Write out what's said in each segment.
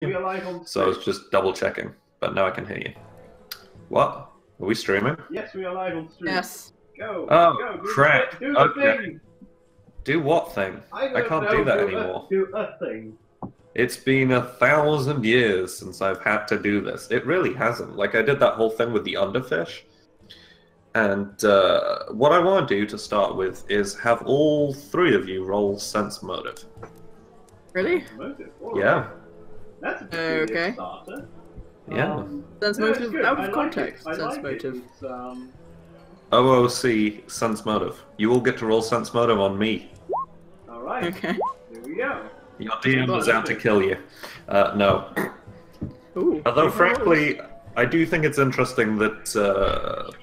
We are live on So I was just double checking, but now I can hear you. What? Are we streaming? Yes, we are live on stream. Yes. Go. Oh, go. crap. Do the Okay. thing. Do what thing? I can't do that anymore. Do a thing. It's been 1,000 years since I've had to do this. It really hasn't. Like, I did that whole thing with the underfish. And what I want to do to start with is have all three of you roll sense motive. Really? Yeah. That's a good Okay. starter. Yeah. Sense motive out of context. I Sense like motive. It. It's, OOC, sense motive. You all get to roll sense motive on me. Alright. Okay. Here we go. Your DM was out to kill you. No. Ooh. Although, frankly, I do think it's interesting that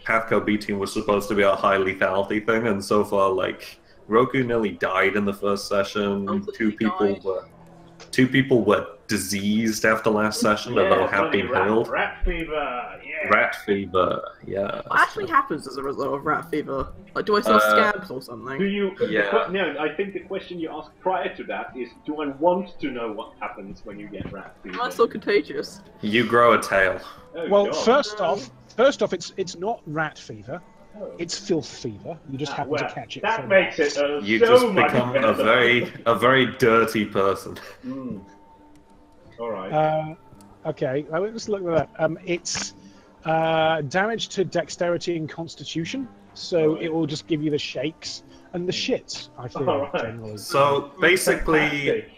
PATHCO B team was supposed to be a high lethality thing, and so far, like, Roku nearly died in the first session. Two people were diseased after last session, although have been healed. Rat fever, yeah. Rat fever, yeah. What actually happens as a result of rat fever? Like, do I still scabs or something? Do you? Yeah. No, I think the question you asked prior to that is, do I want to know what happens when you get rat fever? Am I still contagious? You grow a tail. Oh, Well, God. first off, it's not rat fever. It's filth fever. You just happen to catch it. That from makes it You so just much become better. a very dirty person. Mm. All right. Okay, let's look at that. It's damage to dexterity and constitution, so it will just give you the shakes and the shits, I feel, Alright. generally. So basically, Fantastic.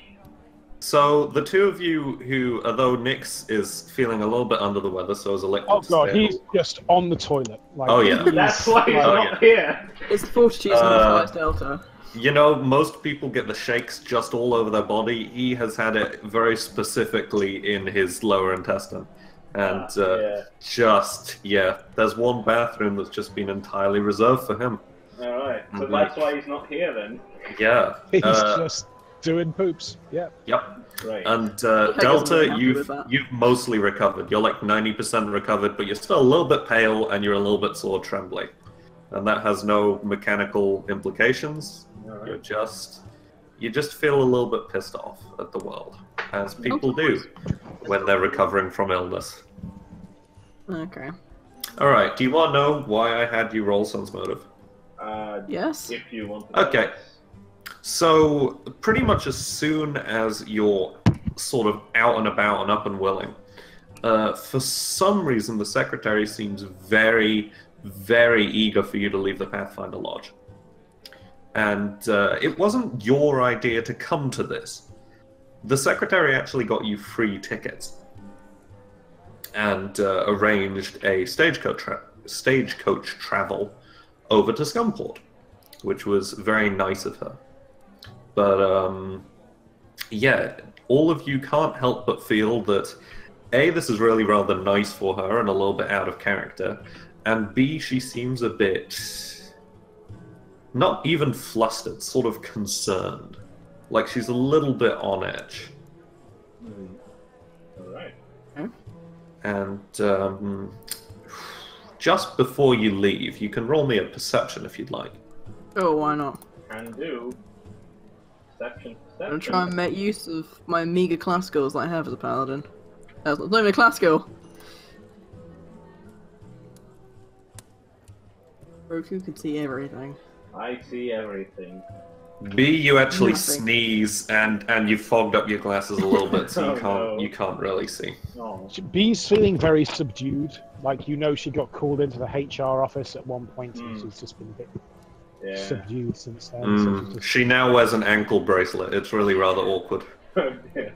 so the two of you who, although Nyx is feeling a little bit under the weather, so is a liquid. Oh god, stable. he's just on the toilet. Like, Oh, yeah. he's- That's why he's Oh, not here. It's the fortitude's highest delta. You know, most people get the shakes just all over their body. He has had it very specifically in his lower intestine. And there's one bathroom that's just been entirely reserved for him. All right. So that's why he's not here then. Yeah. He's just doing poops. Yeah. Yep. Right. And doesn't Delta, really happy with that. you've mostly recovered. You're like 90% recovered, but you're still a little bit pale and you're a little bit sore trembly. And that has no mechanical implications. Alright. You just feel a little bit pissed off at the world, as people do when they're recovering from illness. Okay. All right. Do you want to know why I had you roll sense motive? Yes. If you want to. Okay. So pretty much as soon as you're sort of out and about and up and willing, for some reason the secretary seems very, very eager for you to leave the Pathfinder Lodge. And it wasn't your idea to come to this. The secretary actually got you free tickets and arranged a stagecoach travel over to Scumport, which was very nice of her. But yeah, all of you can't help but feel that A, this is really rather nice for her and a little bit out of character, and B, she seems a bit not even flustered, sort of concerned. Like she's a little bit on edge. Alright. And just before you leave, you can roll me a perception if you'd like. Oh, why not? Can do. Perception. I'm gonna try and make use of my meager class skills that I have as a paladin. That's not even a class skill. Roku can see everything. I see everything. B, you actually Nothing. sneeze and you've fogged up your glasses a little bit, so Oh, you can't really see. Oh. B's feeling very subdued. Like, you know, she got called into the HR office at one point and she's just been a bit Yeah. subdued since then. So she's just... She now wears an ankle bracelet. It's really rather awkward. Yeah.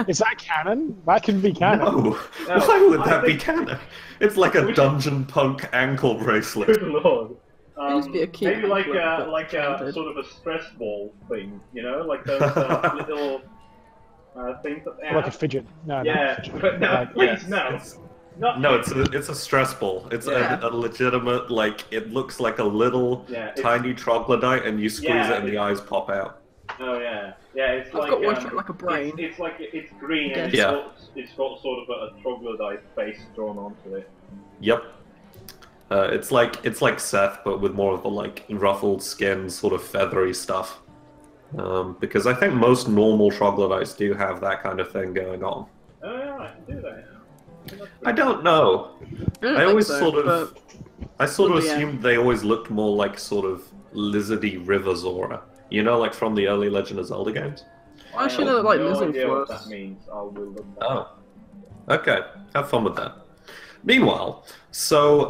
Is that canon? That can be canon. No, No, why would I that be think- canon? It's like a dungeon punk ankle bracelet. Good lord. Used to be a kid Maybe like but a counted. sort of a stress ball thing, you know, like those little things that they Like a have. fidget. No, Yeah, not a fidget. but no, Like, please no. It's- Not No, it's a stress ball. It's Yeah. a legitimate, like, it looks like a little Yeah, it's- tiny troglodyte, and you squeeze Yeah, it and the eyes pop out. Oh yeah, yeah. It's I've like got one shaped like a brain. It's like it's green and Yeah. it's got sort of a troglodyte face drawn onto it. Yep. It's like Seth, but with more of the like ruffled skin, sort of feathery stuff. Because I think most normal troglodytes do have that kind of thing going on. Right, do they? I don't know. don't I think always so, sort of, but I sort of yeah. assumed they always looked more like sort of lizardy Riverzora. You know, like from the early Legend of Zelda games. I actually have know that like no lizard idea what fluffs. that means. I will look that Oh, up. okay. Have fun with that. Meanwhile, so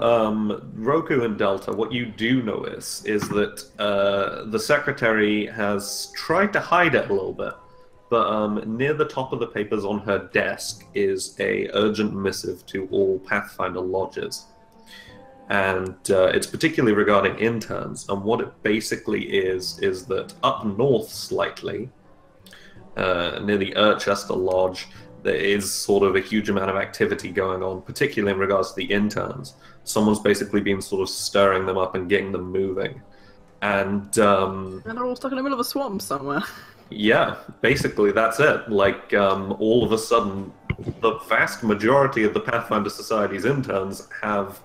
Roku and Delta, what you do notice is that the secretary has tried to hide it a little bit, but near the top of the papers on her desk is a urgent missive to all Pathfinder lodges. And it's particularly regarding interns, and what it basically is that up north slightly, near the Urchester Lodge, there is sort of a huge amount of activity going on, particularly in regards to the interns. Someone's basically been sort of stirring them up and getting them moving. And And they're all stuck in the middle of a swamp somewhere. yeah, basically that's it. Like, all of a sudden, the vast majority of the Pathfinder Society's interns have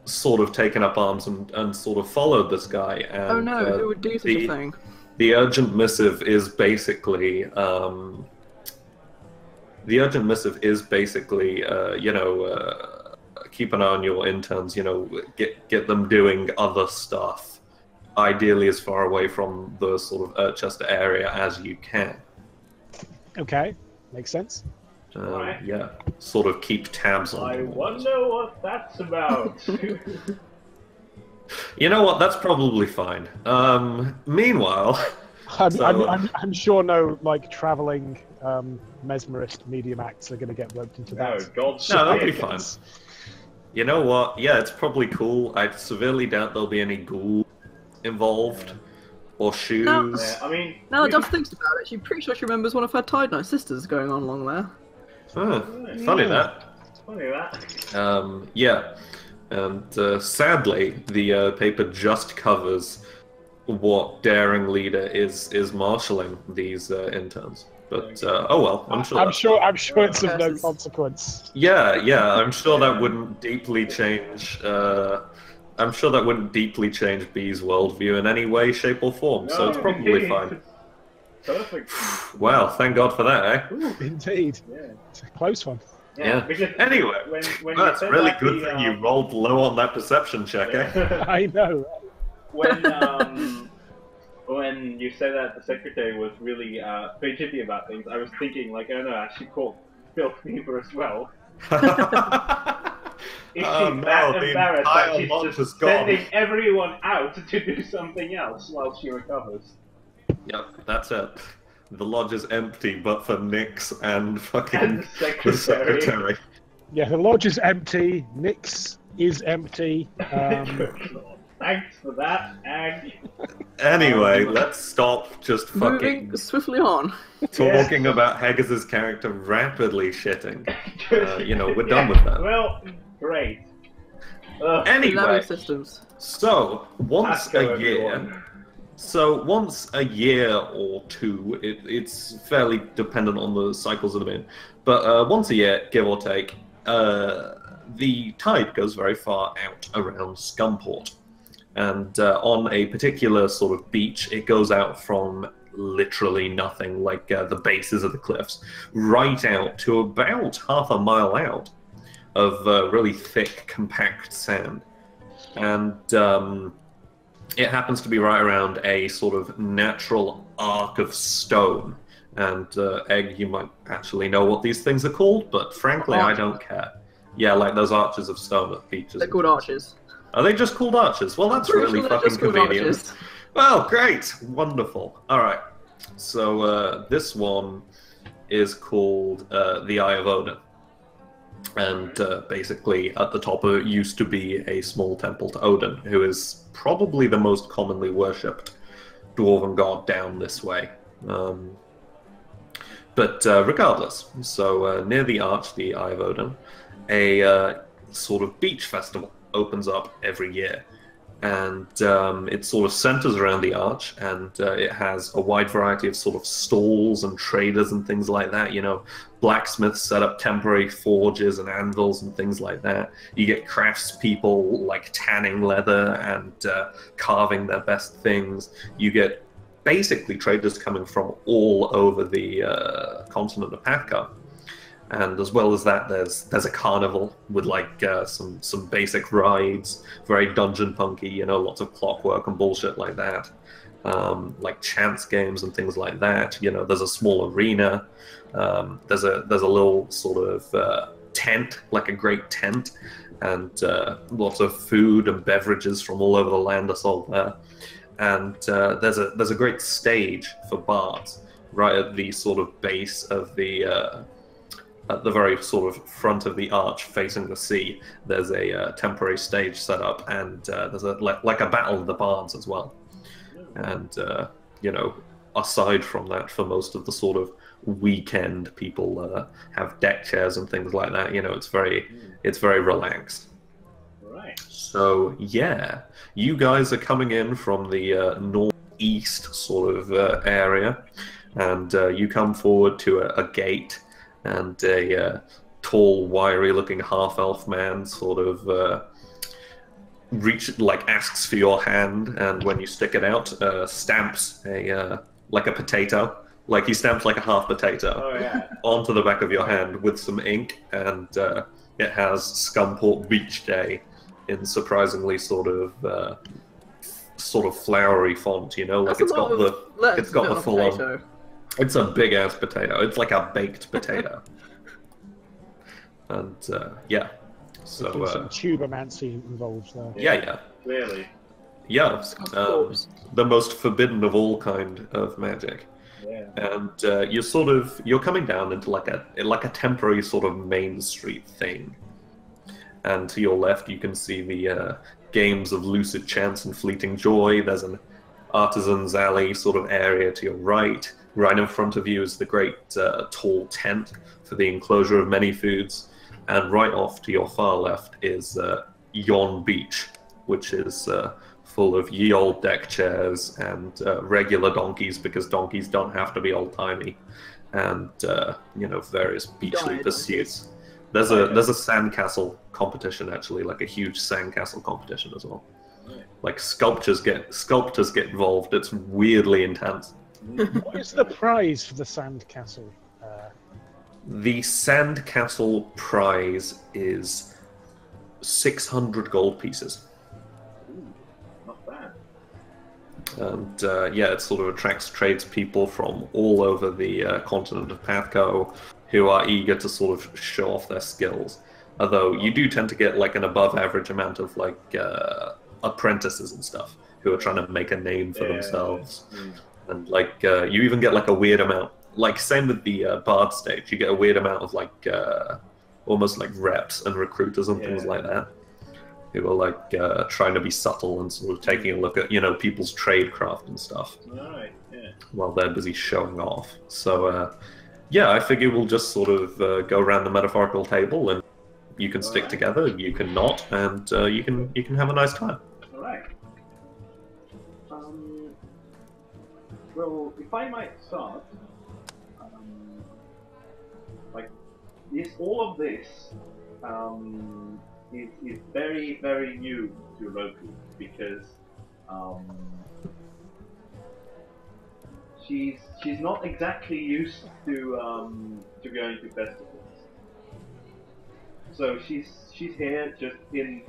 sort of taken up arms and sort of followed this guy. And, Oh no, who would do such a thing? The urgent missive is basically, keep an eye on your interns, get them doing other stuff, ideally as far away from the sort of Urchester area as you can. Okay, makes sense. Right. Yeah, sort of keep tabs on I them. wonder what that's about. You know what? That's probably fine. Meanwhile, I'm sure no like traveling mesmerist medium acts are going to get roped into No, that. God no, that'll be forbid. fine. You know what? Yeah, it's probably cool. I severely doubt there'll be any ghoul involved or shoes. No. Yeah, I mean, Now that Dove thinks about it, she's pretty sure she remembers one of her Tide-Night sisters going on along there. Huh, funny that. Funny that. Yeah, and sadly, the paper just covers what daring leader is marshalling these interns. But oh well, I'm sure. I'm sure it's of no Curses. consequence. Yeah, I'm sure that wouldn't deeply change. I'm sure that wouldn't deeply change B's worldview in any way, shape, or form. So it's probably fine. Perfect. Well, thank God for that, eh? Ooh, Indeed, yeah. it's a close one. Yeah. Because Anyway, when that's you said really that good the, thing you rolled low on that perception check, eh? I know. When you said that the secretary was really fidgety about things, I was thinking like, oh no, she called Phil Fever as well. Is she Oh, that no, the embarrassed that entire she's lodge just is gone. sending everyone out to do something else while she recovers? Yep, that's it. The lodge is empty, but for Nix and fucking And the the secretary. Yeah, the lodge is empty. Nix is empty. Good Lord. Thanks for that, Ag. Anyway, let's stop just fucking Moving swiftly on. talking about Haggis' character rapidly shitting. We're done with that. Well, great. Ugh. Anyway, Level systems. so once PATHCO, a year, everyone. once a year or two, it's fairly dependent on the cycles of the moon, but once a year, give or take, the tide goes very far out around Scumport. And on a particular sort of beach, it goes out from literally nothing, like the bases of the cliffs, right out to about half a mile out of really thick, compact sand. And it happens to be right around a sort of natural arc of stone. And Egg, you might actually know what these things are called, but frankly, I don't care. Yeah, like those arches of stone at beaches. They're called arches. Are they just called arches? Well, that's Pretty really sure they're fucking just called convenient. arches. Well, great, wonderful. All right, so this one is called the Eye of Odin, and basically at the top of it used to be a small temple to Odin, who is probably the most commonly worshipped dwarven god down this way. But regardless, so near the arch, the Eye of Odin, a sort of beach festival opens up every year, and it sort of centers around the arch, and it has a wide variety of sort of stalls and traders and things like that. Blacksmiths set up temporary forges and anvils and things like that. You get craftspeople like tanning leather and carving their best things. You get basically traders coming from all over the continent of PATHCO. And as well as that, there's a carnival with like some basic rides, very dungeon punky, you know, lots of clockwork and bullshit like that. Like chance games and things like that. You know, there's a small arena. There's a little sort of tent, like a great tent, and lots of food and beverages from all over the land are sold there. And there's a great stage for bards right at the sort of base of the at the very sort of front of the arch facing the sea. There's a temporary stage set up, and there's like a battle of the bards as well. And you know, aside from that, for most of the sort of weekend, people have deck chairs and things like that. You know, it's very relaxed. Right. So yeah, you guys are coming in from the northeast sort of area, and you come forward to a gate, and a tall, wiry-looking half-elf man sort of asks for your hand, and when you stick it out, stamps like a potato, like he stamps like a half potato onto the back of your hand with some ink, and it has Scumport Beach Day in surprisingly sort of flowery font, you know, like it's got the full on. It's a big ass potato. It's like a baked potato. And yeah. So some tubomancy involved there. Yeah. Clearly. Yeah. The most forbidden of all kind of magic. Yeah. And you're coming down into like a temporary sort of main street thing. And to your left you can see the games of lucid chance and fleeting joy. There's an artisan's alley sort of area to your right. Right in front of you is the great tall tent for the enclosure of many foods. And right off to your far left is Yon Beach, which is full of ye old deck chairs and regular donkeys, because donkeys don't have to be old-timey, and you know, various beachly pursuits. There's a sandcastle competition, actually, like a huge sandcastle competition as well. Like sculptors get involved. It's weirdly intense. What is the prize for the sandcastle? The sandcastle prize is 600 gold pieces. Ooh, not bad. And yeah, it sort of attracts tradespeople from all over the continent of PATHCO who are eager to sort of show off their skills. Although you do tend to get like an above average amount of like apprentices and stuff who are trying to make a name for themselves. And like you even get like a weird amount, like same with the bard stage, you get a weird amount of like almost like reps and recruiters and things like that, who are like trying to be subtle and sort of taking a look at, you know, people's tradecraft and stuff while they're busy showing off. So yeah, I figure we'll just sort of go around the metaphorical table, and you can stick together, you can not, and you can have a nice time. All right. Well, if I might start, like all of this is very, very new to Roku, because she's not exactly used to going to festivals. So she's here just in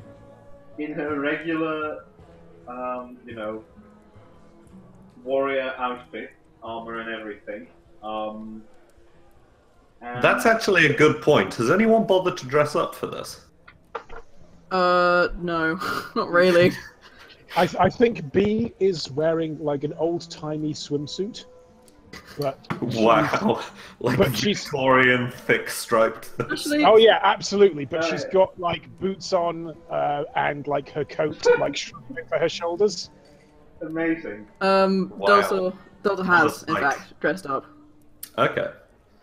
her regular you know, warrior outfit, armor and everything. And That's actually a good point. Has anyone bothered to dress up for this? No, not really. I think B is wearing like an old-timey swimsuit. But wow, like but she's Victorian thick striped. Actually, oh yeah, absolutely. But she's got like boots on and like her coat like shrinking for her shoulders. amazing. Delta has in fact dressed up. Okay.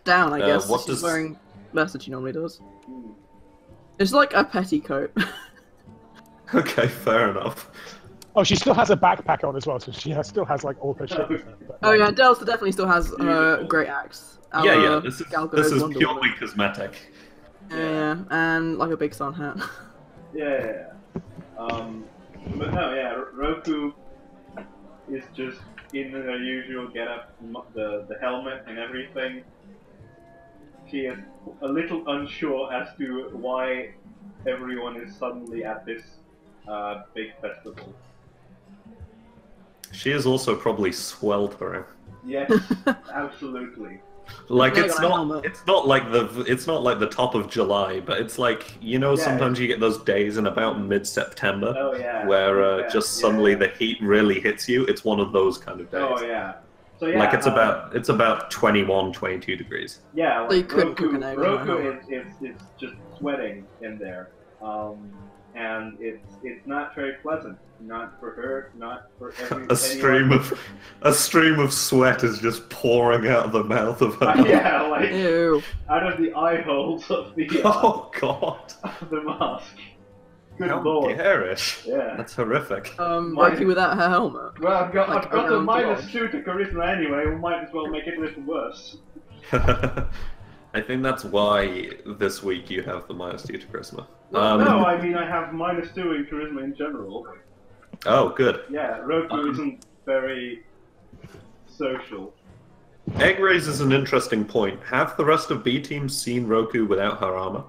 Down, I guess. what She's does- wearing less than she normally does. It's like a petticoat. Okay, fair enough. Oh, she still has a backpack on as well, so she still has like all her shit with her. But, Oh yeah, Delta definitely still has a great axe. Yeah, this Galgo's is Wonder purely Woman. cosmetic. Yeah, and like a big sun hat. Yeah. But no, yeah, Roku is just in her usual getup, the helmet and everything. she is a little unsure as to why everyone is suddenly at this big festival. She is also probably sweltering. Yes, absolutely. Like Like it's on a not helmet. it's not like the top of July, but it's like, you know, Yeah, sometimes you get those days in about mid-September Oh yeah. where yeah, just yeah, suddenly yeah. the heat really hits you. It's one of those kind of days. Oh yeah. So yeah. Like it's about 21, 22 degrees. Yeah, like So you couldn't cook an egg on a Roku helmet. is just sweating in there, and it's not very pleasant. Not for her, not for A stream of sweat is just pouring out of the mouth of her. yeah, like Ew. out of the eye holes of the Oh god! of the mask. Good How lord. garish! Yeah. That's horrific. Roku without her helmet. Well, I've got Like, a around minus dodge. 2 to charisma anyway. We might as well make it a little worse. I think that's why this week you have the -2 to charisma. Well, no, I mean I have minus 2 in charisma in general. Oh, good. Yeah, Roku isn't very social. Egg raises an interesting point. Have the rest of B team seen Roku without her armor?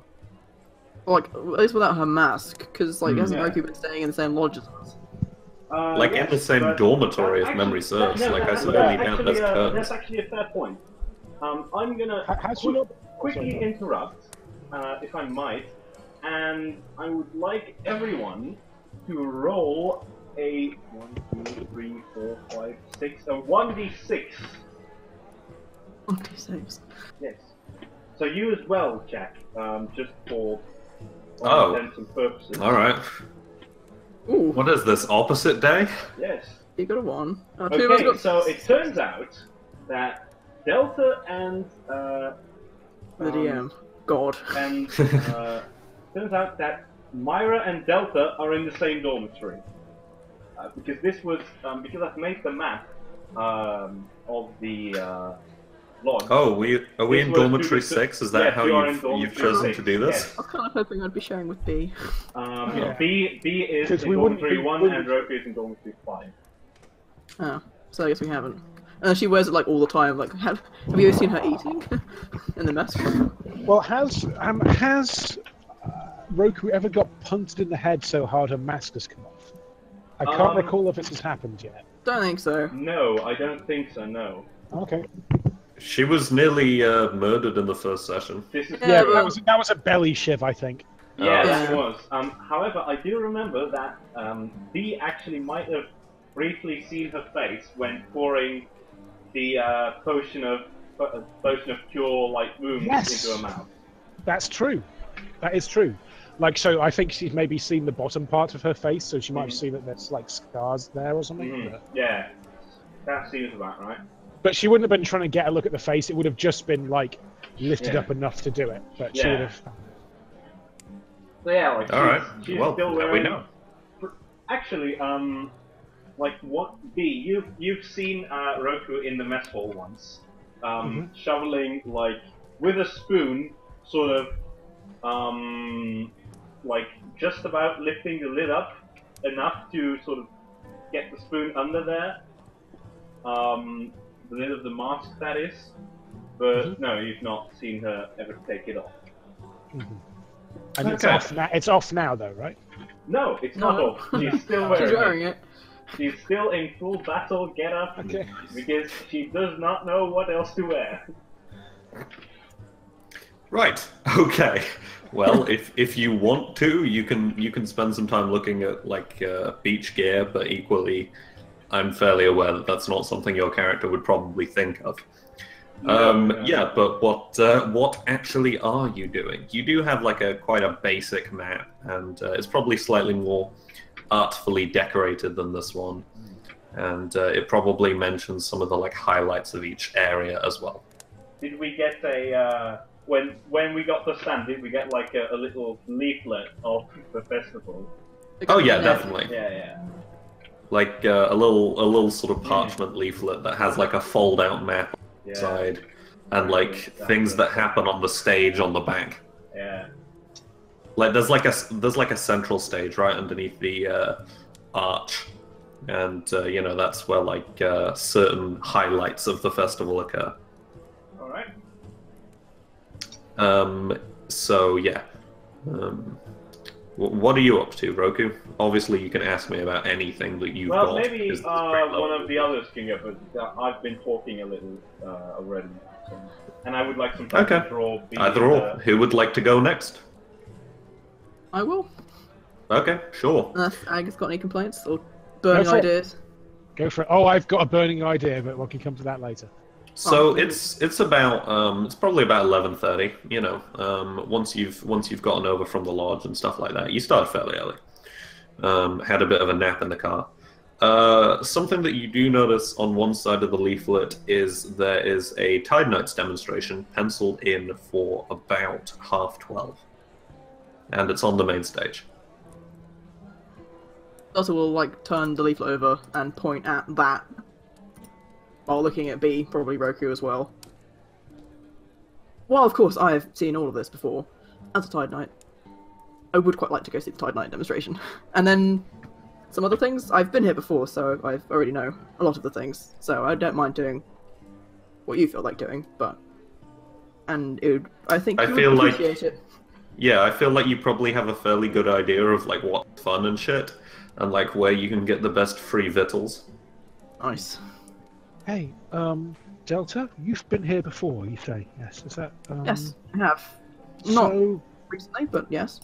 Like, at least without her mask, because, like, hasn't Yeah. Roku been staying in the same lodge as us? Like in Yes, the same but dormitory, if actually- memory serves. no, Like I that's- severely that's doubt actually, there's that's curtains. actually a fair point. I'm gonna How's she not? quickly Sorry. interrupt, if I might, and I would like everyone to roll a 1, 2, 3, 4, 5, 6, a 1d6. 1d6. Yes. So you as well, Jack. Just for all Oh. intents and purposes. Alright. Ooh, What is this, opposite day? Yes. you got a 1. Two of us Okay, got so it turns out that Delta and the DM. God. and turns out that Myra and Delta are in the same dormitory. Because this was because I've made the map of the lodge. Oh, are we This in was dormitory due to- 6? Is that yes, how you are in you've dormitory chosen 6, to do this? yes. I was kind of hoping I'd be sharing with B. Yeah. B is 'Cause in we wouldn't dormitory be- 1 wouldn't- and Roku is in dormitory 5. Oh, so I guess we haven't. She wears it, like, all the time. Like, have you ever seen her eating? In the mask? Well, has Roku ever got punted in the head so hard her mask has come off? I can't recall if this has happened yet. Don't think so. No, I don't think so, no. Okay. She was nearly murdered in the first session. This is Yeah, Yeah, well- that was a belly shiv, I think. Yes, Yeah. it was. However, I do remember that B actually might have briefly seen her face when pouring the potion of cure like wounds Yes. into her mouth. That's true. That is true. Like, so I think she's maybe seen the bottom part of her face, so she might have seen that there's like scars there or something. Mhm. Yeah, that seems about right. But she wouldn't have been trying to get a look at the face. It would have just been like lifted Yeah. up enough to do it. But she Yeah. would have. So yeah, like All right. she's Well, still now we wearing. know. Actually, like what B? You've seen Roku in the mess hall once, shoveling like with a spoon, sort of, like just about lifting the lid up enough to sort of get the spoon under there. The lid of the mask, that is. But no, you've not seen her ever take it off. And it's Okay. off now. It's off now, though, right? No, it's not No. off. She's still wearing She's wearing it. it. She's still in full battle get up Okay. because she does not know what else to wear. Right. Okay. Well, if you want to, you can spend some time looking at like beach gear, but equally, I'm fairly aware that that's not something your character would probably think of. No. Yeah, but what actually are you doing? You do have like quite a basic map, and it's probably slightly more artfully decorated than this one, and it probably mentions some of the like highlights of each area as well. Did we get a when we got the stand? Did we get like a little leaflet of the festival? Oh yeah, definitely. Yeah. Like a little sort of parchment leaflet that has like a fold-out map on the Yeah. side, and like things that happen on the stage on the back. Yeah. Like there's like a central stage right underneath the arch, and you know that's where like certain highlights of the festival occur. All right. So yeah. What are you up to, Roku? Obviously, you can ask me about anything that you've got. Well, maybe because it's very one low. of the others can go, but I've been talking a little already. So. And I would like some time Okay. to draw. Either or. Who would like to go next? I will. Okay, sure. Unless Ag's got any complaints or burning Go for it. ideas. Go for it. Oh, I've got a burning idea, but we can come to that later. So it's about it's probably about 11:30. You know, once you've gotten over from the lodge and stuff like that, you start fairly early. Had a bit of a nap in the car. Something that you do notice on one side of the leaflet is there is a Tide Knights demonstration penciled in for about 12:30, and it's on the main stage. Also, we'll like turn the leaflet over and point at that while looking at B, probably Roku as well. Well, of course, I have seen all of this before. As a Tide Knight, I would quite like to go see the Tide Knight demonstration. And then some other things. I've been here before, so I already know a lot of the things. So I don't mind doing what you feel like doing, but... And it would, I think you would appreciate it. Yeah, I feel like you probably have a fairly good idea of like what's fun and shit, and like where you can get the best free victuals. Nice. Hey, Delta, you've been here before, you say? Yes, is that... Yes, I have. Not So, recently, but yes.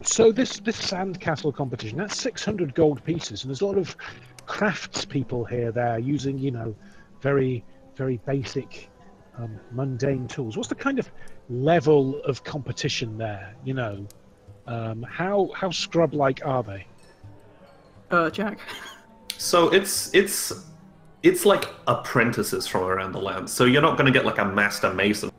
so this sandcastle competition, that's 600 gold pieces, and there's a lot of crafts people here there using, you know, very, very basic, mundane tools. What's the kind of level of competition there, you know? How scrub-like are they? Jack. So it's like apprentices from around the land. So you're not going to get like a master mason,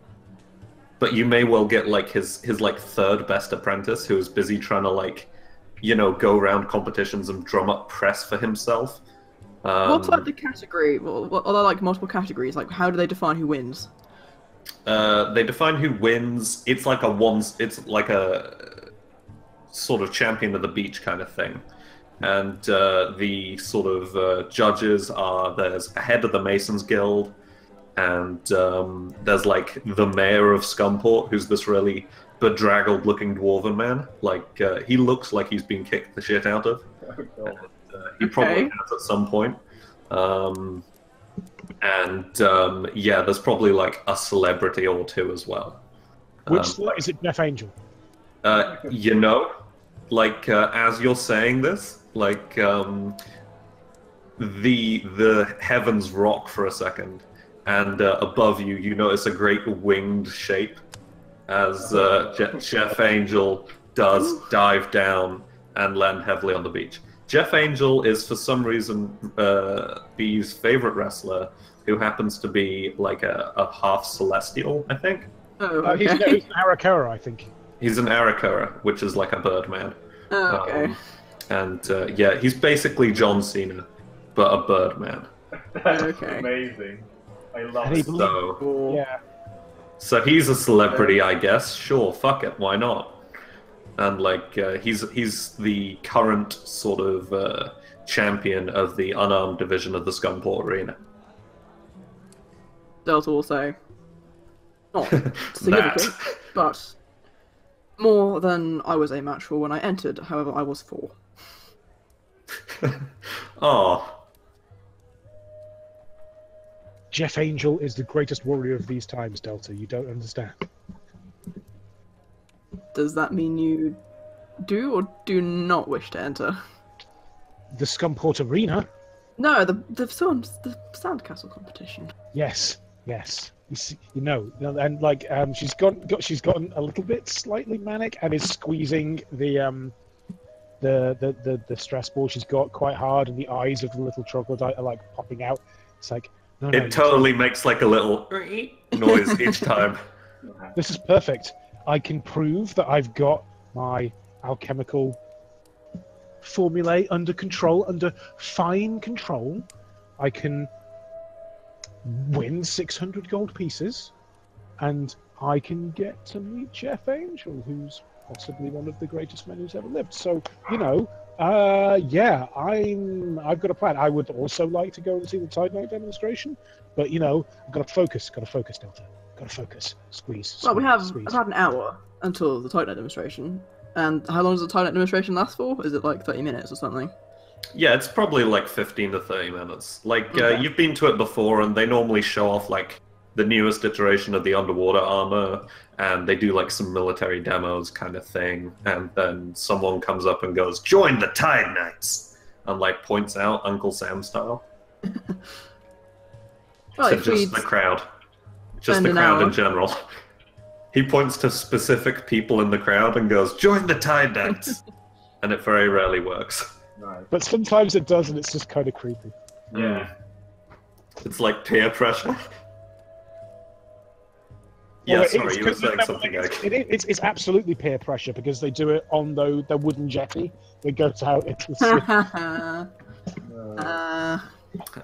but you may well get like his like third best apprentice who is busy trying to like, you know, go around competitions and drum up press for himself. What's like the category? Well, are there like multiple categories? Like, how do they define who wins? They define who wins. It's like it's like a sort of champion of the beach kind of thing. And the sort of judges are, there's a head of the Masons Guild, and there's like the mayor of Scumport, who's this really bedraggled looking dwarven man. Like, he looks like he's been kicked the shit out of. He probably has at some point. Yeah, there's probably like a celebrity or two as well. Which is it, Jeff Angel? You know, like as you're saying this, like the heavens rock for a second, and above you, you notice a great winged shape as Jeff Angel does dive down and land heavily on the beach. Jeff Angel is, for some reason, B's favorite wrestler, who happens to be like a half celestial, I think. Oh, okay. He's an Arakura, I think. He's an Arakura, which is like a bird man. Oh, okay. Yeah, he's basically John Cena, but a bird man. That's Okay. amazing. I love And it. So, Yeah. so he's a celebrity, I guess. Sure, fuck it, why not? And like, he's the current sort of champion of the unarmed division of the Scumport Arena. Delta will say, not significant, but more than I was a match for when I entered. However, I was 4. Oh, Jeff Angel is the greatest warrior of these times, Delta. You don't understand. Does that mean you do or do not wish to enter? The Scumport Arena? No, the sandcastle competition. Yes, yes. You see, and like she's gotten a little bit slightly manic and is squeezing the stress ball she's got quite hard, and the eyes of the little troglodyte are like popping out. It's like it totally makes like a little noise each time. This is perfect. I can prove that I've got my alchemical formulae under control, under fine control. I can win 600 gold pieces, and I can get to meet Jeff Angel, who's possibly one of the greatest men who's ever lived. So, yeah, I've got a plan. I would also like to go and see the Tide Knight demonstration, but I've got to focus, Delta. Gotta focus. Squeeze. Well, we have squeeze. about an hour until the Titanite demonstration. And how long does the Titanite demonstration last for? Is it like 30 minutes or something? Yeah, it's probably like 15 to 30 minutes. Like, Okay. you've been to it before, and they normally show off, like, the newest iteration of the underwater armor, and they do, like, some military demos kind of thing, and then someone comes up and goes, "Join the Tide Knights!" and, like, points out Uncle Sam style. Well, So if we just the crowd. Just spend the an crowd hour- in general. He points to specific people in the crowd and goes, "Join the Tide Knights!" and it very rarely works. Nice. But sometimes it does, and it's just kind of creepy. Yeah. It's like peer pressure. Well, Yeah, it sorry, is, you were 'cause saying no, something, it's, Egg. it's absolutely peer pressure because they do it on the wooden jetty. They go out into the sea.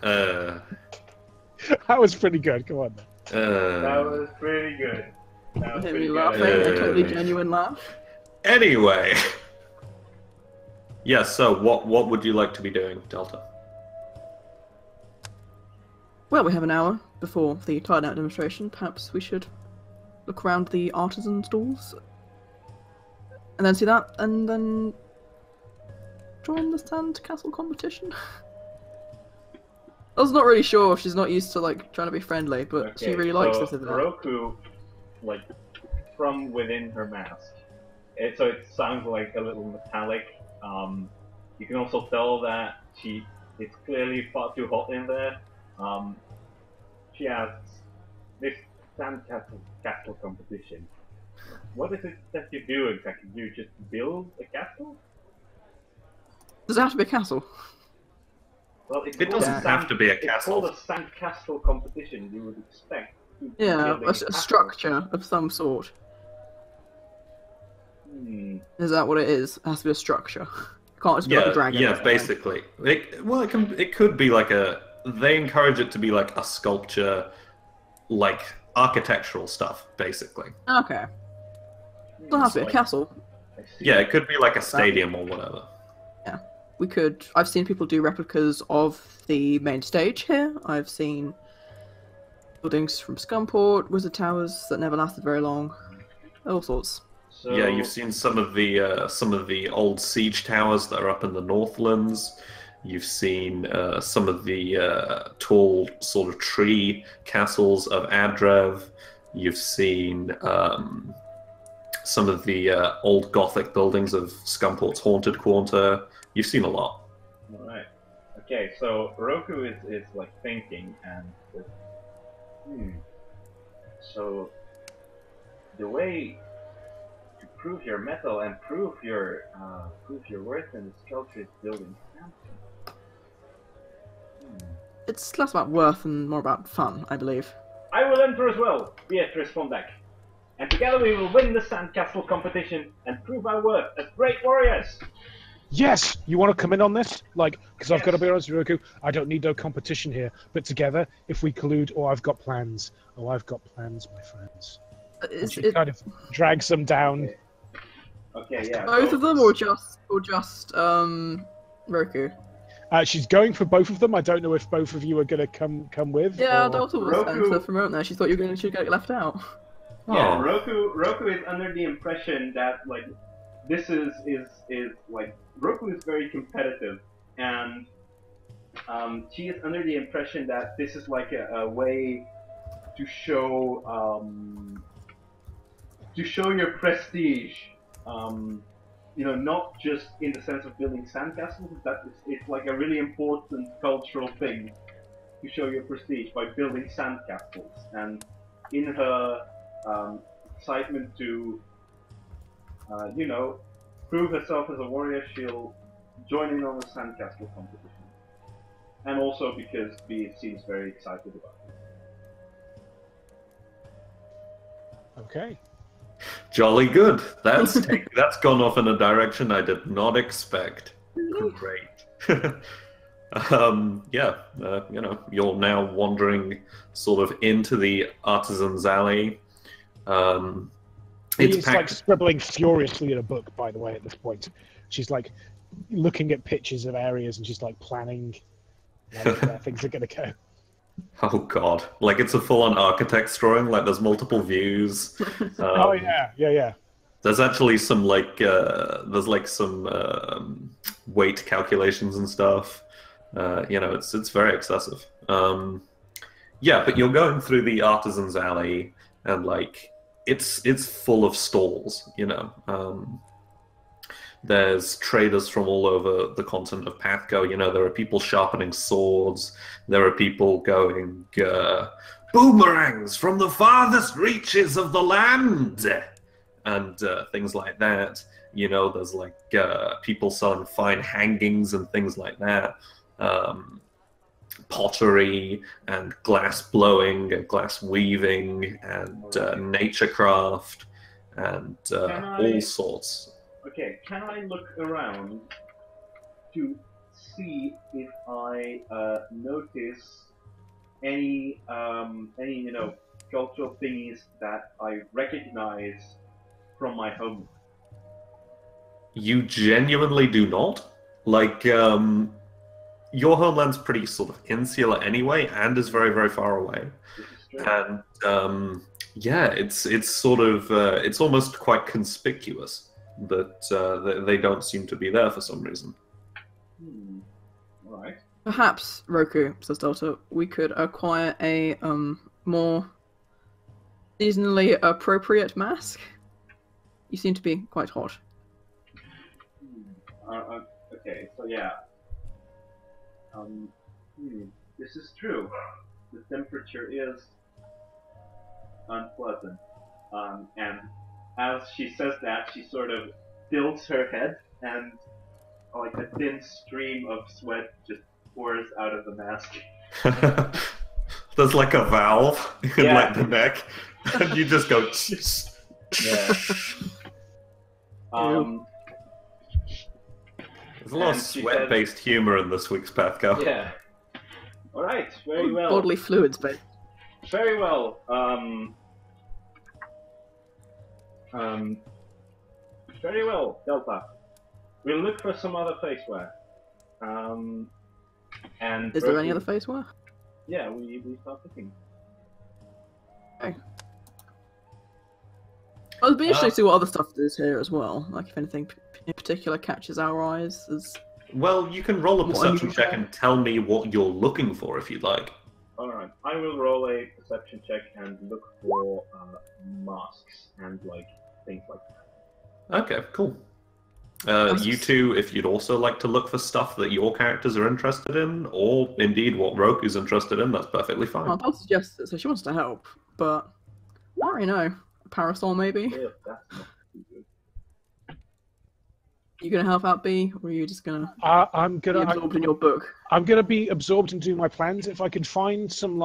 Uh, That was pretty good. Come on. That was pretty good. That was Hit pretty me good. laughing, a totally Uh, genuine laugh. Anyway. Yeah, so what would you like to be doing, Delta? Well, we have an hour before the Titanite demonstration. Perhaps we should look around the artisan stalls. And then see that, and then join the sand castle competition. I was not really sure. She's not used to like trying to be friendly, but she really likes this event. Roku, like, from within her mask, so it sounds like a little metallic. You can also tell that it's clearly far too hot in there. She asks, "This castle competition, what is it that you do exactly? Do you just build a castle?" Does it have to be a castle? Well, it's It called doesn't have to be a It's called castle. a sandcastle competition. You would expect. to be Yeah, building a castle. structure of some sort. Hmm. Is that what it is? It has to be a structure. Can't just be like a dragon. Yeah, basically. It could be like they encourage it to be like a sculpture, like architectural stuff, basically. Okay. Doesn't have to be a castle. I see. Yeah, it could be like a stadium or whatever. We could. I've seen people do replicas of the main stage here. I've seen buildings from Scumport, wizard towers that never lasted very long, all sorts. So, Yeah, you've seen some of the old siege towers that are up in the Northlands. You've seen some of the tall sort of tree castles of Adrev. You've seen some of the old Gothic buildings of Scumport's Haunted Quarter. You've seen a lot. Alright. Okay, so Roku is like thinking and says, so the way to prove your metal and prove your worth in this culture is building something. It's less about worth and more about fun, I believe. I will enter as well, Beatrice von Beck. And together we will win the sandcastle competition and prove our worth as great warriors. Yes, you want to come in on this? Like, because I've got to Yes. be honest with you, Roku, I don't need no competition here. But together, if we collude, I've got plans. Oh, I've got plans, my friends. And she kind of drags them down. Okay, yeah. both so- of them, or just Roku? She's going for both of them. I don't know if both of you are going to come with. Yeah, or... Delta was Roku- to promote there. She thought you were going to get left out. Yeah, Oh. Roku is under the impression that like this is like Roku is very competitive, and she is under the impression that this is like a way to show your prestige. You know, not just in the sense of building sandcastles, but it's like a really important cultural thing to show your prestige by building sandcastles. And in her excitement to, you know, prove herself as a warrior, she'll join in on the sandcastle competition. And also because Bee seems very excited about it. Okay. Jolly good. That's gone off in a direction I did not expect. Great. Yeah, you know, you're now wandering sort of into the Artisan's Alley. He's It's like packed. scribbling furiously in a book, by the way, at this point. She's like looking at pictures of areas and she's like planning where things are going to go. Oh god, like it's a full-on architect's drawing. Like there's multiple views. Oh Um, yeah, yeah, yeah. there's actually some there's like some weight calculations and stuff. It's very excessive. Yeah, but you're going through the artisans' alley, and like it's full of stalls. There's traders from all over the continent of PATHCO. There are people sharpening swords. There are people going boomerangs from the farthest reaches of the land, and things like that. There's like people selling fine hangings and things like that. Pottery and glass blowing and glass weaving and nature craft and all sorts. Okay, can I look around to see if I notice any cultural thingies that I recognize from my home? You genuinely do not. Like, your homeland's pretty sort of insular anyway, and is very, very far away. This is true. And yeah, it's sort of it's almost quite conspicuous that they don't seem to be there for some reason. All right. Perhaps, Roku, says Delta, we could acquire a more seasonally appropriate mask. You seem to be quite hot. Okay, so yeah. This is true. The temperature is unpleasant. And as she says that, she sort of tilts her head, and like a thin stream of sweat just pours out of the mask. There's like a valve in Yeah. like the neck, and you just go. Yeah. There's a lot of And she sweat-based humor in this week's PATHCO. Yeah. All right. Very well. Bodily fluids, but Very well. Very well, Delta. We'll look for some other faceware. And is there any other face wear? Yeah, we start looking. Okay. Well, it'd be interesting to see what other stuff there is here as well. Like if anything in particular catches our eyes. Well, you can roll a What perception unusual? check and tell me what you're looking for if you'd like. Alright, I will roll a perception check and look for masks and like things like that. Okay, cool. You two, if you'd also like to look for stuff that your characters are interested in, or indeed what Roku's interested in, that's perfectly fine. I'll suggest it, so she wants to help, but I don't really know. A parasol maybe? Yeah, that's not too good. You gonna help out B, or are you just gonna I'm be absorbed in your book? I'm gonna be absorbed in doing my plans. If I can find some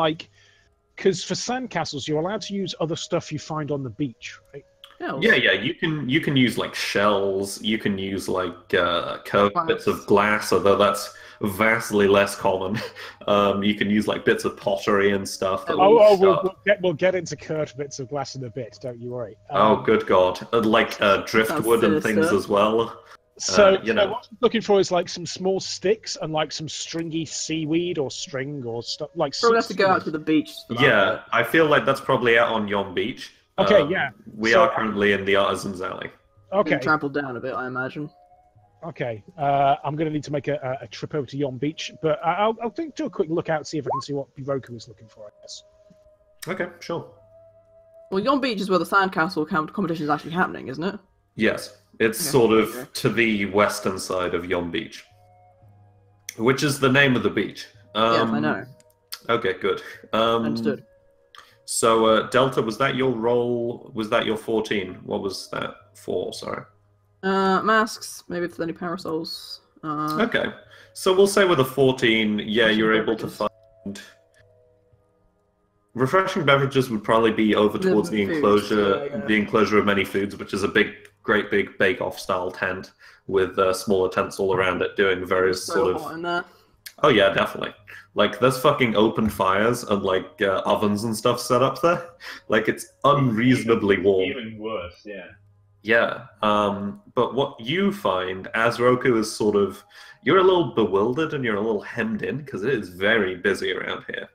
because for sandcastles you're allowed to use other stuff you find on the beach, right? Yeah, you can use like shells, you can use like curved bits of glass, although that's vastly less common. You can use like bits of pottery and stuff. We'll get into curved bits of glass in a bit. Don't you worry. Oh, good God! Like driftwood and things as well. So what I'm looking for is like some small sticks and like some stringy seaweed or string or stuff like. We'll have to go out to the beach. For that Yeah, I feel like that's probably out on Yon Beach. Okay, yeah. We are currently in the Artisans Alley. Okay. Been trampled down a bit, I imagine. Okay. I'm going to need to make a trip over to Yon Beach, but I'll do a quick look out, see if I can see what Roku is looking for, I guess. Okay, sure. Well, Yon Beach is where the sandcastle competition is actually happening, isn't it? Yes, it's sort of to the western side of Yon Beach, which is the name of the beach. Yes, I know. Okay, good. Understood. So, Delta, was that your roll? Was that your 14? What was that for? Sorry. Masks. Maybe if there's any parasols. Okay. So we'll say with a 14, yeah, you're able to find... Refreshing beverages would probably be over towards the enclosure, the enclosure of many foods, which is a great big bake-off style tent with smaller tents all around it, doing various sort of. Hot in there. Oh yeah, definitely. Like there's fucking open fires and like ovens and stuff set up there. Like it's unreasonably warm. Even worse, yeah. Yeah. But what you find as Roku is sort of, you're a little bewildered and you're a little hemmed in because it is very busy around here.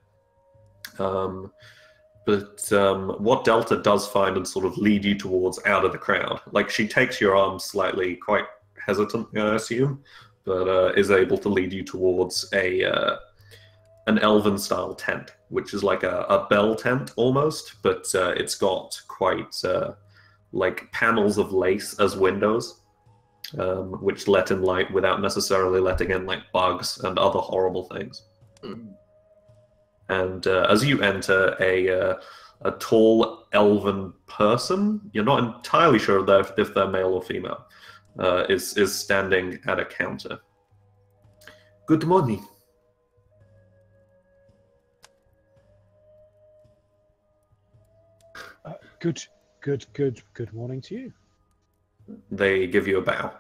What Delta does find and sort of lead you towards out of the crowd, like she takes your arm slightly, quite hesitantly, I assume, but is able to lead you towards an elven-style tent, which is like a bell tent almost, but it's got quite like panels of lace as windows, which let in light without necessarily letting in like bugs and other horrible things. And as you enter, a tall elven person, you're not entirely sure if they're male or female, is standing at a counter. Good morning. Good morning to you. They give you a bow.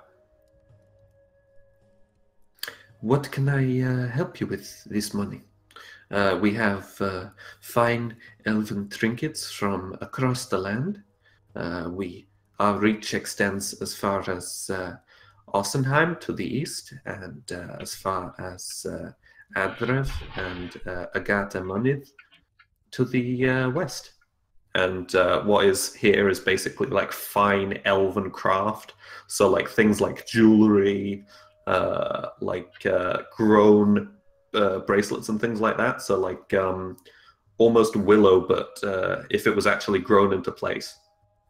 What can I help you with this morning? We have fine elven trinkets from across the land. Our reach extends as far as Ossenheim to the east, and as far as Adrev and Agatha Monith to the west. And what is here is basically like fine elven craft. So like things like jewelry, grown bracelets and things like that. So like almost willow, but if it was actually grown into place.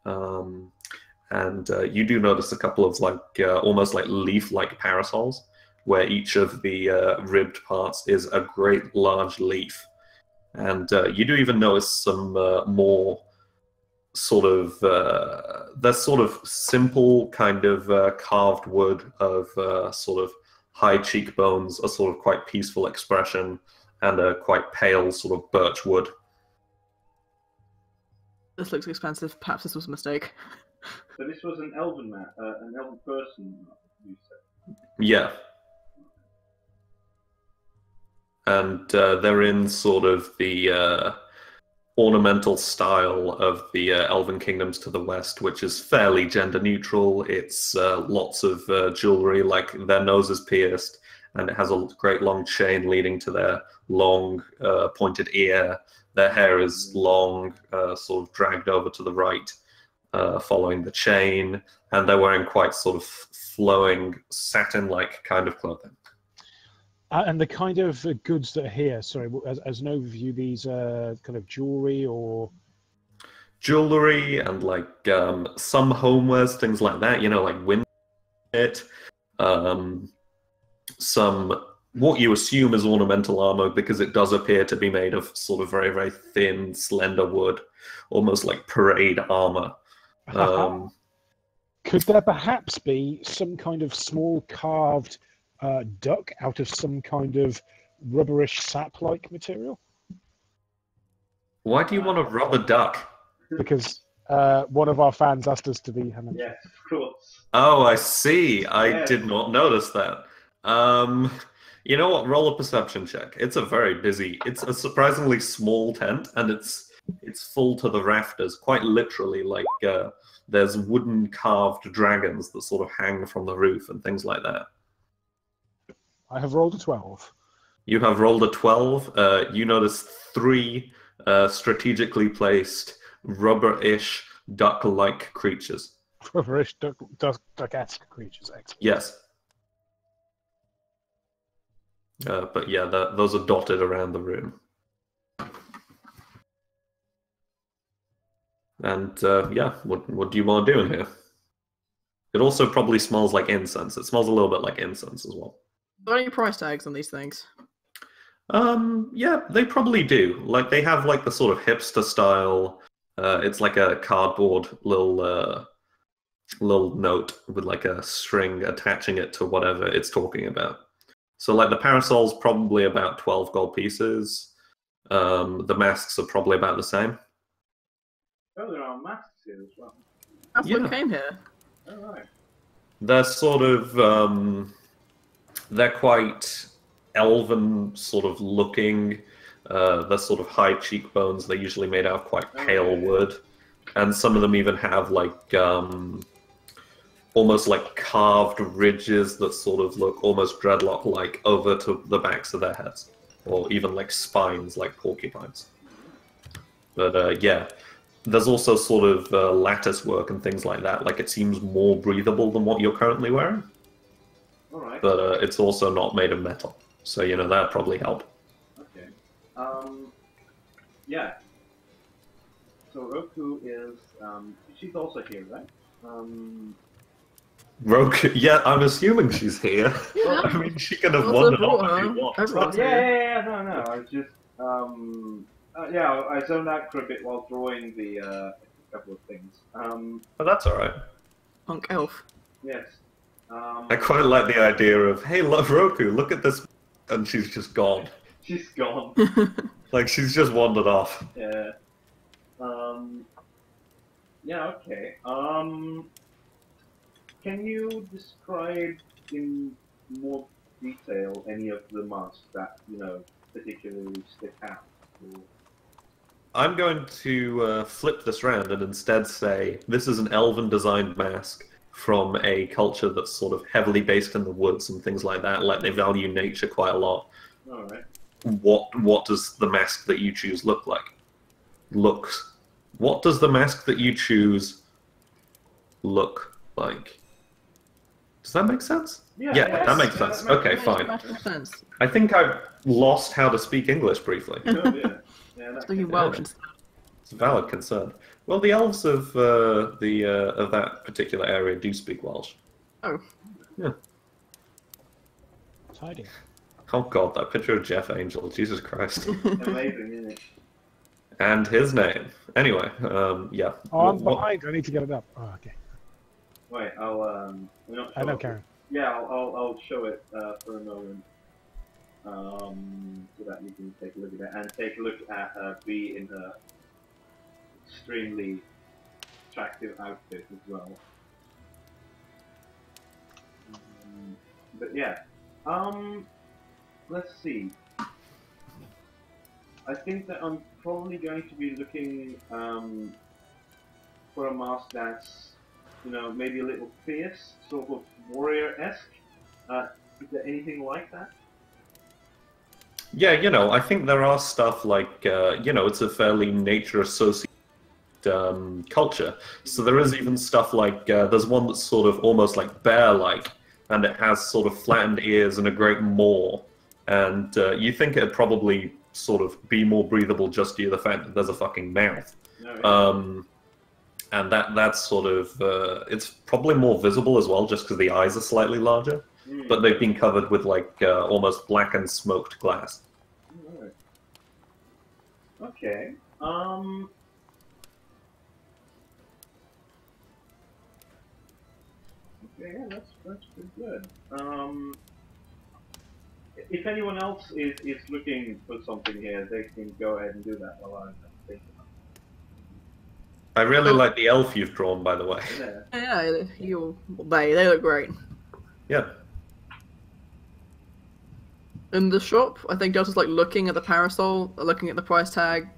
And you do notice a couple of like almost like leaf-like parasols, where each of the ribbed parts is a great large leaf. And you do even notice some more sort of, they're sort of simple kind of carved wood of sort of high cheekbones, a sort of quite peaceful expression, and a quite pale sort of birch wood. This looks expensive. Perhaps this was a mistake. So this was an elven man, an elven person, you said? Yeah. And they're in sort of the ornamental style of the elven kingdoms to the west, which is fairly gender neutral. It's lots of jewelry, like their nose is pierced, and it has a great long chain leading to their long pointed ear. Their hair is long, sort of dragged over to the right, following the chain, and they're wearing quite sort of flowing satin-like kind of clothing. And the kind of goods that are here, sorry, as an overview, these kind of jewelry or... Jewelry and like some homewares, things like that, you know, like wind some what you assume is ornamental armor, because it does appear to be made of sort of very, very thin, slender wood, almost like parade armor. Could there perhaps be some kind of small carved duck out of some kind of rubberish sap-like material? Why do you want a rubber duck? Because one of our fans asked us to be... Yes, of course. Oh, I see. I Yeah. did not notice that. You know what? Roll a perception check. It's it's a surprisingly small tent, and it's full to the rafters, quite literally. Like there's wooden carved dragons that sort of hang from the roof and things like that. I have rolled a 12. You have rolled a 12. You notice 3 strategically placed rubber-ish duck-like creatures. Rubberish duck-esque creatures. Excellent. Yes. But yeah, those are dotted around the room. And yeah, what do you want to do in here? It also probably smells like incense. It smells a little bit like incense as well. Are there any price tags on these things? Yeah, they probably do. Like they have like the sort of hipster style. It's like a cardboard little note with like a string attaching it to whatever it's talking about. So like the parasol's probably about 12 gold pieces. The masks are probably about the same. Oh, there are masks here as well. That's Yeah. what came here. All right. They're sort of they're quite elven sort of looking. They're sort of high cheekbones. They're usually made out of quite pale wood, and some of them even have like almost like carved ridges that sort of look almost dreadlock-like over to the backs of their heads, or even like spines like porcupines. But yeah, there's also sort of lattice work and things like that. Like it seems more breathable than what you're currently wearing. All right. But it's also not made of metal, so that probably helped. Okay. Yeah. So Roku is she's also here, right? Roku, yeah, I'm assuming she's here. Yeah. I mean, she could have Also wandered brought off if her. you want. Everyone's here. Yeah, no. I was just yeah, I zoned out for a bit while drawing the couple of things. But that's all right. Punk elf. Yes. I quite like the idea of, hey, love Roku, look at this, and she's just gone. She's gone. Like she's just wandered off. Yeah. Yeah. Okay. Can you describe in more detail any of the masks that particularly stick out? Or... I'm going to flip this round and instead say this is an elven designed mask from a culture that's sort of heavily based in the woods and things like that. Like they value nature quite a lot. All right. What does the mask that you choose look like? What does the mask that you choose look like? Does that make sense? Yeah, that makes sense. That Okay, makes fine. Makes sense. I think I lost how to speak English briefly. Oh, yeah. Speaking Welsh instead. It's a valid concern. Well, the elves of of that particular area do speak Welsh. Oh. Yeah. Tidy. Oh god, that picture of Jeff Angel, Jesus Christ. Amazing, isn't it? And his name. Anyway, yeah. Oh, I'm behind. I need to get it up. Oh, okay. Wait, I'll we're not I sure. know, Karen. Yeah, I'll show it for a moment, so that you can take a look at it and take a look at Bee in her extremely attractive outfit as well. But yeah, let's see. I think that I'm probably going to be looking for a mask that's, maybe a little fierce, sort of warrior-esque. Is there anything like that? Yeah, I think there are stuff like, it's a fairly nature-associated culture. So there is even stuff like, there's one that's sort of almost like bear-like, and it has sort of flattened ears and a great maw. And you think it'd probably sort of be more breathable just due to the fact that there's a fucking mouth. No, yeah. And that's sort of, it's probably more visible as well just because the eyes are slightly larger. But they've been covered with like almost blackened smoked glass. Alright. Okay. Okay, yeah, that's pretty good. If anyone else is looking for something here, they can go ahead and do that while I'm thinking. I really like the elf you've drawn, by the way. Yeah. Yeah, they look great. Yeah. In the shop, I think Delta's like looking at the parasol, looking at the price tag,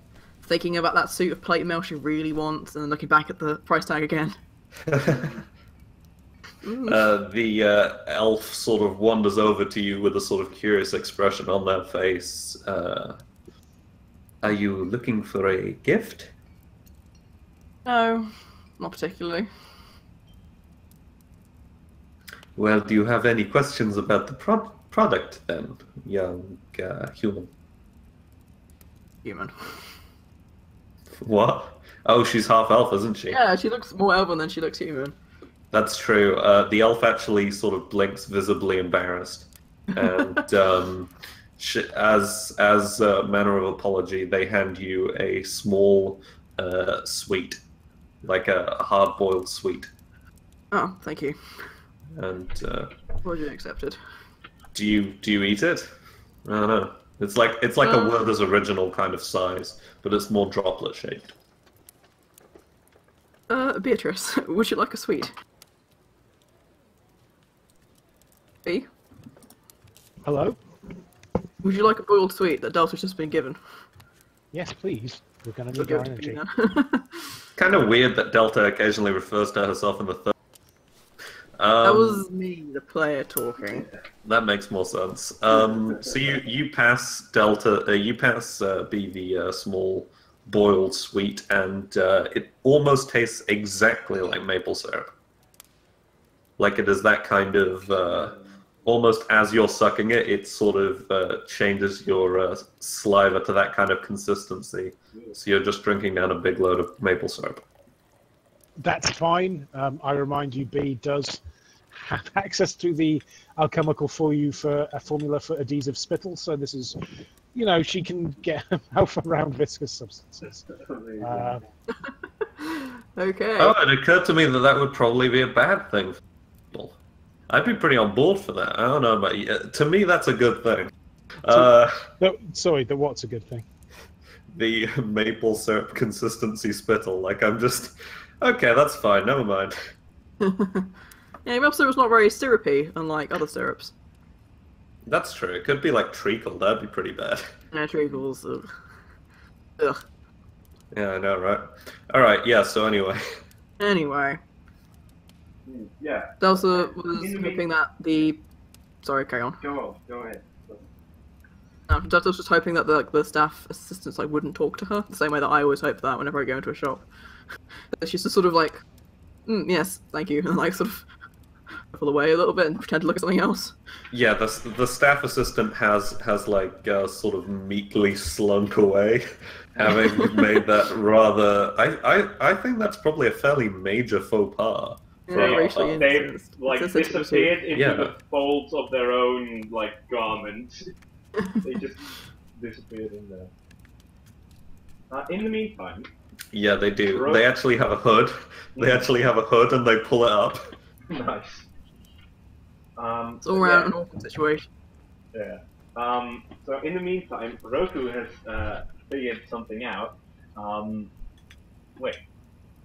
thinking about that suit of plate mail she really wants, and then looking back at the price tag again. The elf sort of wanders over to you with a sort of curious expression on their face. Are you looking for a gift? No, not particularly. Well, do you have any questions about the product then, young human? Human. What? Oh, she's half elf, isn't she? Yeah, she looks more elven than she looks human. That's true. The elf actually sort of blinks, visibly embarrassed, and as a manner of apology, they hand you a small sweet, like a hard-boiled sweet. Oh, thank you. And Apology accepted. do you eat it? I don't know. It's like a Werther's original kind of size, but it's more droplet shaped. Beatrice, would you like a sweet? B? Hello? Would you like a boiled sweet that Delta's just been given? Yes, please. We're going to We'll need give our it to you energy. now. Kind of weird that Delta occasionally refers to herself in the third. That was me, the player, talking. That makes more sense. So you pass Delta, you pass B the small boiled sweet, and it almost tastes exactly like maple syrup. Like it is that kind of almost as you're sucking it, it sort of changes your saliva to that kind of consistency. So you're just drinking down a big load of maple syrup. That's fine. I remind you, B does have access to the alchemical for you for a formula for adhesive spittle. So this is, you know, she can get her mouth around viscous substances. Okay. Oh, it occurred to me that that would probably be a bad thing for people. I'd be pretty on board for that. I don't know about you. To me, that's a good thing. No, sorry, the what's a good thing? The maple syrup consistency spittle. Like, I'm just... Okay, that's fine. Never mind. Yeah, maple syrup's not very syrupy, unlike other syrups. That's true. It could be like treacle. That'd be pretty bad. Yeah, treacles. Ugh. Yeah, I know, right? Alright, yeah, so anyway. Anyway, Yeah. Delta was hoping that the... Sorry, carry on. Go ahead. Delta was just hoping that the staff assistants like wouldn't talk to her, the same way that I always hope that whenever I go into a shop. She's just sort of like, yes, thank you, and like sort of pull away a little bit and pretend to look at something else. Yeah, the staff assistant has like sort of meekly slunk away, having made that rather. I think that's probably a fairly major faux pas. Racially They've like insensitive. disappeared into Yeah. the folds of their own like garments. They just disappeared in there. In the meantime, Yeah, they do. They actually have a hood. They actually have a hood, and they pull it up. nice. It's all around an awkward situation. Yeah. So in the meantime, Roku has figured something out. Wait.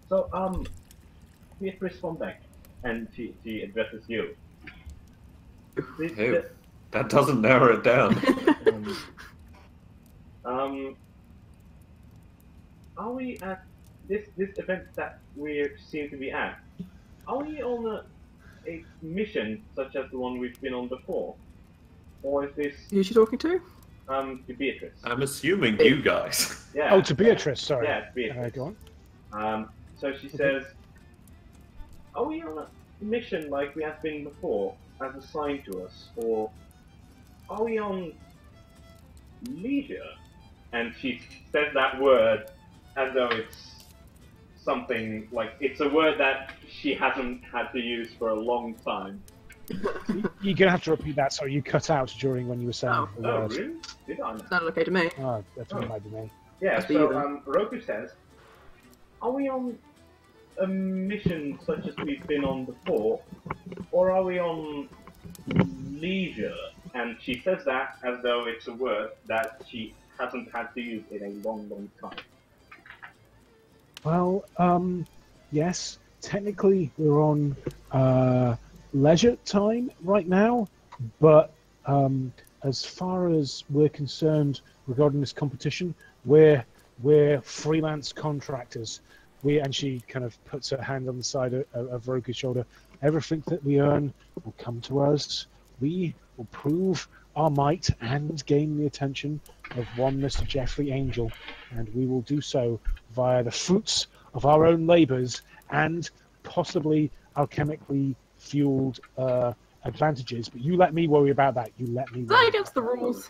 So Beatrice von Beck, and she addresses you. Ew. That doesn't narrow it down. Are we at this event that we seem to be at? Are we on a mission such as the one we've been on before, or is this Who's she talking to? to Beatrice? I'm assuming you guys. Yeah. Oh, to Beatrice, sorry. Yeah, to Beatrice. Go on. So she says, "Are we on a mission like we have been before, as assigned to us, or are we on leisure?" And she says that word as though it's something like it's a word that she hasn't had to use for a long time. You're going to have to repeat that. Sorry, you cut out during when you were saying the Oh, word. really? Did I not? Sounded okay to me. Oh, that might be me. Yeah. Must be you then. So Roku says, "Are we on a mission such as we've been on before, or are we on leisure?" And she says that as though it's a word that she hasn't had to use in a long, long time. Well, yes, technically we're on leisure time right now, but as far as we're concerned regarding this competition, we're freelance contractors. And she kind of puts her hand on the side of Roku's shoulder. Everything that we earn will come to us. We will prove our might and gain the attention of one Mr. Jeffrey Angel, and we will do so via the fruits of our own labors and possibly alchemically fueled advantages. But you let me worry about that. You let me Is that worry against the rules?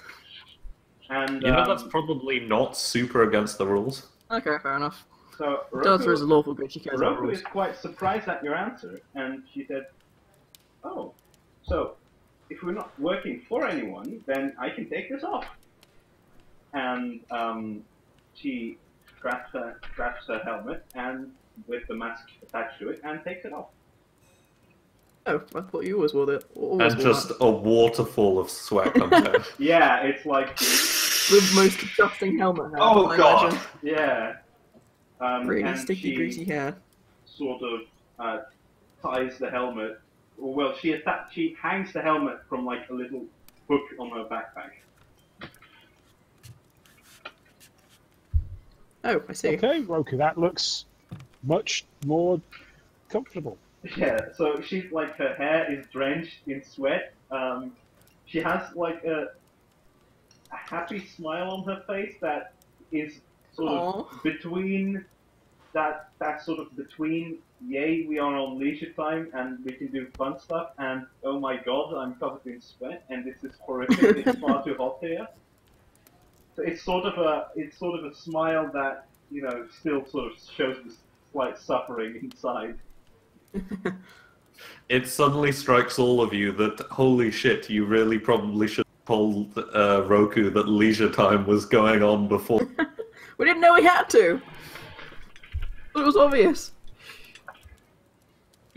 And You know, that's probably not super against the rules. Okay, fair enough. so Delta is a lawful good, she cares about Roku rules. is quite surprised at your answer, and she said, "Oh, so if we're not working for anyone, then I can take this off." And she straps her helmet and with the mask attached to it and takes it off. Oh, I thought you always wore it. And just a waterfall of sweat comes out. Yeah, it's like the most disgusting helmet. Oh, I God. imagine. yeah. Really and sticky, she greasy hair. sort of ties the helmet. Well, she hangs the helmet from like a little hook on her backpack. Oh, I see. Okay, Roku, that looks much more comfortable. Yeah, so she's like her hair is drenched in sweat. She has like a happy smile on her face that is sort Aw. of between that sort of between yay we are on leisure time and we can do fun stuff and oh my god I'm covered in sweat and this is horrific. It's far too hot here. So it's sort of a smile that still sort of shows this slight suffering inside. It suddenly strikes all of you that, holy shit, you really probably should have told Roku that leisure time was going on before. We didn't know we had to. It was obvious.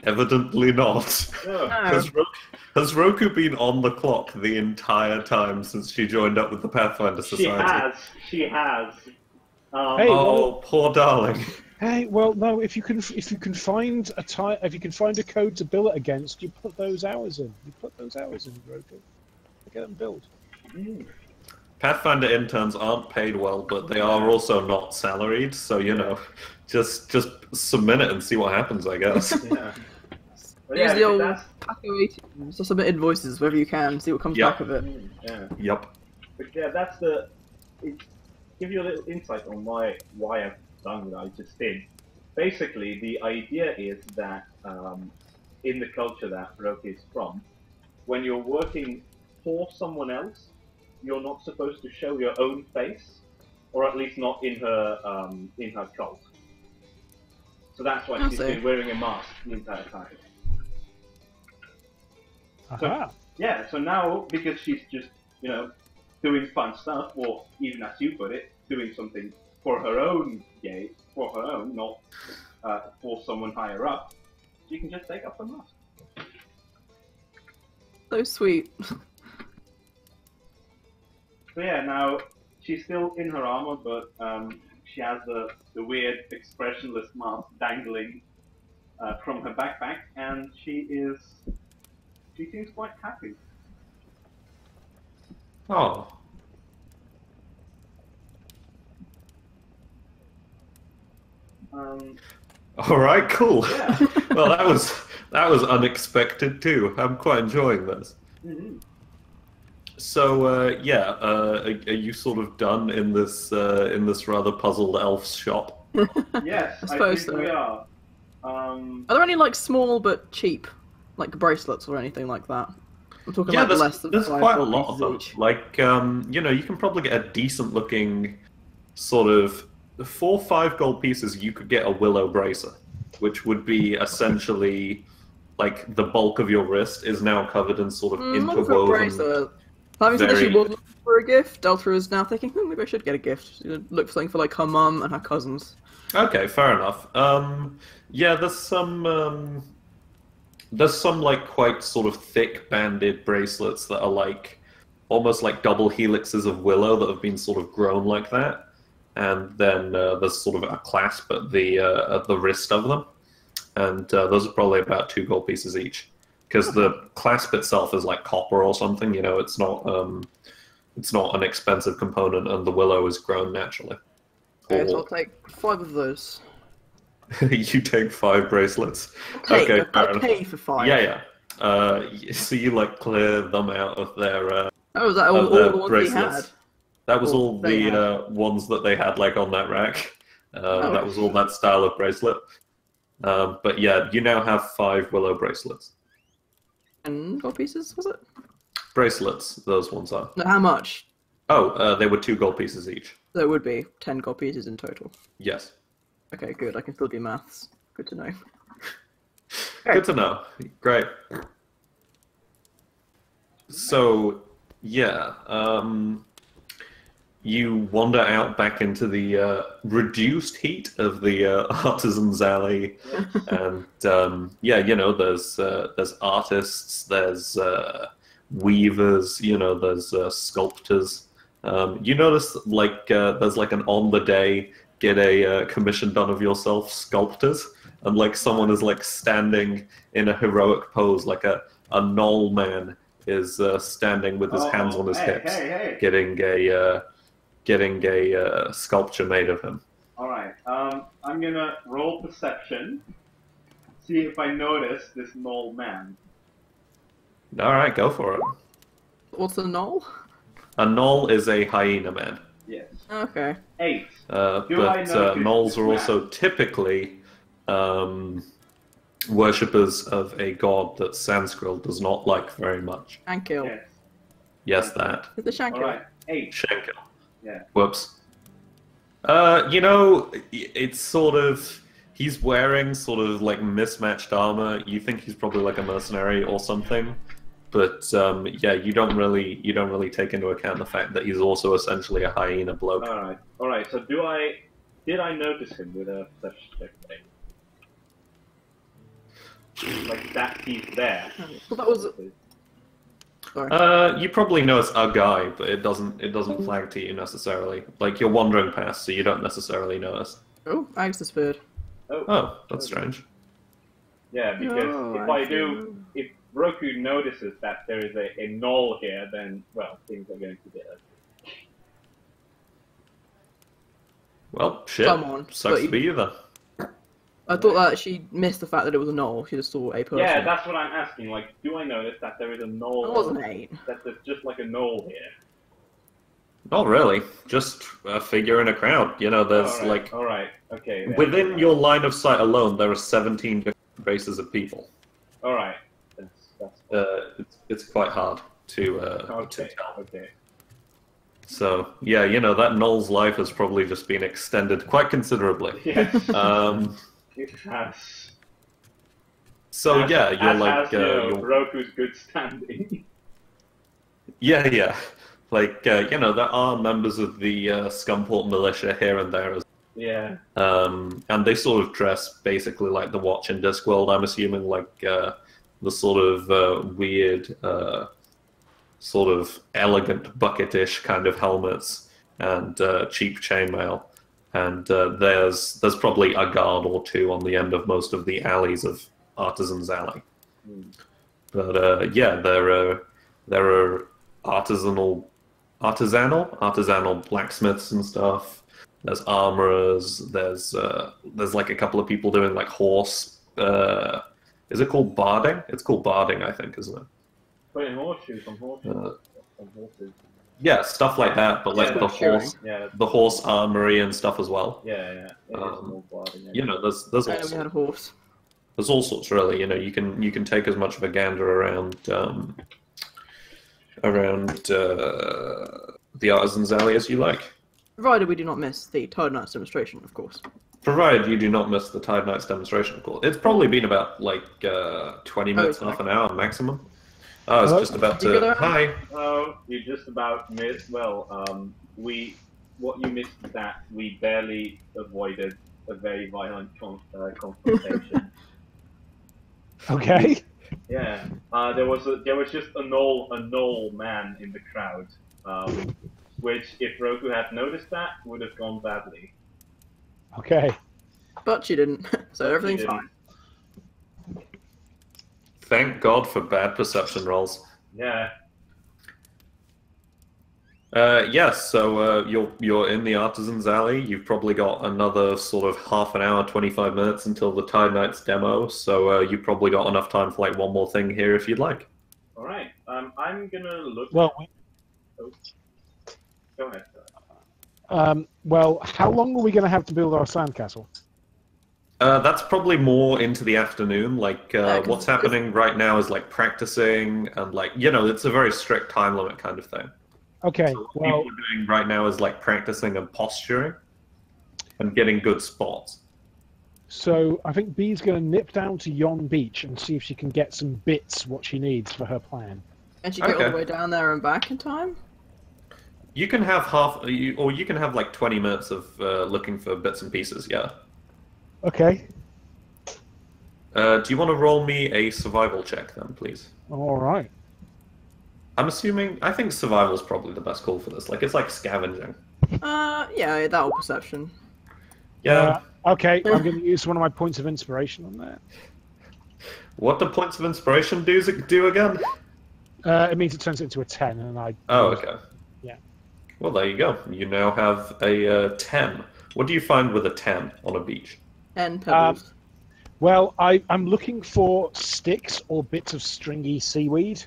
Evidently not. Oh. Has Roku been on the clock the entire time since she joined up with the Pathfinder Society? She has. Hey, Oh, poor darling. Hey, well, no. If you can find a code to bill it against, you put those hours in. Roku. Get them billed. Pathfinder interns aren't paid well, but they are also not salaried, so just submit it and see what happens, I guess. Yeah. But Use yeah, the old that's, PATHCO ATMs to submit invoices wherever you can, see what comes Yep. back of it. yeah. Yep. But yeah, give you a little insight on why I've done what I just did. Basically, the idea is that in the culture that Roki is from, when you're working for someone else, you're not supposed to show your own face, or at least not in her cult. So that's why she's been wearing a mask the entire time. Aha. Yeah, so now, because she's just, doing fun stuff, or even as you put it, doing something for her own not for someone higher up, she can just take off the mask. So sweet. So yeah, now, she's still in her armor, but she has the weird expressionless mask dangling from her backpack, and she seems quite happy. Oh. All right, cool. Yeah. Well, that was unexpected too. I'm quite enjoying this. Mm-hmm. So are you sort of done in this rather puzzled elf's shop? Yes, I suppose think we so. are. Are there any small but cheap, bracelets or anything like that? I'm talking Yeah, less than there's 5 quite a gold lot of pieces them. each. You can probably get a decent looking sort of 4 or 5 gold pieces. You could get a willow bracer, which would be essentially the bulk of your wrist is now covered in sort of Not for a interwoven. bracelet. Having said that she very- was looking for a gift, Delta is now thinking, maybe I should get a gift. She's gonna look for something for her mum and her cousins. Okay, fair enough. Yeah, there's some quite sort of thick banded bracelets that are almost like double helixes of willow that have been sort of grown like that, and then there's sort of a clasp at the wrist of them, and those are probably about 2 gold pieces each, because the clasp itself is like copper or something. It's not an expensive component, and the willow is grown naturally. Okay, so I'll take 5 of those. You take 5 bracelets. Okay, fair I'll enough. pay for 5. Yeah. So you clear them out of their Oh, is that all their the ones bracelets. we had? That was Or all they the ones that they had on that rack. That was all that style of bracelet. But yeah, you now have 5 willow bracelets. And gold pieces, was it? Bracelets, those ones are. No, how much? Oh, they were 2 gold pieces each. So it would be 10 gold pieces in total. Yes. Okay, good. I can still do maths. Good to know. Good to know. Great. So, yeah, you wander out back into the reduced heat of the Artisans Alley, and there's artists, there's weavers, there's sculptors. You notice there's an on the day get a commission done of yourself sculptors, and someone is standing in a heroic pose, a knoll man is standing with his hands on his hips, hey. getting a sculpture made of him. All right. I'm gonna roll perception, see if I notice this knoll man. All right, go for it. What's a knoll? A knoll is a hyena man. Yes. Okay. 8. But notice gnolls this are also typically worshippers of a god that Sanskrit does not like very much. Shankil. Yes. Yes, that. Is the Shankil? Alright, 8. Shankel. Yeah. Whoops. It's sort of he's wearing sort of like mismatched armor. You think he's probably like a mercenary or something, but yeah, you don't really take into account the fact that he's also essentially a hyena bloke. Alright, so did I notice him with a perception check? Like that he's there. Well, that was. Sorry. You probably know it's a guy, but it doesn't flag to you necessarily. Like you're wandering past, so you don't necessarily notice. Oh, Axe disappeared. Oh, that's strange. Yeah, because if Roku notices that there is a gnoll here, then, well, things are going to get ugly. Well, shit. Come on, Sucks but to be you then. I thought that she missed the fact that it was a gnoll. She just saw a person. Yeah, that's what I'm asking. Like, do I notice that there is a gnoll? That wasn't 8. That there's just like a gnoll here. Not really. Just a figure in a crowd. You know, there's like Alright, okay. Then. within your line of sight alone, there are 17 different races of people. Alright. That's It's quite hard to okay. tell. Okay. So yeah, you know that Knoll's life has probably just been extended quite considerably. Yes. It has. So yeah, you're like you're Roku's good standing. Yeah. Like there are members of the Scumport militia here and there. Yeah. And they sort of dress basically like the Watch and Discworld. I'm assuming like the sort of weird, sort of elegant bucketish kind of helmets and cheap chainmail. And there's probably a guard or two on the end of most of the alleys of Artisan's Alley. But yeah, there are artisanal blacksmiths and stuff. There's armorers. There's like a couple of people doing like horse. Is it called barding? It's called barding, I think, isn't it? Putting horseshoes on horses. Yeah, stuff like that, but like the horse armory and stuff as well. Yeah. There's I know we had a horse. There's all sorts really. You know, you can take as much of a gander around the Artisan's Alley as you like. Provided we do not miss the Tide Knights demonstration, of course. Provided you do not miss the Tide Knights demonstration, of course. It's probably been about like 20 minutes, half an hour maximum. I was just about to. Hi. Oh, you just about missed. Well, what you missed is that we barely avoided a very violent confrontation. Okay. Yeah. There was just a gnoll man in the crowd, which if Roku had noticed that would have gone badly. Okay. But she didn't, so everything's fine. Thank God for bad perception rolls. Yeah. Yes, so you're in the Artisan's Alley. You've probably got another sort of half an hour, 25 minutes until the Tide Knights demo, so you've probably got enough time for like one more thing here if you'd like. Alright, I'm gonna look... Well, Oh. Go ahead. Well, how long are we going to have to build our sandcastle? That's probably more into the afternoon. Like, what's happening right now is like practicing and like, it's a very strict time limit kind of thing. Okay, so what people are doing right now is like practicing and posturing and getting good spots. So I think Bee's going to nip down to Yon Beach and see if she can get some bits what she needs for her plan. And she get all the way down there and back in time? You can have you can have like 20 minutes of looking for bits and pieces, yeah. Okay. Do you want to roll me a survival check then, please? All right. I think survival is probably the best call for this. Like, it's like scavenging. Yeah, that'll perception. Yeah. Okay, I'm going to use one of my points of inspiration on that. What do points of inspiration do again? It means it turns it into a 10, and I... Oh, okay. Yeah. Well, there you go. You now have a 10. What do you find with a 10 on a beach? 10 pebbles. Well, I'm looking for sticks or bits of stringy seaweed.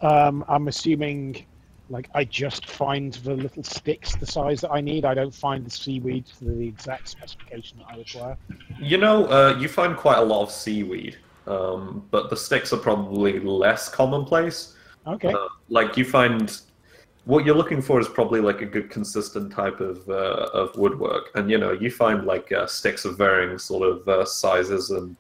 I'm assuming Like, I just find the little sticks the size that I need. I don't find the seaweed to the exact specification that I require. You know, you find quite a lot of seaweed, but the sticks are probably less commonplace. Okay. Like you find what you're looking for is probably like a good consistent type of woodwork, and you know you find like sticks of varying sort of sizes and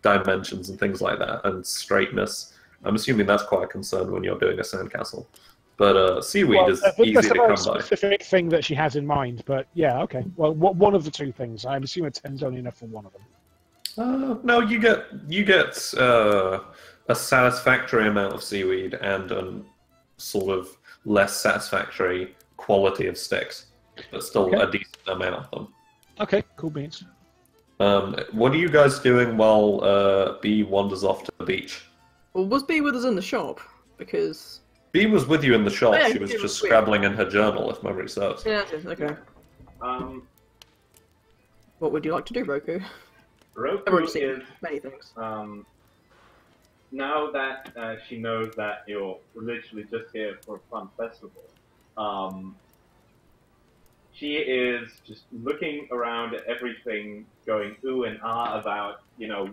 dimensions and things like that, and straightness. I'm assuming that's quite a concern when you're doing a sandcastle. But seaweed Well, is I think easy that's to a very come by. specific thing that she has in mind, but yeah, okay. Well, one of the two things. I'm assuming 10's only enough for one of them. No, you get a satisfactory amount of seaweed and a sort of less satisfactory quality of sticks, but still Okay. a decent amount of them. Okay, cool beans. What are you guys doing while B wanders off to the beach? Well, was B with us in the shop? Because B was with you in the shop. Oh, yeah, She was it was just weird. scribbling in her journal, if memory serves. yeah, okay. What would you like to do, Roku? I've Roku already seen is many things. now that she knows that you're literally just here for a fun festival. She is just looking around at everything, going ooh and ah about, you know,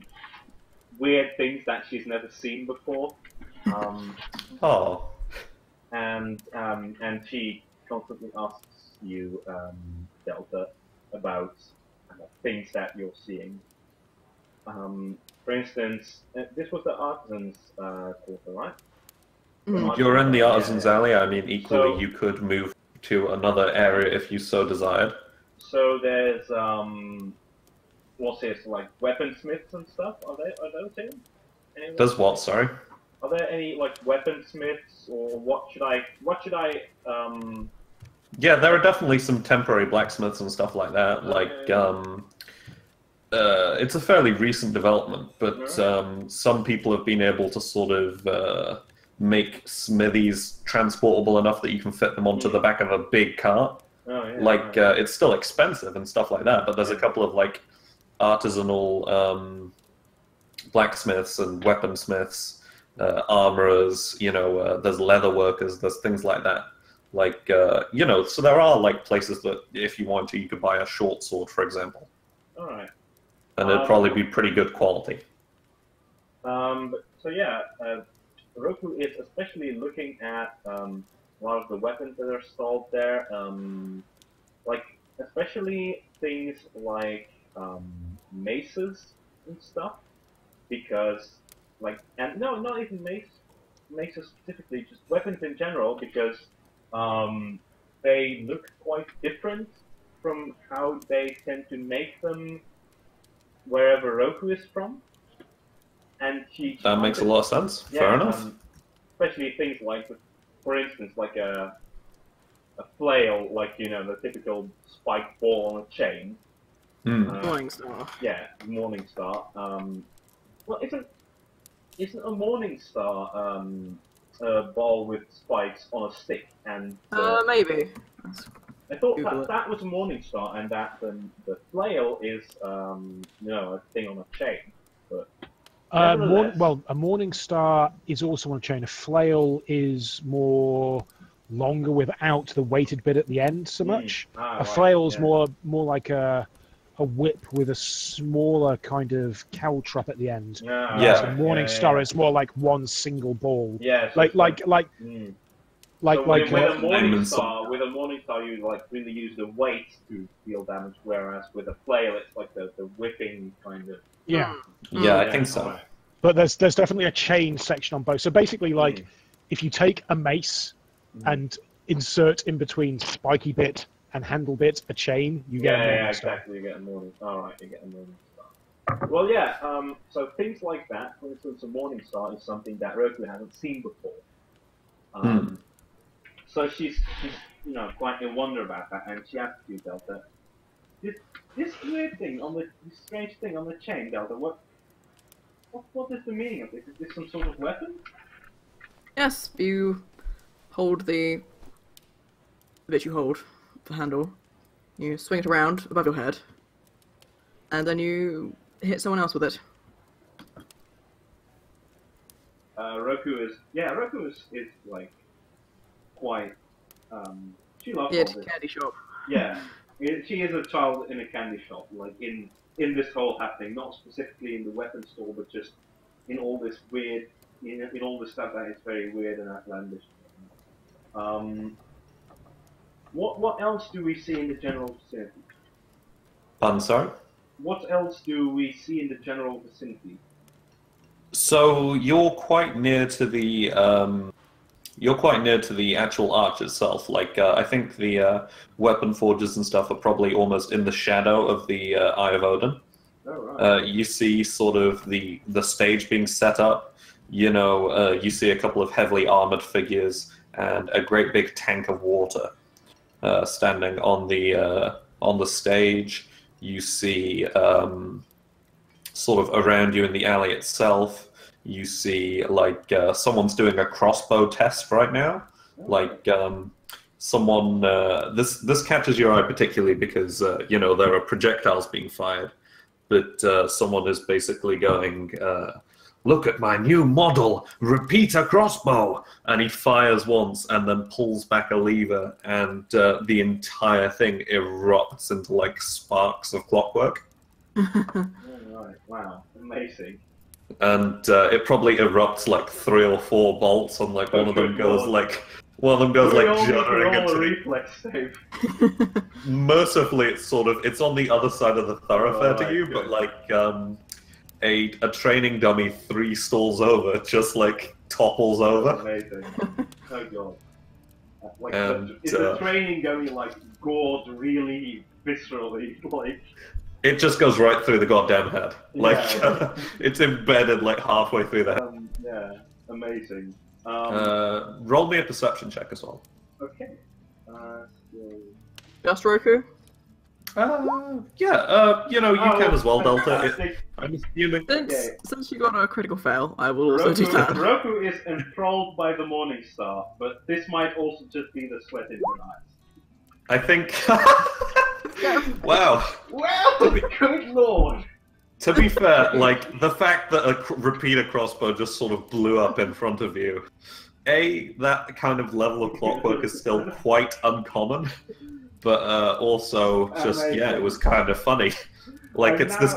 weird things that she's never seen before. Oh, And she constantly asks you, Delta, about things that you're seeing. For instance, this was the artisans' quarter, right? Mhm. you're in the Yeah, Artisan's yeah. Alley. I mean, equally, So- you could move to another area if you so desired. So there's what's this, like weaponsmiths and stuff? Are those in? Anyone? Does what? Sorry. Are there any like weaponsmiths, or what should I Yeah, there are definitely some temporary blacksmiths and stuff like that. Like, it's a fairly recent development, but some people have been able to sort of make smithies transportable enough that you can fit them onto the back of a big cart. Oh, yeah, Like, right. it's still expensive and stuff like that, but there's a couple of like artisanal blacksmiths and weaponsmiths, armorers. You know, there's leather workers. There's things like that. Like, you know, so there are like places that if you want to, you could buy a short sword, for example, All right. and it'd probably be pretty good quality. So yeah, Roku is especially looking at a lot of the weapons that are stalled there, like especially things like maces and stuff, because like, and no, not even maces specifically, just weapons in general, because they look quite different from how they tend to make them wherever Roku is from. And she That makes a lot of sense. yeah, Fair enough. Especially things like, for instance, like a flail, like, you know, the typical spiked ball on a chain. Hmm. Morning Star. Yeah, Morning Star. Well, isn't a Morning Star a ball with spikes on a stick? And Maybe. I thought Google it. that was a Morning Star, and that the flail is you know, a thing on a chain. But nevertheless- Well, a morning star is also on a chain. A flail is more longer without the weighted bit at the end so much. Ah, A right, flail's yeah. more like a whip with a smaller kind of caltrop at the end. Yeah, Yeah. So morning star is more like one single ball. Yeah, so Like it's like So like with a Morning Diamond Star, you like really use the weight to deal damage, whereas with a flail, it's like the whipping kind of. yeah. Yeah, I think so. alright. But there's definitely a chain section on both. So basically, like, Mm. if you take a mace and insert in between spiky bit and handle bit a chain, you get a Yeah, morning star. exactly. You get a Morning Star. Alright, you get a Morning Star. Well, yeah. So things like that, for instance, a Morning Star is something that Roku hasn't seen before. So she's you know, quite in wonder about that, and she asks you, Delta, this weird thing on this strange thing on the chain, Delta. What is the meaning of this? Is this some sort of weapon? Yes, you hold the bit you hold, the handle. You swing it around above your head, and then you hit someone else with it. Roku is like quite. She loves Yeah, all this. candy shop. Yeah, she is a child in a candy shop, like in this whole happening, not specifically in the weapon store, but just in all this weird, in all this stuff that is very weird and outlandish. What else do we see in the general vicinity? I'm sorry? What else do we see in the general vicinity? So you're quite near to the actual arch itself. Like I think the weapon forges and stuff are probably almost in the shadow of the Eye of Odin. Oh, right. You see sort of the stage being set up. You see a couple of heavily armored figures and a great big tank of water standing on the stage. You see sort of around you in the alley itself. You see like someone's doing a crossbow test right now. Like someone. This catches your eye particularly because there are projectiles being fired. But someone is basically going, look at my new model, repeater crossbow! And he fires once and then pulls back a lever and the entire thing erupts into like sparks of clockwork. Oh, right. Wow. Amazing. And it probably erupts like 3 or 4 bolts and like one of them goes juddering into reflex save. Mercifully, it's on the other side of the thoroughfare to you, but like a training dummy 3 stalls over just like topples over. Amazing. Oh god. Like, And, is the training dummy like gored really viscerally? Like it just goes right through the goddamn head. Like Yeah. it's embedded like halfway through the head. yeah, amazing. Roll me a perception check as well. Okay. Just Roku? Yeah, you can as well, Delta. fantastic. I'm assuming. Since you got a critical fail, I will also do that. Roku is enthralled by the Morning Star, but this might also just be the sweat in your eyes. I think. Wow. Well, good lord. To be fair, like the fact that a repeater crossbow just sort of blew up in front of you, that kind of level of clockwork is still quite uncommon, but also just it was kind of funny. Like it's this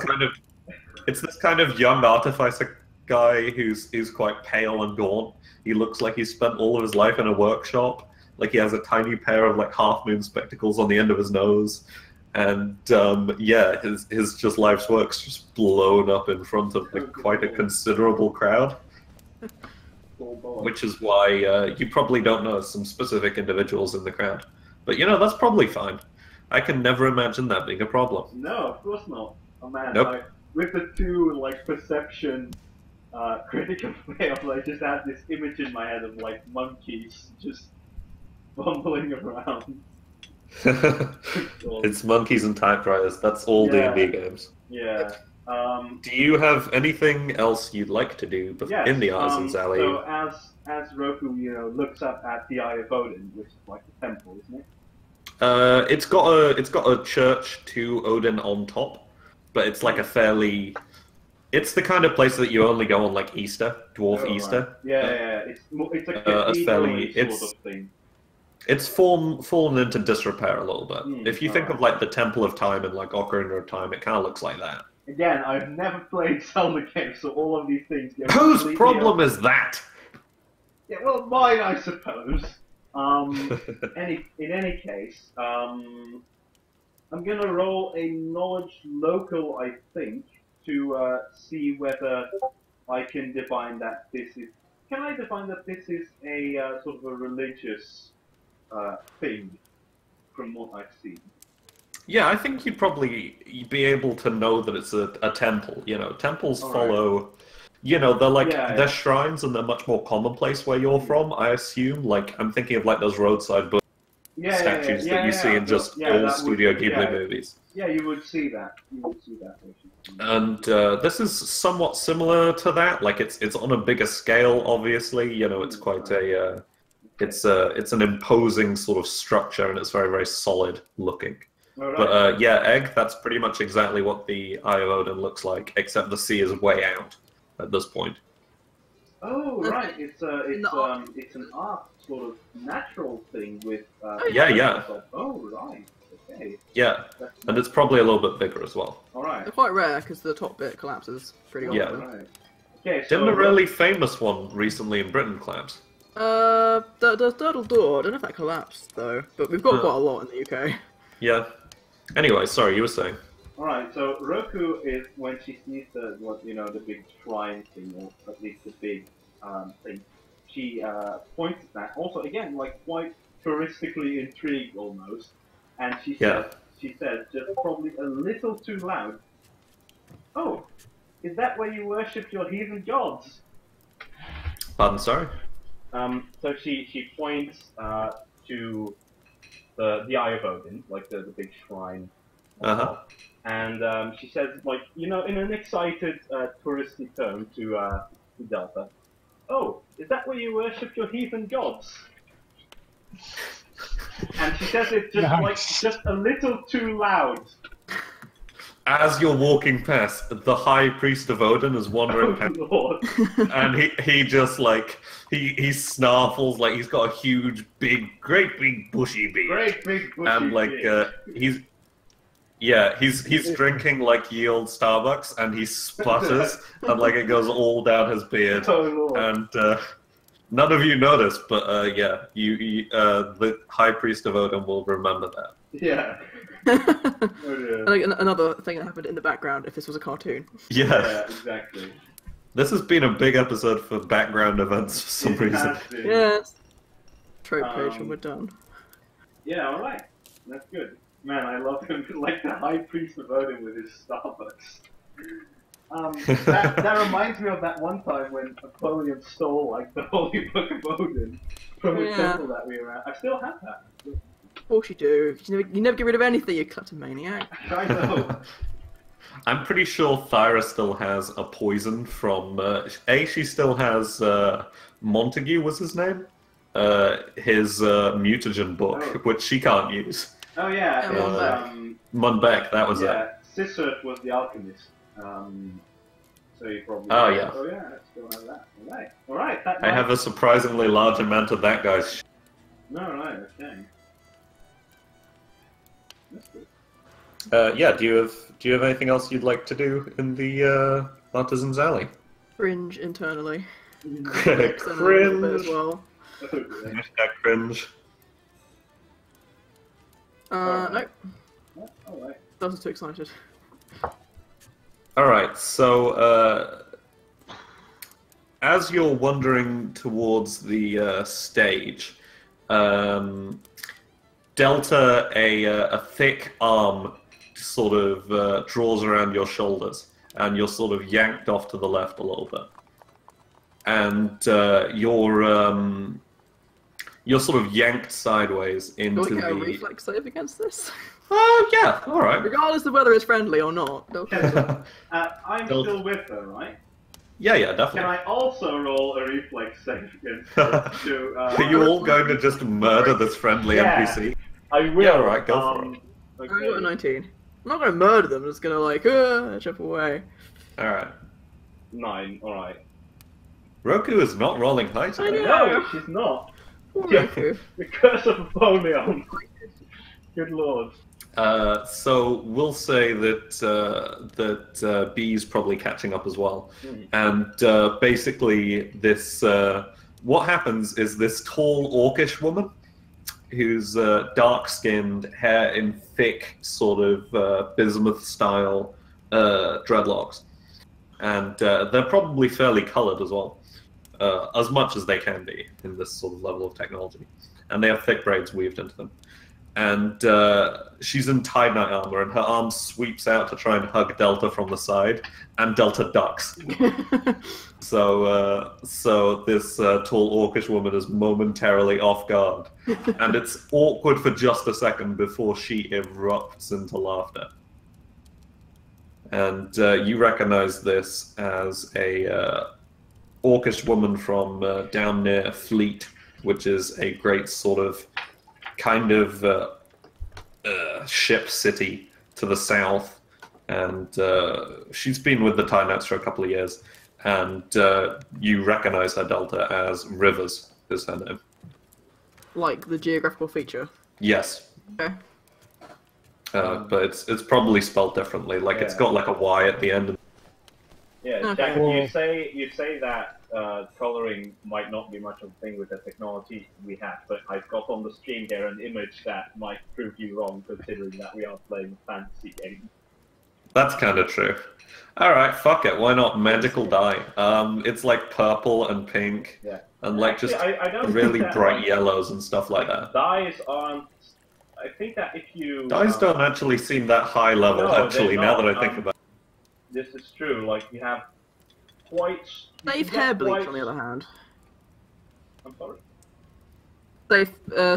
kind of young artificer guy who's quite pale and gaunt. He looks like he's spent all of his life in a workshop. Like he has a tiny pair of like half moon spectacles on the end of his nose. And his just life's work's just blown up in front of quite a considerable crowd. Which is why you probably don't know some specific individuals in the crowd. But that's probably fine. I can never imagine that being a problem. No, of course not. Oh man, Nope. like, with the 2 like perception critical fails, I just had this image in my head of like monkeys just bumbling around. It's monkeys and typewriters. That's all D&D games. Yeah. Do you have anything else you'd like to do in the Artisan's Alley? So as Roku, looks up at the Eye of Odin, which is like a temple, isn't it? It's got a church to Odin on top, but it's like it's the kind of place that you only go on like Easter, Dwarf Easter. Right. Yeah. It's a cathedral sort of thing. It's fallen into disrepair a little bit. If you think of like the Temple of Time and like Ocarina of Time, it kind of looks like that. Again, I've never played Zelda games, so all of these things get Whose problem is that? Yeah, well, mine, I suppose. In any case, I'm gonna roll a knowledge local, I think, to see whether I can divine that this is. Can I define that this is a sort of a religious thing, from what I've seen? Yeah, I think you'd probably be able to know that it's a temple. Temples follow. Right. They're shrines, and they're much more commonplace where you're from. I assume. Like I'm thinking of like those roadside statues that you see in just old Studio Ghibli movies. Yeah, you would see that. And this is somewhat similar to that. Like it's on a bigger scale, obviously. It's quite a. It's an imposing sort of structure, and it's very, very solid looking. Right. But Egg, that's pretty much exactly what the Eye of Odin looks like, except the sea is way out at this point. Oh, right. It's No. it's an art sort of natural thing with. Yeah. Oh, right. Okay. Yeah, That's and it's probably a little bit bigger as well. all right. They're quite rare because the top bit collapses pretty Yeah. often. Right. Okay. Didn't So a really famous one recently in Britain collapse? The Turtle Door, I don't know if that collapsed though, but we've got Huh. quite a lot in the UK. Yeah. Anyway, sorry, you were saying. all right. So Roku is when she sees the big shrine thing, or at least the big thing. She points at that. Also, again, like quite touristically intrigued almost, and Yeah. she says just probably a little too loud. Oh, is that where you worship your heathen gods? Pardon, sorry? So she points to the Eye of Odin, like the big shrine. Uh-huh. And she says, like, in an excited, touristy tone to Delta, "Oh, is that where you worship your heathen gods?" And she says it just Nice. just a little too loud. As you're walking past, the High Priest of Odin is wandering past, Oh Lord! and he just like he snarfles like he's got a huge, great big bushy beard, Great big bushy and like beard. he's drinking like ye old Starbucks, and he splutters, and like it goes all down his beard, Oh Lord! and none of you noticed, but the High Priest of Odin will remember that. Yeah. Oh dear. Like another thing that happened in the background if this was a cartoon. Yeah, exactly. This has been a big episode for background events for some It reason. has been. Yes. Trope page when Um, we're done. Yeah, alright. That's good. Man, I love him like the High Priest of Odin with his Starbucks. That reminds me of that one time when Napoleon stole like the Holy Book of Odin from a Yeah. temple that we were at. I still have that. Of course you do. You never get rid of anything, you kleptomaniac. I know. I'm pretty sure Thyra still has a poison from. She still has Montague was his name, his mutagen book, Oh. which she can't use. Oh yeah, Yeah, it's, Munbeck, that was it. yeah, Sisert was the alchemist. So you probably. Oh, yeah. Oh yeah, I still have that. Alright. That I have a surprisingly large amount of that guy's. No, right. Okay. That's good. Yeah. Do you have anything else you'd like to do in the Artisan's Alley? Cringe internally. Cringe. Externally a little bit as well. Oh, dear. Hashtag cringe. Nope. Yeah, alright. I was too excited. All right. So as you're wandering towards the stage, Delta, a thick arm sort of draws around your shoulders, and you're sort of yanked off to the left a little bit, and you're sort of yanked sideways Do into I get a the. reflex save against this? Oh yeah, all right. Regardless of whether it's friendly or not. I'm still with her, right? Yeah, Can definitely. I also roll a reflex save against her to, Are you all going to just murder this friendly Yeah. NPC? I will. Yeah, alright, go for it. I got a Okay. 19. I'm not going to murder them, I'm just going to like, jump away. All right. 9, alright. Roku is not rolling high today. know. No, she's not. Poor Yeah. Roku. The curse of Apollyon. Good lord. So we'll say that B's probably catching up as well, and basically this what happens is this tall orcish woman who's dark-skinned, hair in thick sort of bismuth style dreadlocks, and they're probably fairly coloured as well, as much as they can be in this sort of level of technology, and they have thick braids weaved into them. And she's in tie-dye armor, and her arm sweeps out to try and hug Delta from the side, and Delta ducks. So this tall orcish woman is momentarily off guard, and it's awkward for just a second before she erupts into laughter. And you recognize this as a orcish woman from down near Fleet, which is a great sort of kind of ship city to the south, and she's been with the Tie Knights for a couple of years, and you recognize her, Delta, as Rivers is her name. Like the geographical feature. Yes. Okay. But it's probably spelled differently. Like it's Yeah. got like a Y at the end. Yeah, Okay. Jack, Well- you say that coloring might not be much of a thing with the technology we have, but I've got on the screen here an image that might prove you wrong, considering that we are playing a fantasy game. That's kind of true. All right, fuck it. Why not magical dye? It's like purple and pink, Yeah. and like Actually, just I don't really think that, bright like, yellows and stuff like that. dyes aren't. I think that if you Dyes don't actually seem that high level. No, actually, they're now not. that I think about it. This is true. Like you have quite. you Safe can hair get bleach, quite- on the other hand. I'm sorry.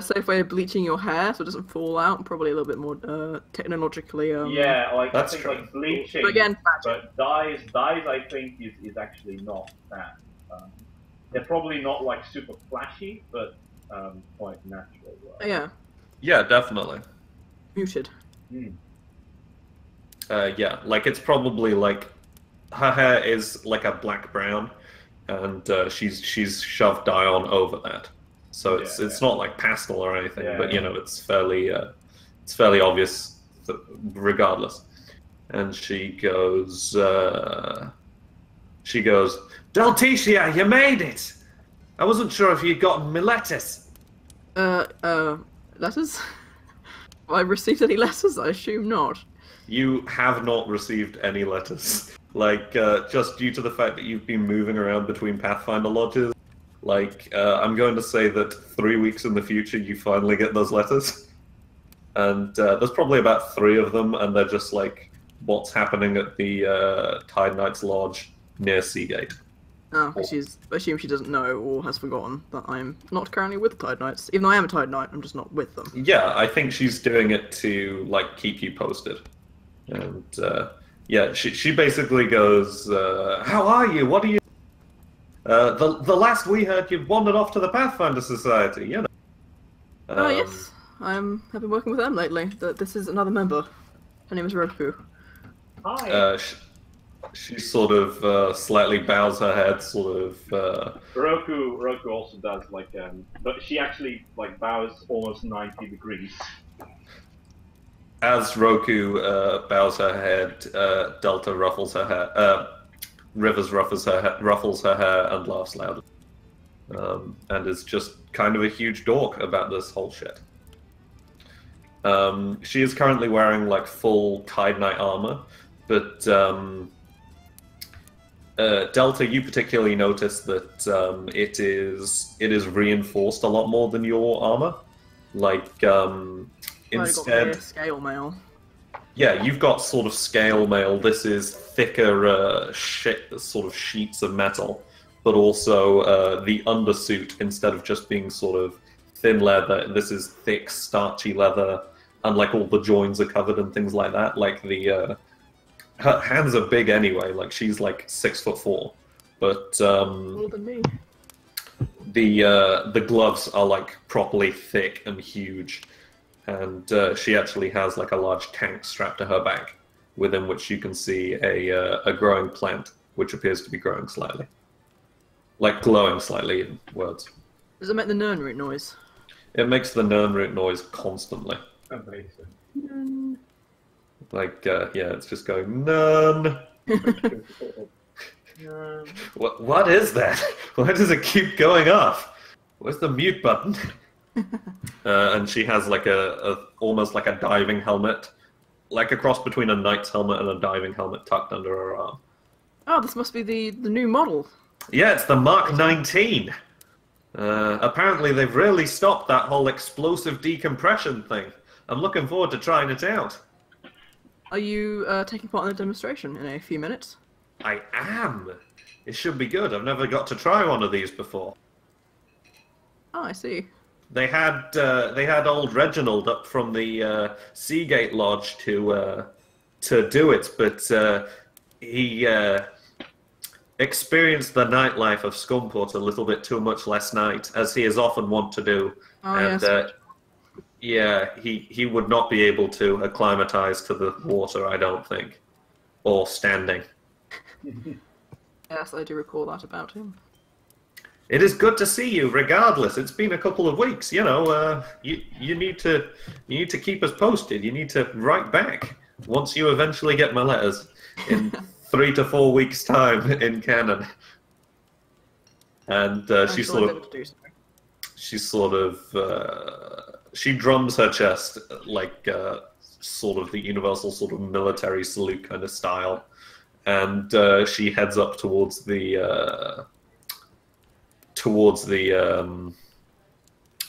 Safe way of bleaching your hair so it doesn't fall out, and probably a little bit more technologically. Yeah, like That's I think true. like bleaching. But again, But dyes I think is actually not that. They're probably not like super flashy, but quite natural. yeah, Yeah, definitely. muted. Hmm. Yeah, like it's probably like her hair is like a black brown, and she's shoved dye on over that. So it's Yeah, it's not like pastel or anything, Yeah, but yeah. it's fairly obvious regardless. And she goes, Delticia, you made it! I wasn't sure if you'd gotten me lettuce. Letters? Have I received any letters? I assume not. You have not received any letters. Like, just due to the fact that you've been moving around between Pathfinder lodges. Like, I'm going to say that 3 weeks in the future you finally get those letters. And there's probably about 3 of them, and they're just like, what's happening at the Tide Knights Lodge near Seagate. Oh, I assume she doesn't know or has forgotten that I'm not currently with the Tide Knights. Even though I am a Tide Knight, I'm just not with them. Yeah, I think she's doing it to, like, keep you posted. And, yeah, she basically goes, how are you? What are you... the last we heard, you'd wandered off to the Pathfinder Society, you know. Oh, yes. I've been working with them lately. This is another member. Her name is Roku. Hi. She sort of slightly bows her head, sort of... Roku also does like but she actually like bows almost 90 degrees. As Roku bows her head, Delta ruffles her hair. Rivers ruffles her hair and laughs loudly. And is just kind of a huge dork about this whole shit. She is currently wearing like full Tide Knight armor, but Delta, you particularly notice that it is reinforced a lot more than your armor. Like instead, scale mail. yeah, you've got sort of scale mail. This is thicker sort of sheets of metal, but also the undersuit, instead of just being sort of thin leather, this is thick, starchy leather, and like all the joins are covered and things like that. Like the her hands are big anyway. Like she's like 6'4", but More than me. the gloves are like properly thick and huge, and she actually has like a large tank strapped to her back, within which you can see a growing plant, which appears to be growing slightly, like glowing slightly. In words, Does it make the Nernroot noise? it makes the Nernroot noise constantly. Amazing. Like yeah, it's just going none. What is that? Why does it keep going off? Where's the mute button? And she has like a almost like a diving helmet, like a cross between a knight's helmet and a diving helmet tucked under her arm. Oh, this must be the new model. Yeah, it's the Mark 19. Apparently they've really stopped that whole explosive decompression thing. I'm looking forward to trying it out. Are you taking part in the demonstration in a few minutes? I am. It should be good. I've never got to try one of these before. Oh, I see. They had old Reginald up from the Seagate Lodge to do it, but he experienced the nightlife of Scumport a little bit too much last night, as he is often wont to do. Oh, and yes. yeah, he would not be able to acclimatize to the water, I don't think, or standing. Yes, I do recall that about him. It is good to see you, regardless. It's been a couple of weeks. You know, you need to keep us posted. You need to write back once you eventually get my letters in 3 to 4 weeks' time in canon. And she drums her chest like sort of the universal sort of military salute kind of style, and she heads up towards the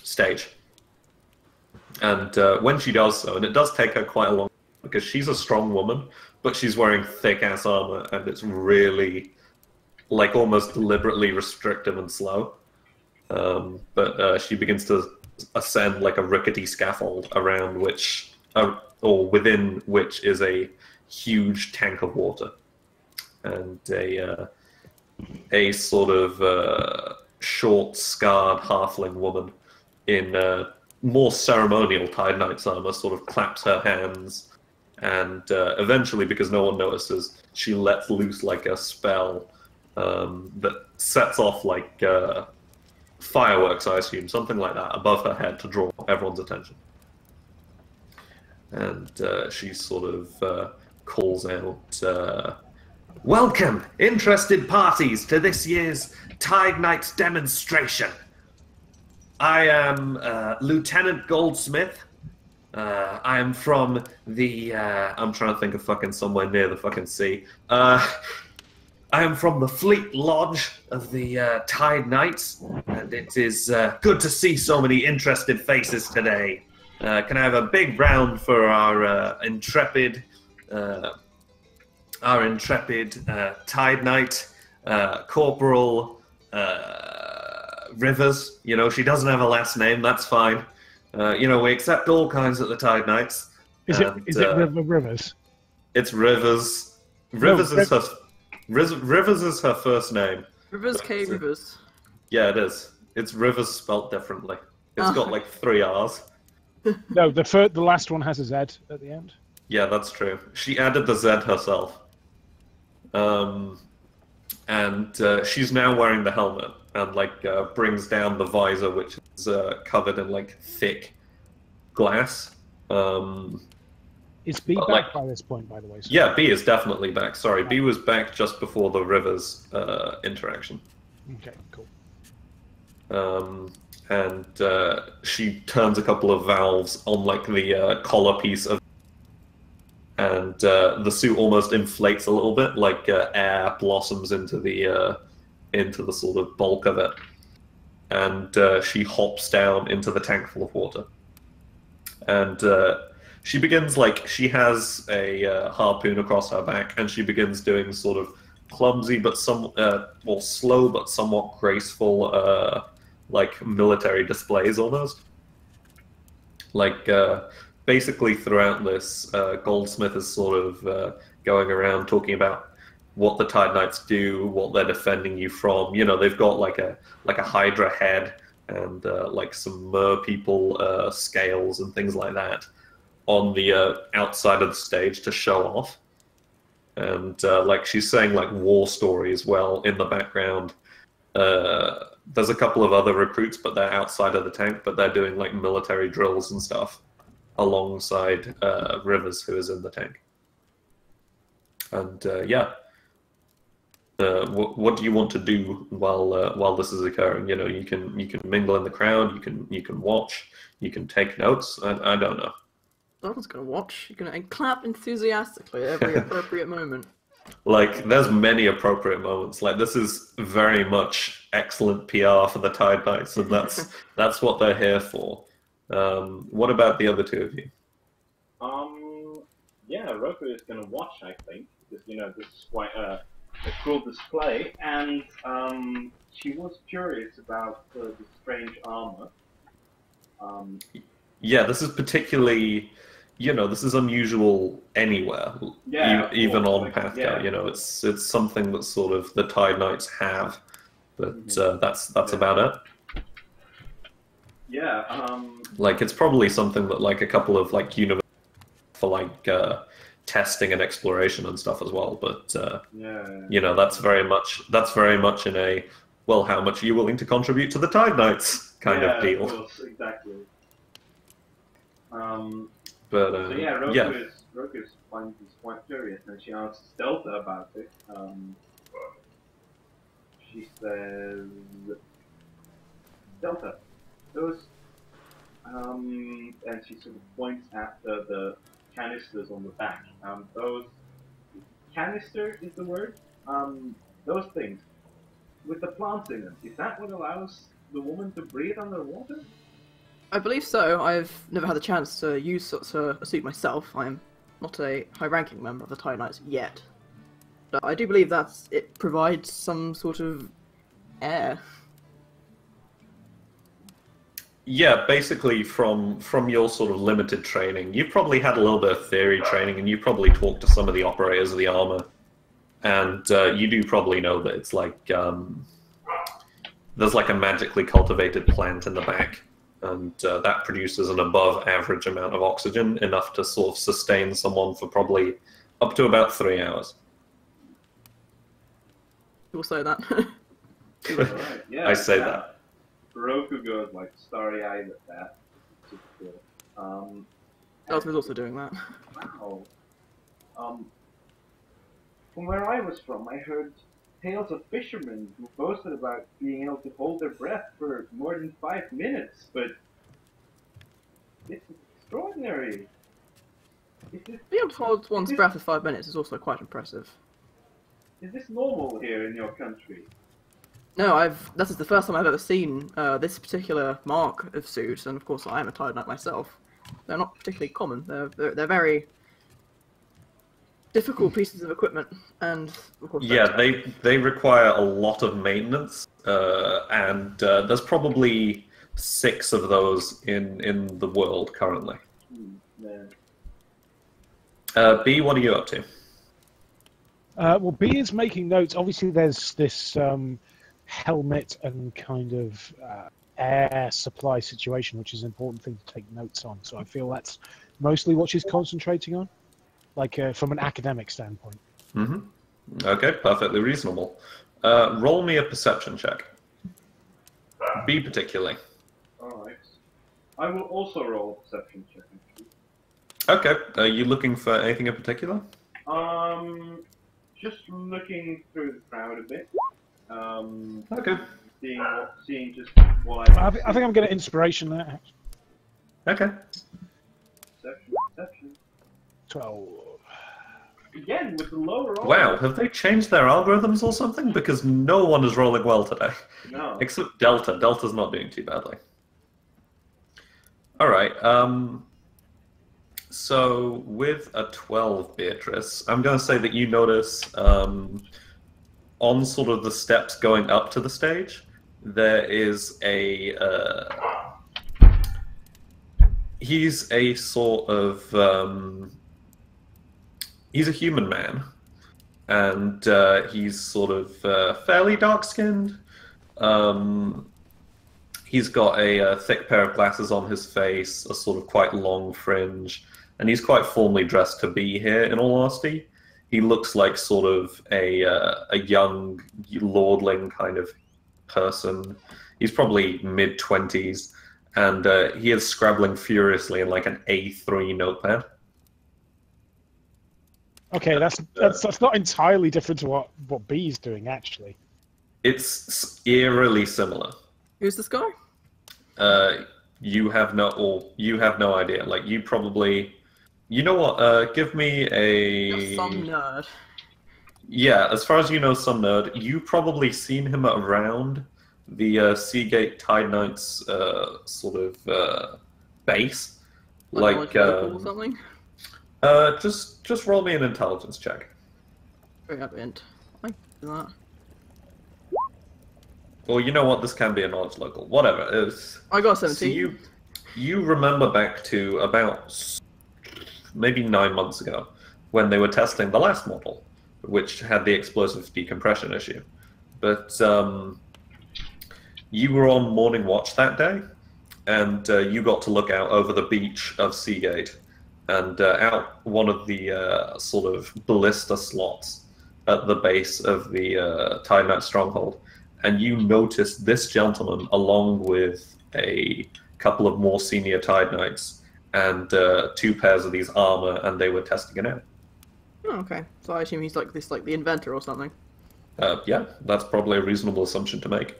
stage. And when she does so, and it does take her quite a long, because she's a strong woman, but she's wearing thick ass armor, and it's really like almost deliberately restrictive and slow. But she begins to ascend like a rickety scaffold around which, or within which, is a huge tank of water, and a sort of short, scarred halfling woman in more ceremonial Tide Knight's armor sort of claps her hands, and eventually, because no one notices, she lets loose like a spell that sets off like fireworks, I assume, something like that, above her head to draw everyone's attention. And she sort of calls out, "Welcome, interested parties, to this year's Tide Knights demonstration. I am Lieutenant Goldsmith. I am from the... I'm trying to think of fucking somewhere near the fucking sea. I am from the Fleet Lodge of the Tide Knights, and it is good to see so many interested faces today. Can I have a big round for our intrepid Tide Knight, Corporal Rivers? You know, she doesn't have a last name, that's fine. You know, we accept all kinds at the Tide Knights. Is it Rivers? It's Rivers. Rivers is her first name. Rivers K. Rivers. Yeah, it is. It's Rivers spelt differently. It's got like 3 R's. No, the last one has a Z at the end. Yeah, that's true. She added the Z herself. And she's now wearing the helmet and like brings down the visor, which is covered in like thick glass. Is B back by this point, by the way? Sorry. Yeah, B is definitely back. Sorry, B was back just before the Rivers interaction. Okay, cool. And she turns a couple of valves on like the collar piece of, and the suit almost inflates a little bit, like air blossoms into the sort of bulk of it, and she hops down into the tank full of water, and she begins, like, she has a harpoon across her back, and she begins doing sort of clumsy but slow but somewhat graceful like military displays almost. Like basically throughout this, Goldsmith is sort of going around talking about what the Tide Knights do, what they're defending you from. You know, they've got like a Hydra head and like some mer people scales and things like that on the outside of the stage to show off. And like she's saying like war story as well in the background. There's a couple of other recruits, but they're outside of the tank, but they're doing like military drills and stuff alongside Rivers, who is in the tank. And yeah, what do you want to do while this is occurring? You know, you can mingle in the crowd, you can watch, you can take notes. I don't know. No one's gonna watch. You're gonna clap enthusiastically at every appropriate moment. Like, there's many appropriate moments. Like, this is very much excellent PR for the Tide Knights, and that's what they're here for. What about the other two of you? Yeah, Roku is gonna watch, I think, because you know this is quite a cool display, and she was curious about the strange armor. Yeah, this is particularly, you know, this is unusual anywhere. Yeah, even on PATHCO. Yeah. You know, it's something that sort of the Tide Knights have, but that's about it. Yeah. Like, it's probably something that like a couple of like for like testing and exploration and stuff as well. But Yeah. you know, that's very much in a, well, how much are you willing to contribute to the Tide Knights kind of deal. Of course, exactly. But So yeah, Roku finds this quite curious, and she asks Delta about it. She says, Delta, those, and she sort of points at the canisters on the back. Those, canister is the word? Those things, with the plants in them, is that what allows the woman to breathe underwater? I believe so. I've never had the chance to use such a suit myself. I'm not a high-ranking member of the Tide Knights yet. But I do believe that it provides some sort of air. Yeah, basically from your sort of limited training, you've probably had a little bit of theory training, and you probably talked to some of the operators of the armor, and you do probably know that it's like there's like a magically cultivated plant in the back, and that produces an above average amount of oxygen, enough to sort of sustain someone for probably up to about 3 hours. You'll say that. Right. Yeah, I say that. Roku goes like starry-eyed at that. Super cool. Delta's also doing that. Wow. From where I was from, I heard tales of fishermen who boasted about being able to hold their breath for more than 5 minutes, but this is extraordinary. Being able to hold one's breath for 5 minutes is also quite impressive. Is this normal here in your country? No, this is the first time I've ever seen this particular mark of suit, and of course I am a Tide Knight myself. They're not particularly common. They're very difficult pieces of equipment, and of course they require a lot of maintenance, and there's probably 6 of those in the world currently. B, what are you up to? Well, B is making notes. Obviously, there's this helmet and kind of air supply situation, which is an important thing to take notes on. So I feel that's mostly what she's concentrating on, like from an academic standpoint. Mm-hmm. Okay, perfectly reasonable. Roll me a perception check. B particularly. Alright. I will also roll a perception check, actually. Okay, are you looking for anything in particular? Just looking through the crowd a bit. Okay. Seeing just what I think I'm getting inspiration there. Okay. Perception. 12. Again, with the lower roll. Wow, have they changed their algorithms or something? Because no one is rolling well today. No. Except Delta. Delta's not doing too badly. Alright, so with a 12, Beatrice, I'm going to say that you notice on sort of the steps going up to the stage, there is he's a sort of, he's a human man, and he's sort of fairly dark-skinned. He's got a thick pair of glasses on his face, a sort of quite long fringe, and he's quite formally dressed to be here, in all honesty. He looks like sort of a young, lordling kind of person. He's probably mid-20s, and he is scrabbling furiously in like an A3 notepad. Okay, that's not entirely different to what B's doing, actually. It's eerily similar. Who's this guy? You have no idea. Like, you probably... You know what, give me You're some nerd. Yeah, as far as you know, some nerd. You've probably seen him around the Seagate Tide Knights sort of base. Like or something? Just roll me an intelligence check. Bring up int. I can do that. Well, you know what, this can be a knowledge local. Whatever. I got 17. So you remember back to about maybe 9 months ago, when they were testing the last model, which had the explosive decompression issue. But you were on morning watch that day, and you got to look out over the beach of Seagate, and out one of the sort of ballista slots at the base of the Tide Knight stronghold, and you notice this gentleman along with a couple of more senior Tide Knights and 2 pairs of these armor, and they were testing it out. Oh, okay. So I assume he's like this, like the inventor or something. Yeah, that's probably a reasonable assumption to make.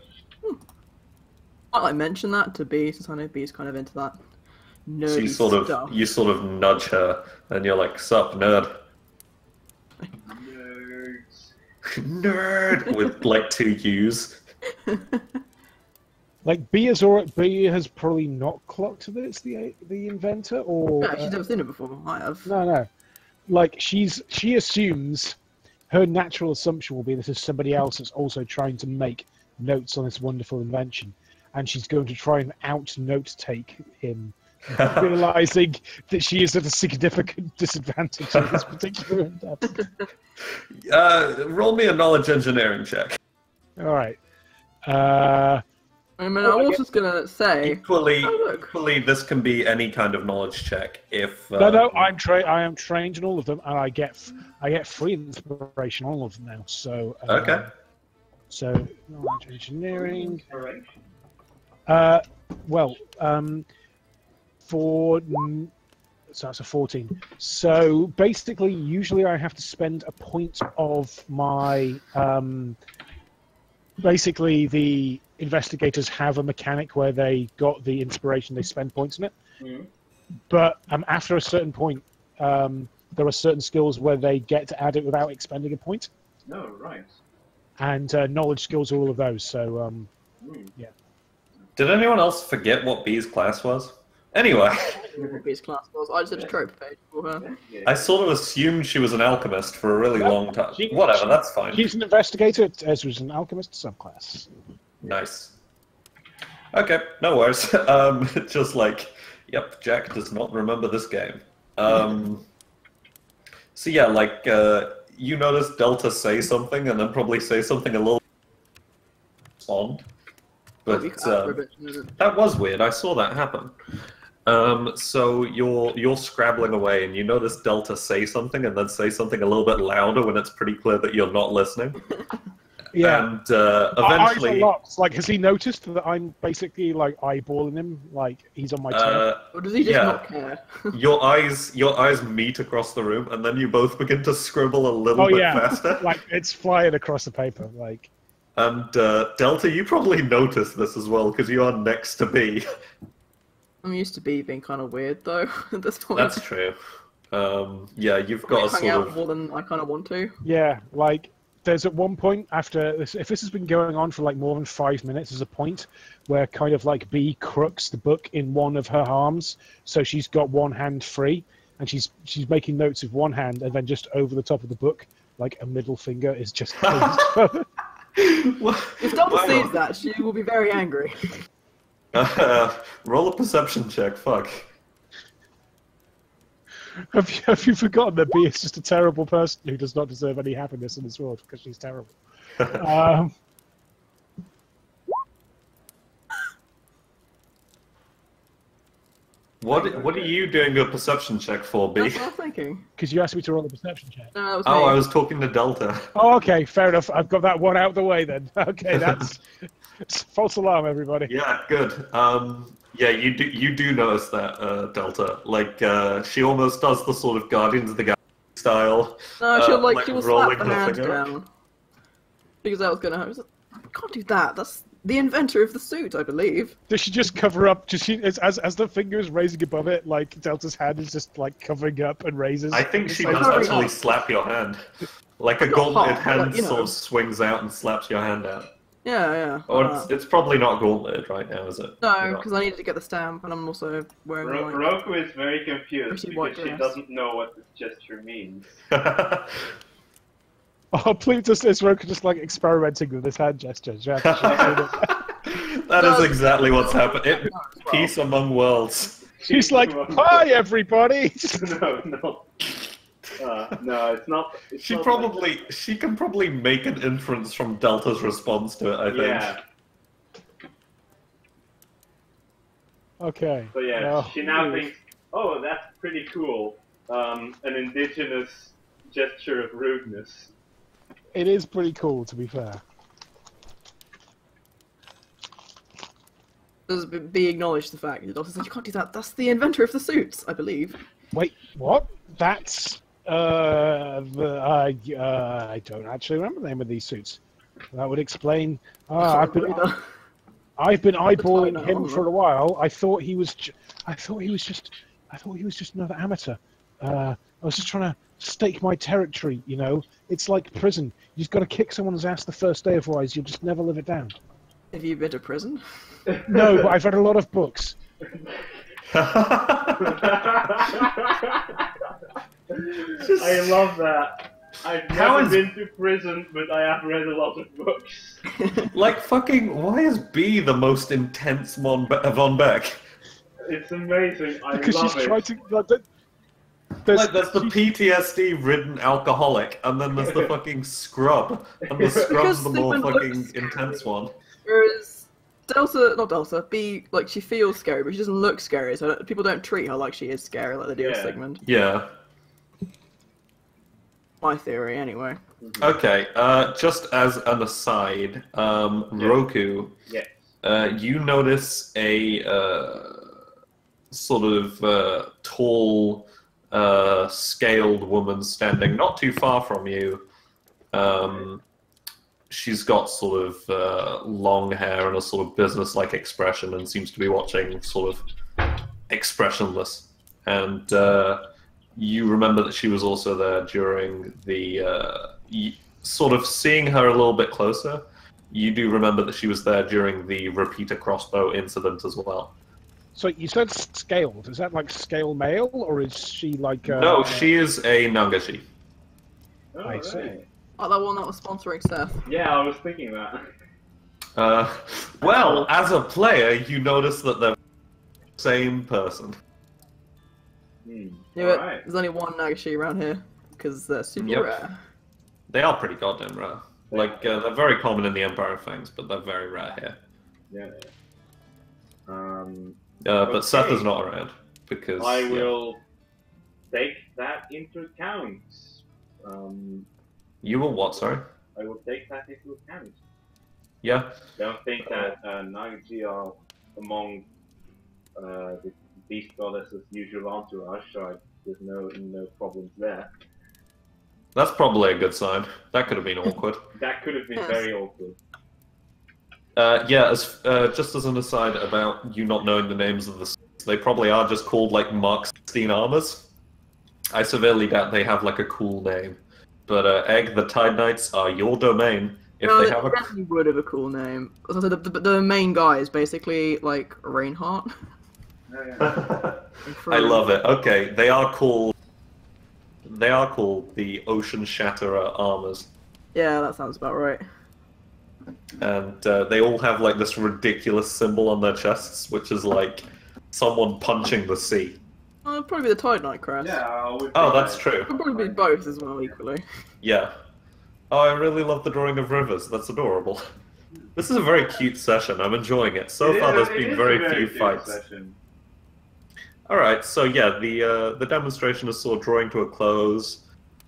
I mentioned that to B, since I know B's kind of into that nerdy So you sort of nudge her, and you're like, "Sup, nerd." Nerds. Nerd with like 2 U's. Like B has probably not clocked that it's the inventor, or Yeah, she's never seen it before. I have. no. Like she assumes her natural assumption will be this is somebody else that's also trying to make notes on this wonderful invention, and she's going to try and out-note take him, realizing that she is at a significant disadvantage in this particular endeavor. Roll me a knowledge engineering check. All right. I mean, I was just gonna say. Equally, this can be any kind of knowledge check. If No, I am trained in all of them, and I get free inspiration on all of them now. So okay. So knowledge engineering. Inspiration. So that's a 14. So basically, usually I have to spend a point of my. Basically, the investigators have a mechanic where they got the inspiration, they spend points in it. Mm. But after a certain point, there are certain skills where they get to add it without expending a point. No, right. And knowledge skills are all of those. So yeah. Did anyone else forget what B's class was? Anyway, B's class was. I just did a trope page for her. I sort of assumed she was an alchemist for a really long time. Whatever, that's fine. She's an investigator, as was an alchemist subclass. Nice. Okay, no worries. Just like, yep, Jack does not remember this game. So yeah, like, you notice Delta say something and then probably say something a little respond. But that was weird. I saw that happen. So you're scrabbling away, and you notice Delta say something, and then say something a little bit louder when it's pretty clear that you're not listening. Yeah. And eventually, like, has he noticed that I'm basically like eyeballing him, like he's on my tail? Or does he just not care? your eyes meet across the room, and then you both begin to scribble a little bit faster. Like it's flying across the paper, like. And Delta, you probably noticed this as well because you are next to B. I'm used to B being kind of weird though at this point. That's true. Yeah, you've got hang out more than I kind of want to. Yeah, like there's at one point after this, if this has been going on for like more than 5 minutes, there's a point where kind of like B crooks the book in one of her arms, so she's got one hand free, and she's making notes with one hand, and then just over the top of the book, like a middle finger is just closed. If Delta sees that, she will be very angry. Roll a perception check, fuck. Have you forgotten that B is just a terrible person who does not deserve any happiness in this world because she's terrible? What are you doing a perception check for, B? That's what I was thinking. Because you asked me to roll a perception check. No, that was Oh, me. I was talking to Delta. Oh, okay, fair enough. I've got that one out of the way then. Okay, that's false alarm, everybody. Yeah, good. Yeah, you do notice that, Delta. Like, she almost does the sort of Guardians of the Galaxy style. No, she will slap the her hand finger. down. Because that was gonna happen. I can't do that. That's the inventor of the suit, I believe. Does she just cover up? Does she, as the finger is raising above it, like Delta's hand is just like covering up and raises? I think she like does covering actually up. slap your hand. Like a Not gauntlet hard, hand but, you know. sort of swings out and slaps your hand out. Yeah. Oh, it's probably not gauntlet right now, is it? No, because I needed to get the stamp, and I'm also wearing like... Roku is very confused Pretty white because she dress. doesn't know what this gesture means. Oh, please, is Roku just like experimenting with this hand gesture? That is exactly what's happened. Peace among worlds. She's like, "Hi, everybody." No. No, it's not. She can probably make an inference from Delta's response to it, I think. Yeah. Okay. So yeah, No. she now thinks oh, that's pretty cool. An indigenous gesture of rudeness. It is pretty cool, to be fair. Does be acknowledged the fact that Doctor said you can't do that. That's the inventor of the suits, I believe. Wait, what? That's I don't actually remember the name of these suits. That would explain. I've been eyeballing Tight him armor. for a while. I thought he was just another amateur. I was just trying to stake my territory. You know, it's like prison. You just got to kick someone's ass the first day, otherwise you'll just never live it down. Have you been to prison? No, but I've read a lot of books. I love that. I've How never is- been to prison, but I have read a lot of books. Like fucking, why is B the most intense Von Beck? It's amazing. I Because love she's it. trying to. Like, there's the PTSD-ridden alcoholic, and then there's the fucking scrub, and the scrub's the more Sigmund fucking looks intense one. Whereas not Delta, B, like, she feels scary, but she doesn't look scary, so people don't treat her like she is scary like they do with Yeah. Sigmund. Yeah. My theory, anyway. Okay, just as an aside, Roku, Yes. you notice a sort of tall, scaled woman standing not too far from you. She's got sort of long hair and a sort of business-like expression and seems to be watching sort of expressionless. And you remember that she was also there during the... sort of seeing her a little bit closer, you do remember that she was there during the repeater crossbow incident as well. So you said scaled. Is that like scale mail, or is she like? No, she is a Nagashi. Oh, I see. right. Oh, that one that was sponsoring Seth. Yeah, I was thinking that. Well, as a player, you notice that they're the same person. Knew it. Alright. There's only one Nagashi around here, because they're super Yep. rare. They are pretty goddamn rare. Like, they're very common in the Empire of Fangs, but they're very rare here. Yeah. But Seth Okay. is not around, because... I yeah. will take that into account. You will what, sorry? I will take that into account. Yeah. Don't think that Nagaji are among the Beast Goddess's usual entourage, so there's no problems there. That's probably a good sign. That could have been awkward. That could have been Yes. very awkward. Yeah, just as an aside about you not knowing the names of the suits, they probably are just called, like, Mark 16 armors. I severely doubt they have, like, a cool name. But, Egg, the Tide Knights are your domain. If No, they they have a... definitely would have a cool name. As I said, the main guy is basically, like, Reinhardt. Oh, yeah. I love it. Okay, they are called the Ocean Shatterer armors. Yeah, that sounds about right. And they all have, like, this ridiculous symbol on their chests, which is, like, someone punching the sea. It'd probably be the Tide Knight crest. Yeah, I would Oh, think that's that. true. It'd probably be both as well, equally. Yeah. Oh, I really love the drawing of rivers. That's adorable. This is a very cute session. I'm enjoying it. So far, there's been very few cute fights. session. All right, so yeah, the demonstration is sort of drawing to a close,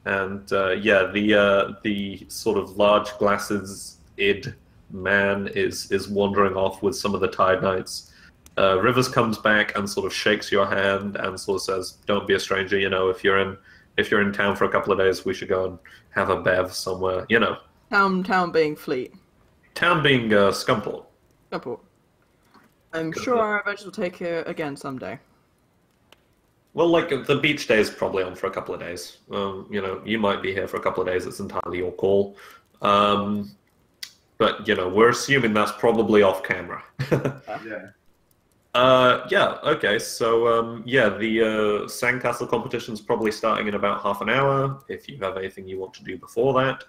and yeah, the sort of large glasses-id man is wandering off with some of the Tide Knights. Rivers comes back and sort of shakes your hand and sort of says, "Don't be a stranger. You know, if you're in town for a couple of days, we should go and have a bev somewhere. You know, Town being Fleet. town being Scumport." Airport. I'm sure our adventures will take here again someday. Well, like, the beach day is probably on for a couple of days. You know, you might be here for a couple of days. It's entirely your call. But, you know, we're assuming that's probably off camera. Yeah. Yeah, okay. So, yeah, the sandcastle competition's probably starting in about half an hour. If you have anything you want to do before that.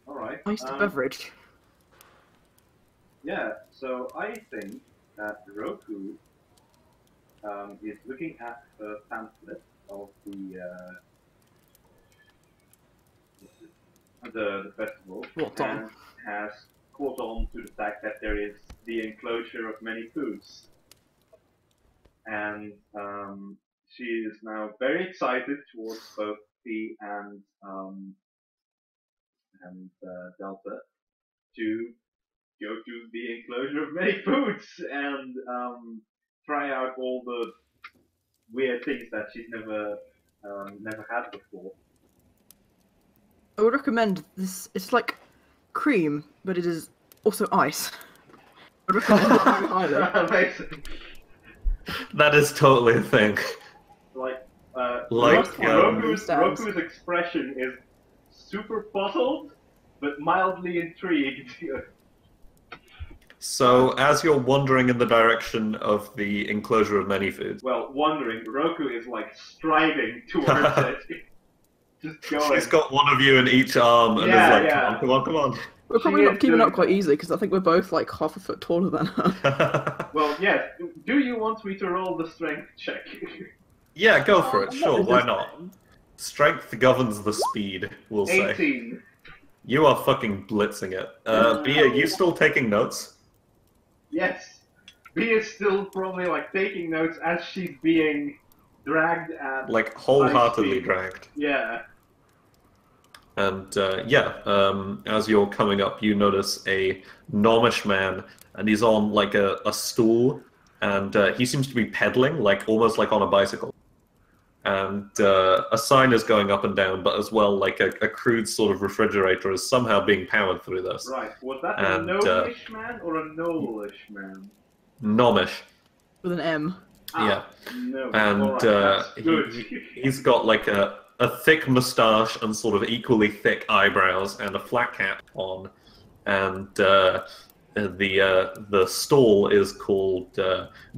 Alright. Nice beverage. Yeah, so I think that Roku is looking at a pamphlet of the festival What on? and has caught on to the fact that there is the enclosure of many foods. and she is now very excited towards both P and Delta to go to the enclosure of many foods and try out all the weird things that she's never had before. I would recommend this. It's like cream, but it is also ice. I would recommend it very highly. Amazing. That is totally a thing. Like, Like, Roku's expression is super puzzled, but mildly intrigued. So, as you're wandering in the direction of the enclosure of many foods, Well, wondering, Roku is like striding towards it. Just going. she's got one of you in each arm and Yeah, is like, yeah. come on, come on, We're probably She not is keeping doing up quite easily because I think we're both like half a foot taller than her. come on. Well, yes. Do you want me to roll the strength check? Yeah, go for it, I'm sure, why resisting. not? Strength governs the speed, we'll say. 18. You are fucking blitzing it. Bea, are you still taking notes? Yes. B is still probably like taking notes as she's being dragged at. Like, wholeheartedly speed. dragged. Yeah. And as you're coming up, you notice a gnomish man, and he's on like a stool, and he seems to be pedaling, like almost like on a bicycle. And a sign is going up and down, but as well, like a crude sort of refrigerator is somehow being powered through this. Right. Was that And, a gnomish man or a knowlish man? Gnomish, With an M. yeah. No. And Alright, that's good. he's got like a thick moustache and sort of equally thick eyebrows and a flat cap on, and the stall is called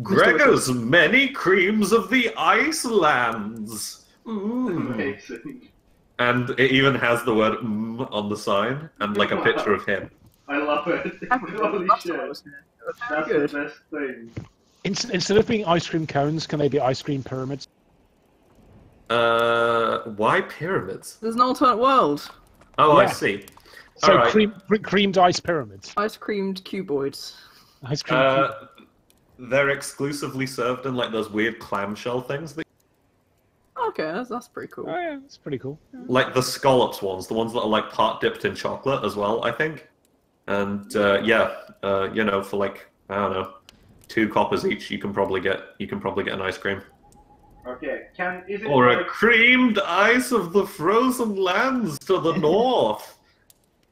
Gregor's Many Creams of the Icelands. Amazing. And it even has the word on the sign and like a picture of him. I love it. Holy That's shit. what I was saying. That's Good. the best thing. Instead of being ice cream cones, can they be ice cream pyramids? Why pyramids? There's an alternate world. Oh, I Yeah. see. So All right. creamed ice pyramids. Ice creamed cuboids. Ice cream. They're exclusively served in like those weird clamshell things, Okay, that's pretty cool. Oh yeah, that's pretty cool. like the scallops ones, the ones that are like part dipped in chocolate as well, I think. And for like I don't know, 2 coppers each, you can probably get an ice cream. Okay. Is it Or a like... creamed ice of the frozen lands to the north.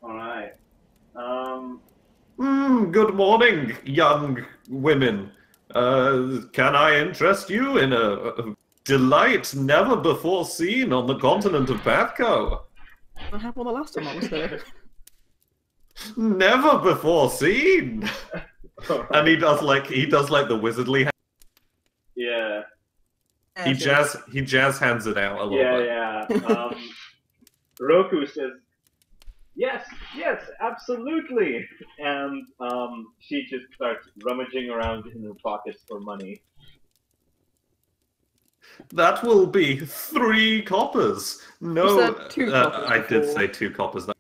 Alright. Good morning, young women. Can I interest you in a delight never before seen on the continent of PATHCO? What happened the last time I was there? Never before seen. And he does like the wizardly. Yeah. He jazz hands it out a little bit. Yeah. Roku says, yes, absolutely. And she just starts rummaging around in her pockets for money. That will be 3 coppers. No, You said 2 coppers I did before. say 2 coppers. That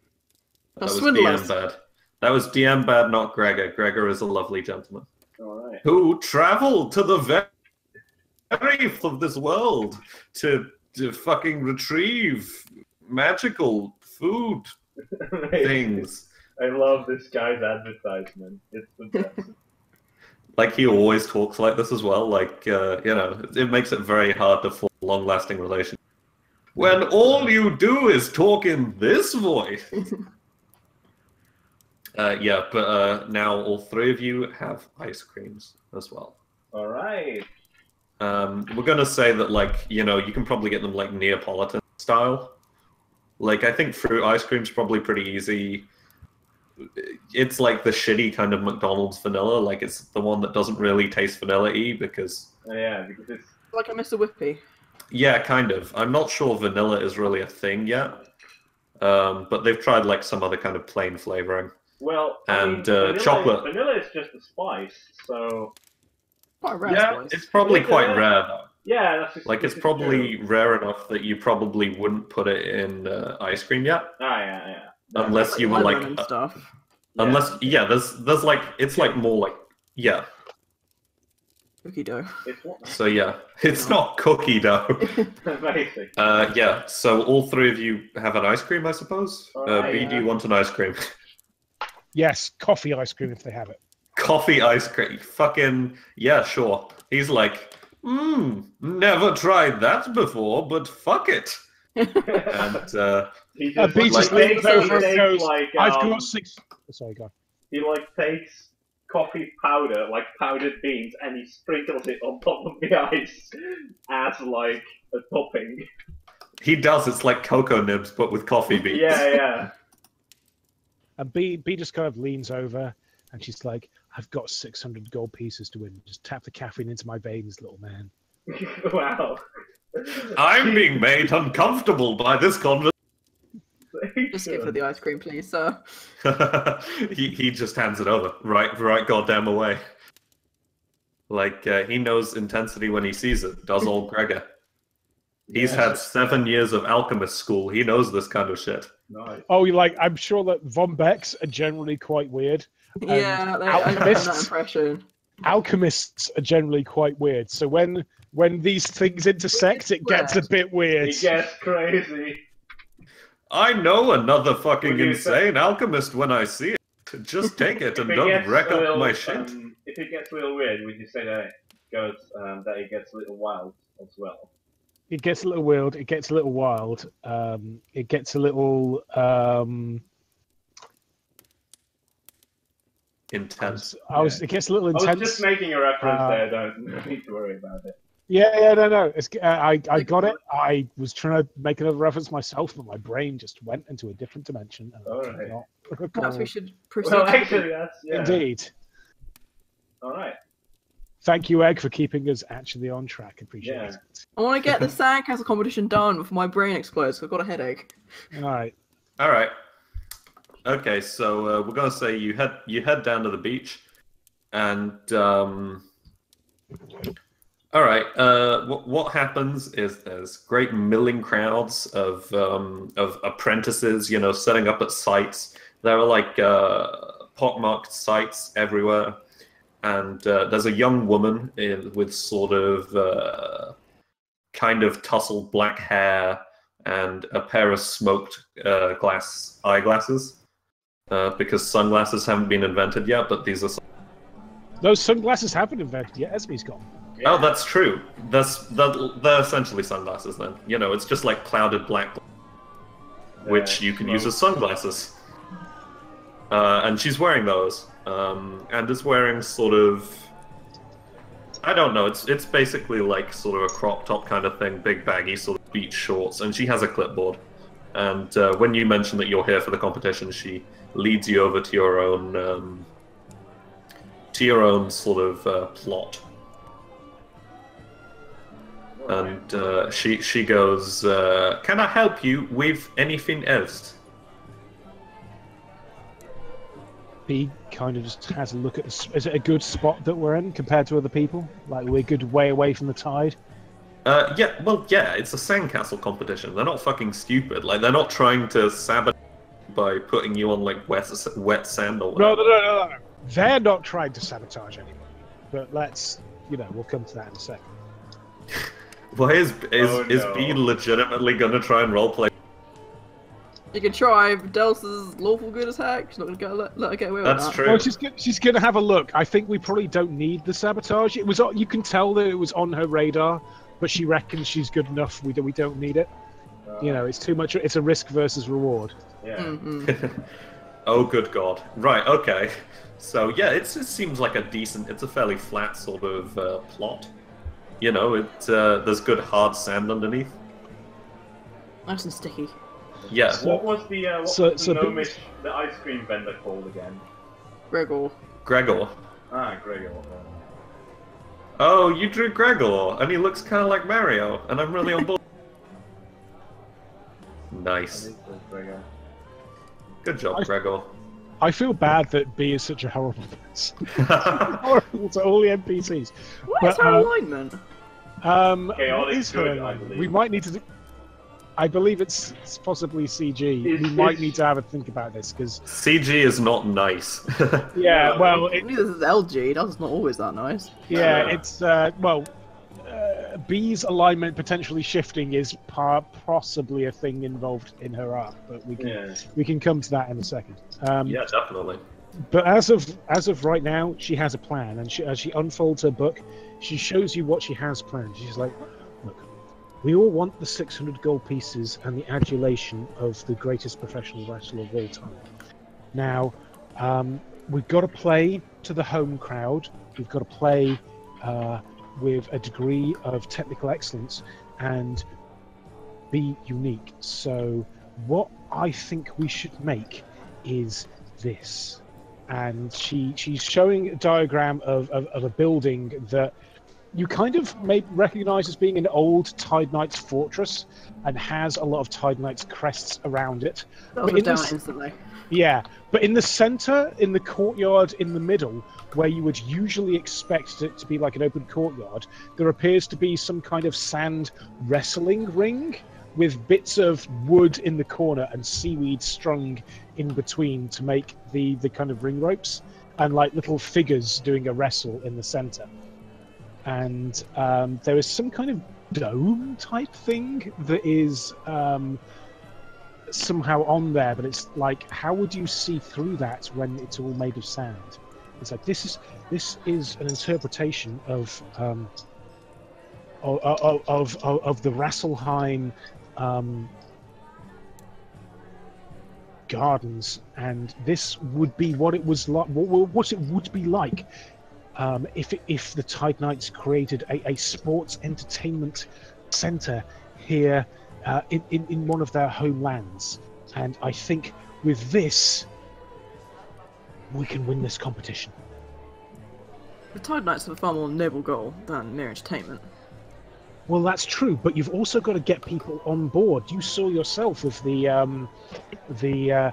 was swindlers. DM bad. That was DM bad, not Gregor. Gregor is a lovely gentleman Alright. who traveled to the very of this world to fucking retrieve magical food things. I love this guy's advertisement. It's the best. Like, he always talks like this as well. Like, it makes it very hard to form a long-lasting relationship. When all you do is talk in this voice. But now all 3 of you have ice creams as well. Alright. We're gonna say that, like, you can probably get them like Neapolitan style. Like, I think fruit ice cream's probably pretty easy. It's like the shitty kind of McDonald's vanilla. Like, it's the one that doesn't really taste vanilla-y because... Yeah, because it's... Like a Mr. Whippy. Yeah, kind of. I'm not sure vanilla is really a thing yet. But they've tried like some other kind of plain flavoring. Well, And vanilla, chocolate. Vanilla is just a spice, so... Quite rare Yeah, spice. it's probably Yeah. quite rare though. Yeah, that's just... Like, it's this is probably true. rare enough that you probably wouldn't put it in ice cream yet. Yeah. Unless you were Lemon like... and stuff. Unless, there's like... It's like more like... Yeah. Cookie dough. It's what? So yeah, it's not cookie dough. Amazing. Yeah, so all three of you have an ice cream, I suppose? Alright, B, do you want an ice cream? Yes, coffee ice cream if they have it. Coffee ice cream. Fucking, yeah, sure. He's like, never tried that before, but fuck it. And He just, B just leans over and takes, goes, like, I've got 6... Sorry, go on. he like takes coffee powder, like powdered beans, and he sprinkles it on top of the ice as like a topping. he does, it's like cocoa nibs, but with coffee beans. Yeah. And B just kind of leans over, and she's like, I've got 600 gold pieces to win. Just tap the caffeine into my veins, little man. Wow. I'm being made uncomfortable by this conversation. Just give her the ice cream, please, sir. he just hands it over, right goddamn away. Like, he knows intensity when he sees it, does old Gregor. He's had 7 years of alchemist school, he knows this kind of shit. Nice. Oh, you're like, I'm sure that Von Becks are generally quite weird. Yeah, I got that impression. Alchemists are generally quite weird. So when these things intersect, it gets a bit weird. It gets crazy. I know another fucking Would you insane alchemist when I see it. Just take it and don't wreck up my shit. If it gets a little weird, would you say that it gets a little wild as well? It gets a little weird. It gets a little wild. It gets a little Intense. It gets a little intense. I was just making a reference there. Don't need to worry about it. Yeah, no. It's, I got it. I was trying to make another reference myself, but my brain just went into a different dimension. All right. Perhaps we should proceed. Well, actually, that's Indeed. All right. Thank you, Egg, for keeping us actually on track. Appreciate it. I want to get the sandcastle competition done before my brain explodes. I've got a headache. All right. Okay, so we're gonna say you head down to the beach, and all right. What happens is there's great milling crowds of apprentices, setting up at sites. There are like pockmarked sites everywhere, and there's a young woman with sort of kind of tousled black hair and a pair of smoked glass eyeglasses, because sunglasses haven't been invented yet, but these are. Those sunglasses haven't invented yet. Esme's gone. Yeah. Oh, that's true. They're essentially sunglasses then. It's just like clouded black, which you can use as sunglasses. And she's wearing those, and is wearing sort of, I don't know, it's basically like sort of a crop top kind of thing, big baggy sort of beach shorts, and she has a clipboard. And when you mention that you're here for the competition, she leads you over to your own sort of plot. And she goes, can I help you with anything else? B kind of just has a look at is it a good spot that we're in compared to other people? Like, we're a good way away from the tide? Yeah, it's a sandcastle competition. They're not fucking stupid. Like, they're not trying to sabotage by putting you on, like, wet sand or whatever. No. They're not trying to sabotage anybody. But let's, we'll come to that in a second. Well, is B legitimately gonna try and roleplay? You can try, but Delsa's lawful good as heck. She's not gonna let her get away with that. That's true. Well, she's gonna have a look. I think we probably don't need the sabotage. It was, you can tell that it was on her radar, but she reckons she's good enough. We don't need it. It's too much. It's a risk versus reward. Yeah. Mm-hmm. Oh, good God. Right. Okay. So yeah, it seems like it's a fairly flat sort of plot. There's good hard sand underneath. Nice and sticky. Yeah. What was the the ice cream vendor called again? Gregor. Ah, Gregor. Oh, you drew Gregor, and he looks kind of like Mario, and I'm really on board. Nice. Good job, Gregor. I feel bad that B is such a horrible person. Horrible to all the NPCs. What is her alignment? Chaotic is good, her I believe. We might need to do... I believe it's possibly CG. We might need to have a think about this because CG is not nice. yeah, well, Neither is LG. That's not always that nice. yeah, it's B's alignment potentially shifting is possibly a thing involved in her arc, but we can come to that in a second. Yeah, definitely. But as of right now, she has a plan, and as she unfolds her book, she shows you what she has planned. She's like, look, we all want the 600 gold pieces and the adulation of the greatest professional wrestler of all time. Now, we've got to play to the home crowd. We've got to play with a degree of technical excellence and be unique. So what I think we should make is this. And she's showing a diagram of a building that you kind of may recognize as being an old Tide Knights fortress and has a lot of Tide Knights crests around it. That was down instantly. Yeah, but in the center, in the courtyard in the middle, where you would usually expect it to be like an open courtyard, there appears to be some kind of sand wrestling ring with bits of wood in the corner and seaweed strung in between to make the kind of ring ropes, and like little figures doing a wrestle in the center. And there is some kind of dome type thing that is somehow on there, but it's like, how would you see through that when it's all made of sand? It's like this is an interpretation of the Rasselheim gardens, and this would be what it was like. What it would be like if the Tide Knights created a sports entertainment center here in one of their homelands. And I think with this, we can win this competition. The Tide Knights have a far more noble goal than mere entertainment. Well, that's true, but you've also got to get people on board. You saw yourself with the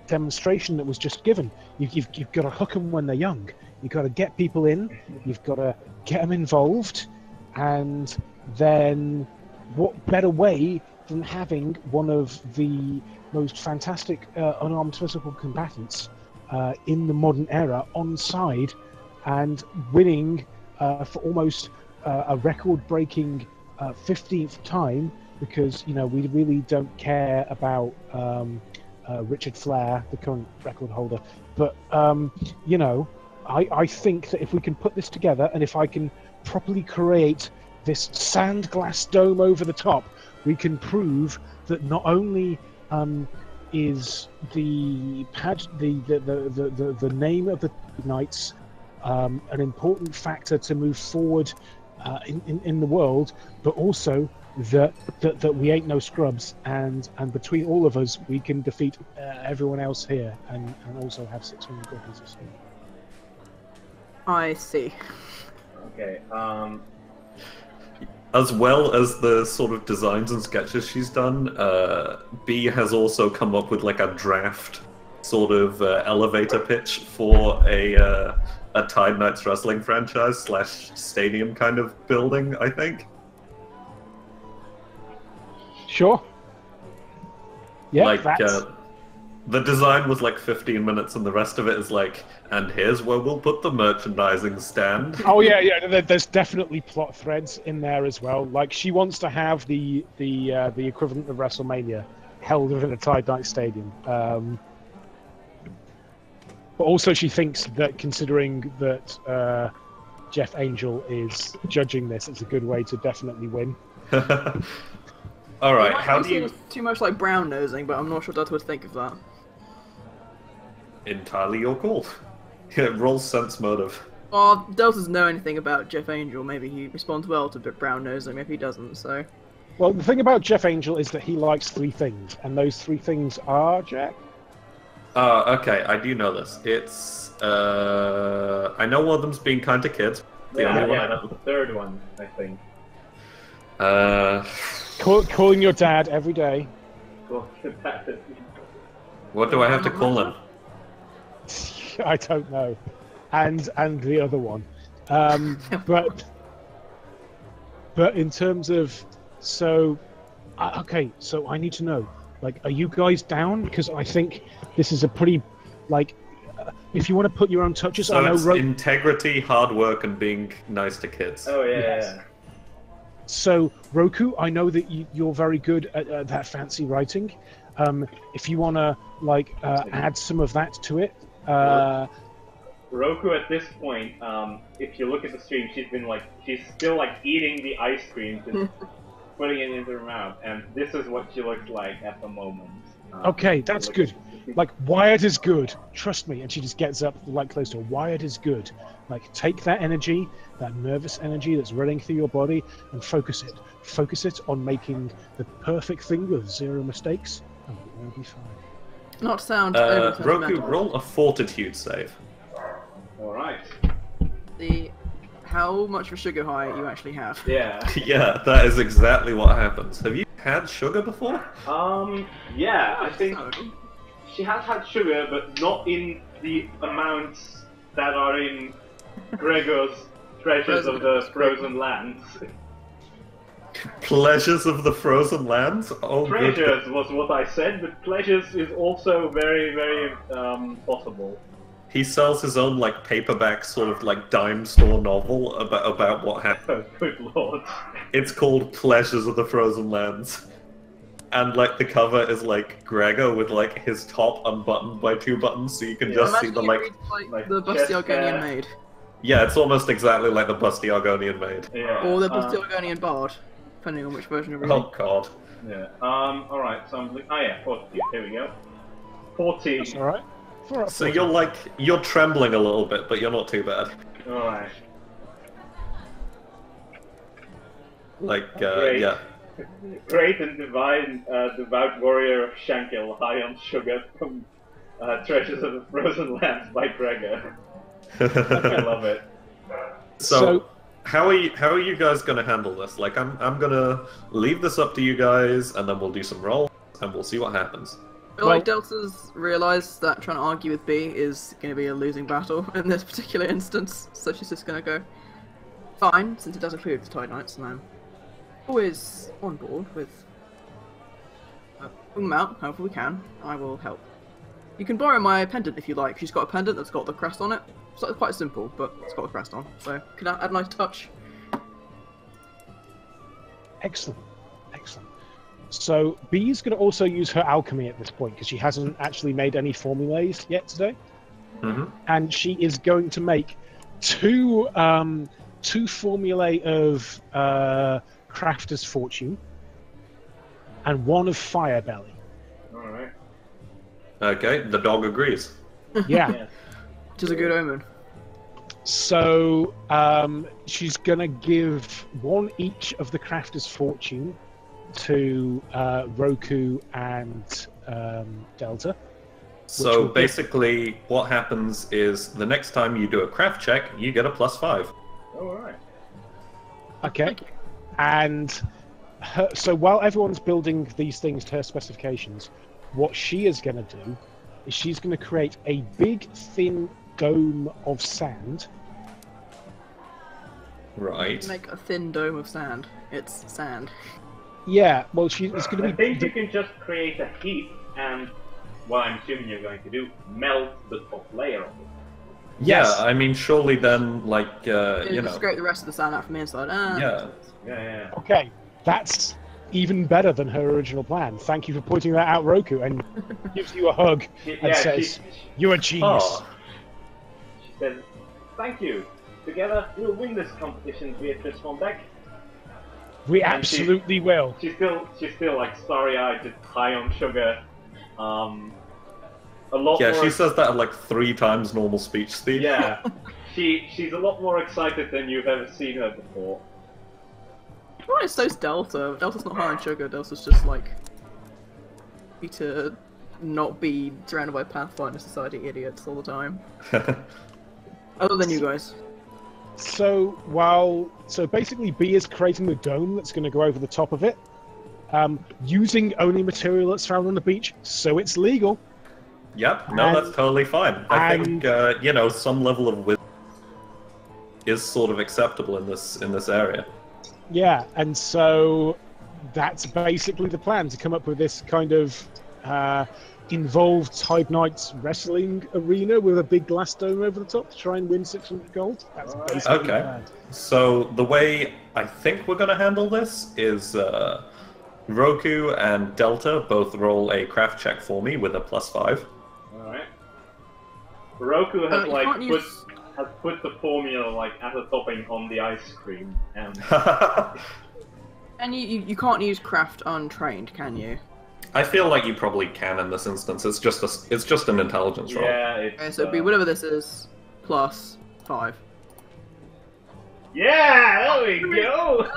demonstration that was just given. You've got to hook them when they're young. You've got to get people in. You've got to get them involved, and then what better way than having one of the most fantastic unarmed physical combatants in the modern era on side and winning for almost a record-breaking 15th time, because we really don't care about Richard Flair, the current record holder. But I think that if we can put this together, and if I can properly create this sand glass dome over the top, we can prove that not only is the name of the Knights an important factor to move forward in the world, but also that we ain't no scrubs, and between all of us we can defeat everyone else here, and also have 600 copies of Steam. I see. Okay. As well as the sort of designs and sketches she's done, B has also come up with like a draft sort of elevator pitch for a Tide Knights wrestling franchise / stadium kind of building, I think. Sure. Yeah, like the design was like 15 minutes, and the rest of it is like, and here's where we'll put the merchandising stand. Oh yeah. There's definitely plot threads in there as well. Like, she wants to have the equivalent of WrestleMania held within a Tide Knight stadium. But also, she thinks that considering that Jeff Angel is judging this, it's a good way to definitely win. All right, how do you? Too much like brown nosing, but I'm not sure Dad would think of that. Entirely your call. Roll sense motive. Well, Del doesn't know anything about Jeff Angel. Maybe he responds well to brown nosing. Maybe he doesn't. So. Well, the thing about Jeff Angel is that he likes 3 things, and those 3 things are, Jack? Okay, I do know this. It's I know one of them's being kind to kids. Yeah, that's the third one, I think. Calling your dad every day. What do I have to call him? I don't know. And the other one. But in terms of So, okay, so I need to know, like, are you guys down? Because I think this is a pretty, like, if you want to put your own touches, So I know. it's integrity, hard work, and being nice to kids. Oh yeah. Yes. Yeah. So Roku, I know that you're very good at that fancy writing. If you want to like add some of that to it. Roku at this point, if you look at the stream, she's still like eating the ice cream, just putting it into her mouth, and this is what she looks like at the moment. Okay, that's good. Like, Wyatt is good. Trust me. And she just gets up, like, close to her. Wyatt is good. Like, take that energy, that nervous energy that's running through your body, and focus it. Focus it on making the perfect thing with 0 mistakes, and it will be fine. Not sound over Roku, sentimental. roll a fortitude save. Alright. How much of a sugar high you actually have. Yeah. Yeah, that is exactly what happens. Have you had sugar before? Yeah, I think So, she has had sugar, but not in the amounts that are in Gregor's Treasures of the Frozen Lands. Pleasures of the Frozen Lands? Oh, good. Treasures was what I said, but pleasures is also very, very possible. He sells his own, like, paperback sort of, like, dime store novel about what happened. Oh, good lord. It's called Pleasures of the Frozen Lands. And, like, the cover is, like, Gregor with, like, his top unbuttoned by 2 buttons, so you can Yeah. just see imagine the, you like... read, like the chest Busty Argonian hair. Maid. Yeah, it's almost exactly like the Busty Argonian Maid. Yeah. Or the Busty Argonian Bard, depending on which version you're reading. Oh, God. Yeah. Alright, so I'm looking. Oh, yeah, 14. Here we go. 14. That's all right. So you're trembling a little bit, but you're not too bad. Alright. Like, Great. yeah. Great and divine, devout warrior of Shankill, high on sugar from Treasures of the Frozen Lands by Gregor. I love it. So, how are you guys gonna handle this? Like, I'm gonna leave this up to you guys, and then we'll do some rolls, and we'll see what happens. I feel like Delta's realised that trying to argue with B is going to be a losing battle in this particular instance, so she's just going to go, fine, since it does include the Tide Knights, and I'm always on board with bring them out however we can. I will help. You can borrow my pendant if you like. She's got a pendant that's got the crest on it. It's quite simple, but it's got the crest on, so can I add a nice touch? Excellent. Excellent. So Bee's going to also use her alchemy at this point because she hasn't actually made any formulae yet today, and she is going to make two formulae of Crafter's Fortune and one of Fire Belly. Alright. Okay, the dog agrees. Yeah. Which is a good omen. So she's going to give one each of the Crafter's Fortune to Roku and Delta. So basically, what happens is the next time you do a craft check, you get a +5. Alright. Okay. And so while everyone's building these things to her specifications, what she is going to do is she's going to create a big, thin dome of sand. Right. Make a thin dome of sand. It's sand. Yeah, well, it's going to I be... think you can just create a heap and, what I'm assuming you're going to do, melt the top layer of it. Yes. Yeah, I mean, surely then, like, you Just know... scrape the rest of the sand out from the inside. Yeah. Yeah. Okay, that's even better than her original plan. Thank you for pointing that out, Roku, and gives you a hug and says, "You're a genius." Oh. She says, "Thank you. Together, we'll win this competition, Beatrice von Beck." We And absolutely will. She's still like starry-eyed, just high on sugar. A lot Yeah, more. she says that at like 3 times normal speech speed. Yeah, she's a lot more excited than you've ever seen her before. Well, it's so Delta. Delta's not high on sugar. Delta's just like happy to not be surrounded by Pathfinder Society idiots all the time. Other than you guys. So basically, B is creating the dome that's going to go over the top of it, using only material that's found on the beach, so it's legal. Yep, no, that's totally fine. I think, you know, some level of wisdom is sort of acceptable in this area. Yeah, and so that's basically the plan, to come up with this kind of involved Tide Knights wrestling arena with a big glass dome over the top to try and win 600 gold. That's basically the Okay. plan. So the way I think we're going to handle this is Roku and Delta both roll a craft check for me with a +5. Alright. Roku has You like can't use... has put the formula like as a topping on the ice cream, and And you can't use craft untrained, can you? I feel like you probably can in this instance. It's just an intelligence roll. yeah, it's, Okay, so it'd be whatever this is, +5. yeah, there we go.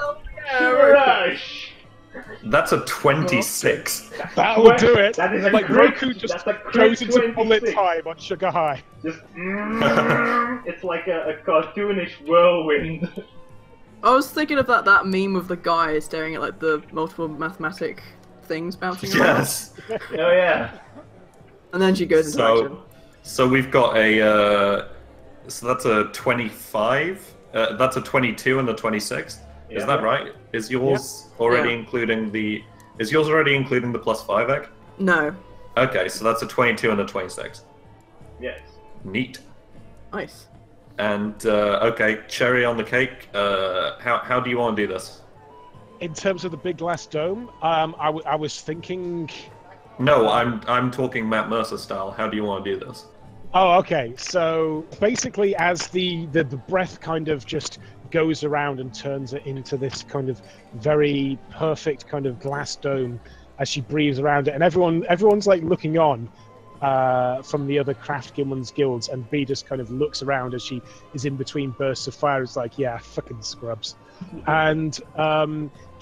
Rush. That's a 26. That will do it. That is a Like crit- Roku just that's a crit goes into bullet 26. time on Sugar High. Just it's like a cartoonish whirlwind. I was thinking of that meme of the guy staring at like the multiple mathematic things bouncing around. Yes. Oh yeah. And then she goes into action. So we've got a so that's a 25. That's a 22 and a 26. Is Yeah. that right? Is yours already Yeah. including the? Is yours already including the +5 egg? No. Okay, so that's a 22 and a 26. Yes. Neat. Nice. And okay, cherry on the cake. How do you want to do this? In terms of the big glass dome, I was thinking. No, I'm talking Matt Mercer style. How do you want to do this? Oh, okay. So basically, as the breath kind of just goes around and turns it into this kind of very perfect kind of glass dome as she breathes around it, and everyone's like looking on from the other craft guilds, and B just kind of looks around as she is in between bursts of fire. It's like, yeah, fucking scrubs. And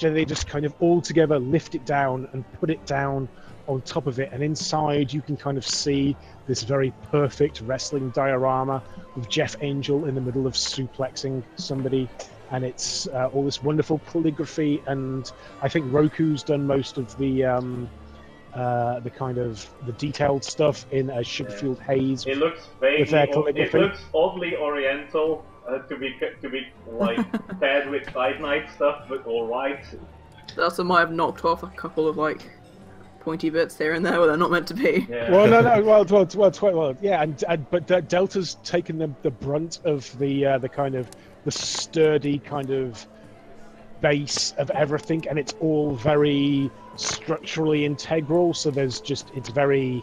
they just kind of all together lift it down and put it down on top of it, and inside you can kind of see this very perfect wrestling diorama with Jeff Angel in the middle of suplexing somebody, and it's all this wonderful calligraphy, and I think Roku's done most of the kind of the detailed stuff in a sugar-fueled haze. It looks With their vaguely. It calligraphy. looks oddly oriental to be like paired with Tide Knight stuff, but alright. That's what might have knocked off a couple of like pointy bits here and there where they're not meant to be. Yeah. Well, no, well, yeah, but Delta's taken the brunt of the kind of the sturdy kind of base of everything, and it's all very structurally integral. So it's very.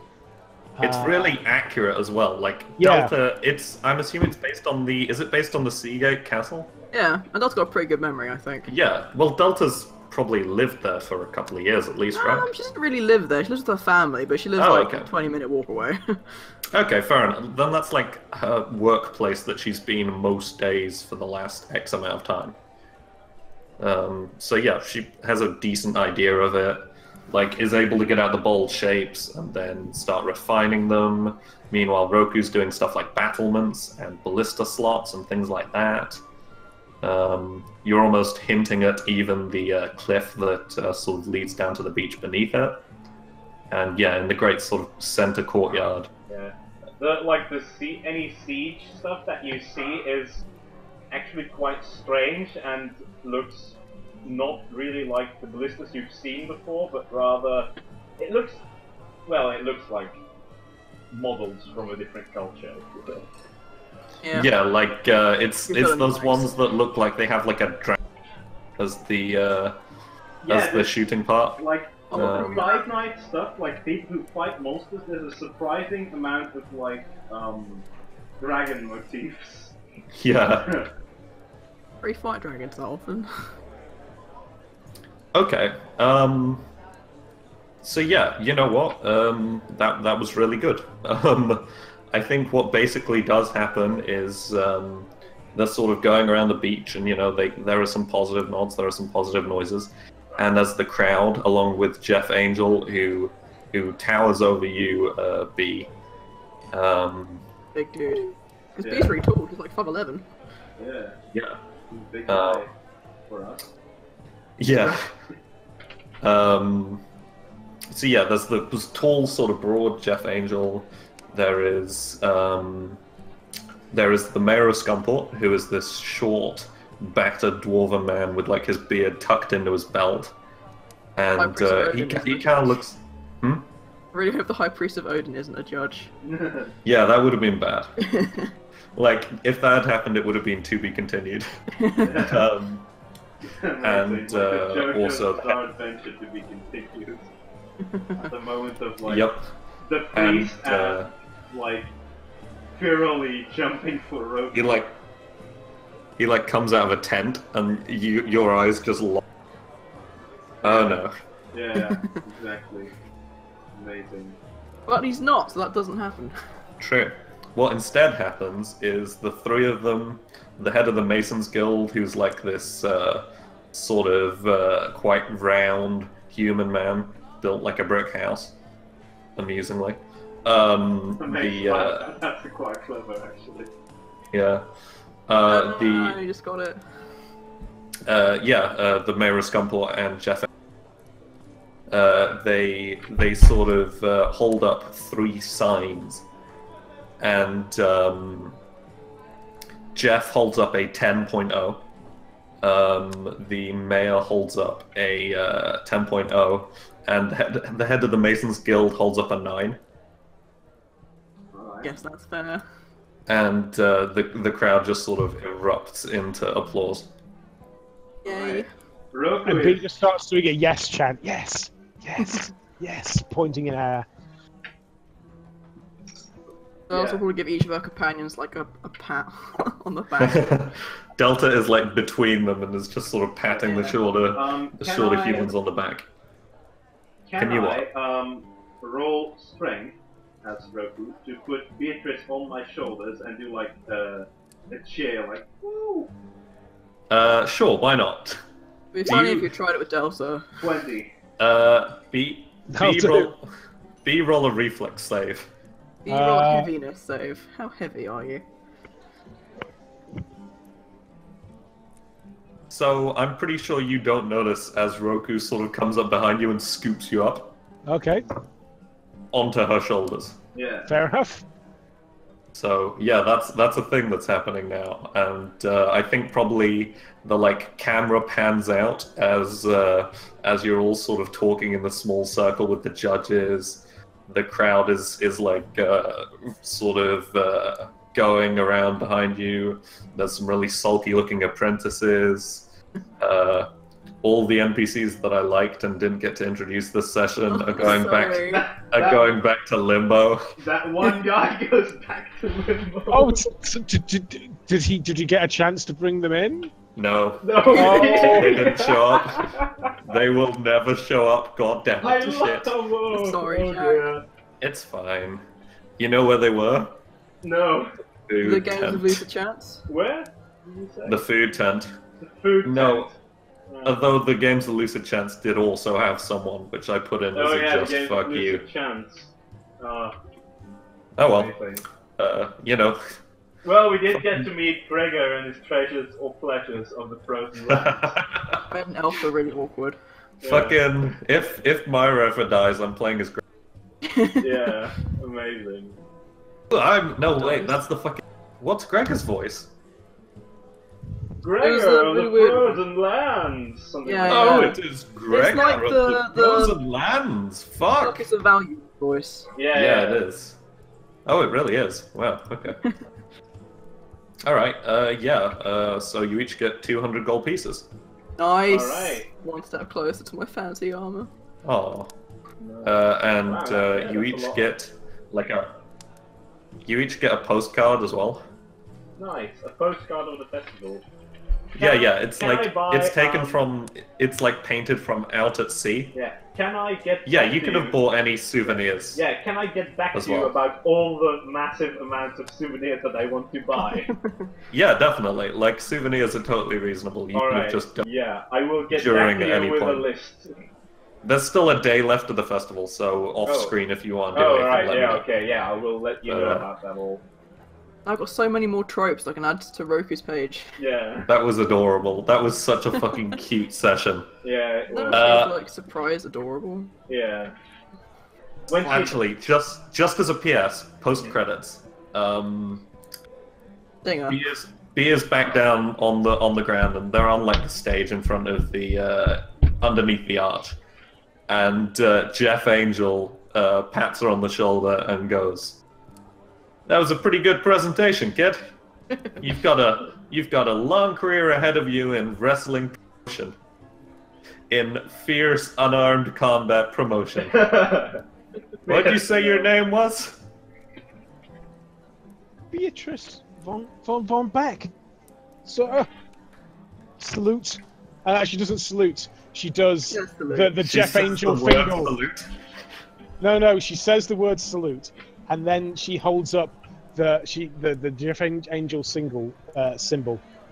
It's really accurate as well. Like Yeah. Delta, I'm assuming it's based on the. Is it based on the Seagate Castle? Yeah, and that's got a pretty good memory, I think. Yeah. Well, Delta's probably lived there for a couple of years at least, right? She doesn't really live there. She lives with her family, but she lives Oh, like okay. a 20-minute walk away. Okay, fair enough. Then that's like her workplace that she's been most days for the last X amount of time. So yeah, she has a decent idea of it. Like, is able to get out the bold shapes and then start refining them. Meanwhile, Roku's doing stuff like battlements and ballista slots and things like that. You're almost hinting at even the cliff that sort of leads down to the beach beneath it. And yeah, in the great sort of center courtyard. Yeah. Any siege stuff that you see is actually quite strange and looks not really like the ballistas you've seen before, but rather it looks like models from a different culture. If you will. Yeah. Yeah, like it's You're feeling those nice. ones that look like they have like a dragon as the there's- shooting part. Like a lot of Um, Tide Knight stuff, like people who fight monsters, there's a surprising amount of like dragon motifs. Yeah. Free fight dragons that often. Okay. So yeah, you know what? That was really good. I think what basically does happen is they're sort of going around the beach, and there are some positive nods, there are some positive noises, and as the crowd, along with Jeff Angel, who towers over you, B. Big dude. Because Yeah. B's pretty tall. He's like 5'11". Yeah, Yeah. big Uh, guy for us. Yeah. So yeah, there's this tall, sort of broad Jeff Angel. There is the mayor of Scumport, who is this short, battered dwarven man with like his beard tucked into his belt. and Priest of he Odin isn't a kind of judge. looks. Hmm? I really hope the High Priest of Odin isn't a judge. Yeah, that would have been bad. Like, if that had happened, it would have been to be continued. um, Amazing. and, Like a JoJo's also- Bizarre Adventure to be continued. At the moment of like yep. the And priest like purely jumping for rope. he like comes out of a tent, and your eyes just lock. Oh no. Yeah, exactly. Amazing. But he's not, so that doesn't happen. True. What instead happens is the three of them, the head of the Masons Guild, who's like this sort of quite round human man, built like a brick house, amusingly. Amazing. That's quite clever, actually. Yeah. I just got it. The Mayor of Scumport and Jeff. They sort of hold up 3 signs, and Jeff holds up a 10.0. The mayor holds up a 10.0, and the head of the Masons Guild holds up a 9. Alright. Guess that's fair. And the crowd just sort of erupts into applause. Yay. Roku And B is just starts doing a yes chant. Yes, yes, yes, pointing in air. I'll also Yeah. probably give each of our companions like a pat on the back. Delta is like between them and is just sort of patting the Yeah. shorter can I- humans on the back. Can you I roll strength as Roku to put Beatrice on my shoulders and do like a cheer, like woo, Sure, why not? It'd be Do funny you- if you tried it with Delta. 20. B That'll do. roll a reflex save. You roll a heaviness save. How heavy are you? So I'm pretty sure you don't notice as Roku sort of comes up behind you and scoops you up Okay, onto her shoulders. Yeah. fair enough. So yeah, that's a thing that's happening now, and I think probably the like camera pans out as you're all sort of talking in the small circle with the judges. The crowd is like sort of going around behind you. There's some really sulky looking apprentices. All the NPCs that I liked and didn't get to introduce this session are going Sorry. back to limbo. That one guy goes back to limbo. Oh, did he get a chance to bring them in? No, no! they didn't show up. They will never show up. God damn I it to love shit. whoa. Sorry, oh, Jack. dear. It's fine. You know where they were? No. Food The games tent. of Luther Chance? Where? Did you say? The food tent. The food No. tent. Although the games of Lucid Chance did also have someone, which I put in as Oh a yeah, just the game fuck Lucid you. Chance. Oh well, Amazing. you know. Well, we did get to meet Gregor and his treasures or pleasures of the frozen lands. Ben and Elf are really awkward. Fucking, if Myra ever dies, I'm playing as Yeah, amazing. No, wait, that's the fucking... What's Gregor's voice? Gregor of really the weird- frozen lands! Something Yeah, like Oh, that. it is Gregor like of the- the Frozen Lands. Fuck! Fuck, it's a value voice. Yeah, Yeah, it is. Oh, it really is. Wow, okay. Alright, so you each get 200 gold pieces. Nice. Alright. One step closer to my fancy armor. Oh. No. And Wow, yeah, you that's a each lot. get, like You each get a postcard as well. Nice, a postcard of the festival. Yeah, Can- it's can like I buy, it's taken from it's like painted from out at sea. Yeah, can I get Yeah, back you to could have bought any souvenirs. Yeah, can I get back As to you well. about all the massive amounts of souvenirs that I want to buy? Yeah, definitely. Like souvenirs are totally reasonable. You could Alright, have just done. yeah, I will get during back to any you with point. a list. There's still a day left of the festival, so off Oh. screen if you want to do Oh, anything, right, let me yeah, know. okay, yeah, I will let you know about that all. I've got so many more tropes I can add to Roku's page. Yeah, That was adorable. That was such a fucking cute session. yeah, it That was, was like surprise adorable. yeah. When she, Actually, just as a PS, post credits. Dinger. B is back down on the ground, and they're on like the stage in front of the underneath the arch, And Jeff Angel pats her on the shoulder and goes, "That was a pretty good presentation, kid. You've got a long career ahead of you in wrestling promotion, in fierce unarmed combat promotion." What'd you say your name was? Beatrice von Beck. Sir. Salute. She doesn't salute. She does Just salute. the She Jeff says Angel the word finger. salute. No, she says the word salute, and then she holds up the Jeff Angel symbol,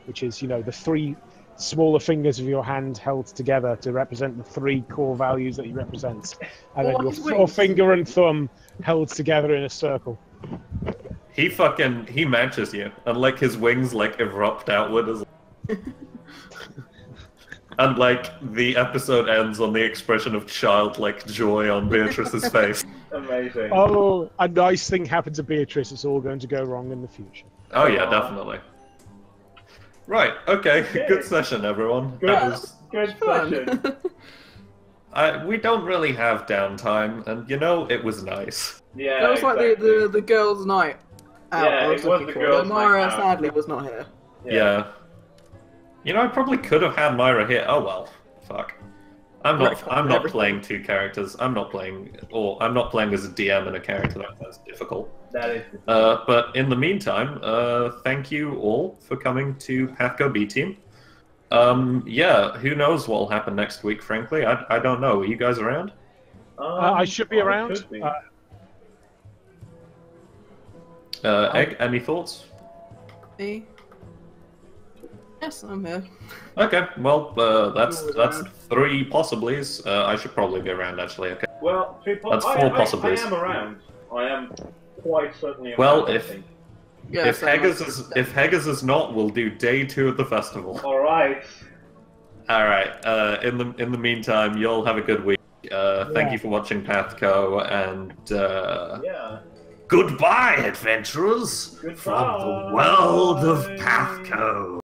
which is, you know, the three smaller fingers of your hand held together to represent the three core values that he represents, and then Oh, your his wings. forefinger and thumb held together in a circle. He matches you, and like his wings like erupt outward as. And like the episode ends on the expression of childlike joy on Beatrice's face. Amazing. Oh, a nice thing happened to Beatrice. It's all going to go wrong in the future. Oh yeah, definitely. Right. Okay. Good session, everyone. Good. That was. Good Fun. session. We don't really have downtime, and you know it was nice. Yeah. That was like exactly. the girls' night out. Yeah, I was it was looking the for. girls' But Mara night out. sadly was not here. Yeah. You know, I probably could have had Myra here. Oh well. Fuck. I'm not Everything. playing two characters. I'm not playing as a DM in a character. That's difficult. That is. But in the meantime, thank you all for coming to PATHCO B Team. Yeah, who knows what will happen next week, frankly. I don't know. Are you guys around? I should be around. Could be. Egg, any thoughts? Me? Yes, I'm here. Okay, well, that's Always that's around. 3 possibilities. I should probably be around, actually. Okay. Well, That's 4 possibilities. I am around. I am quite certainly around. Well, I if- think. Yeah, if so Heggers is not, we'll do day 2 of the festival. All right. All right. In the meantime, you'll have a good week. Thank you for watching PATHCO, and Yeah. goodbye, adventurers, Goodbye. from the world of PATHCO.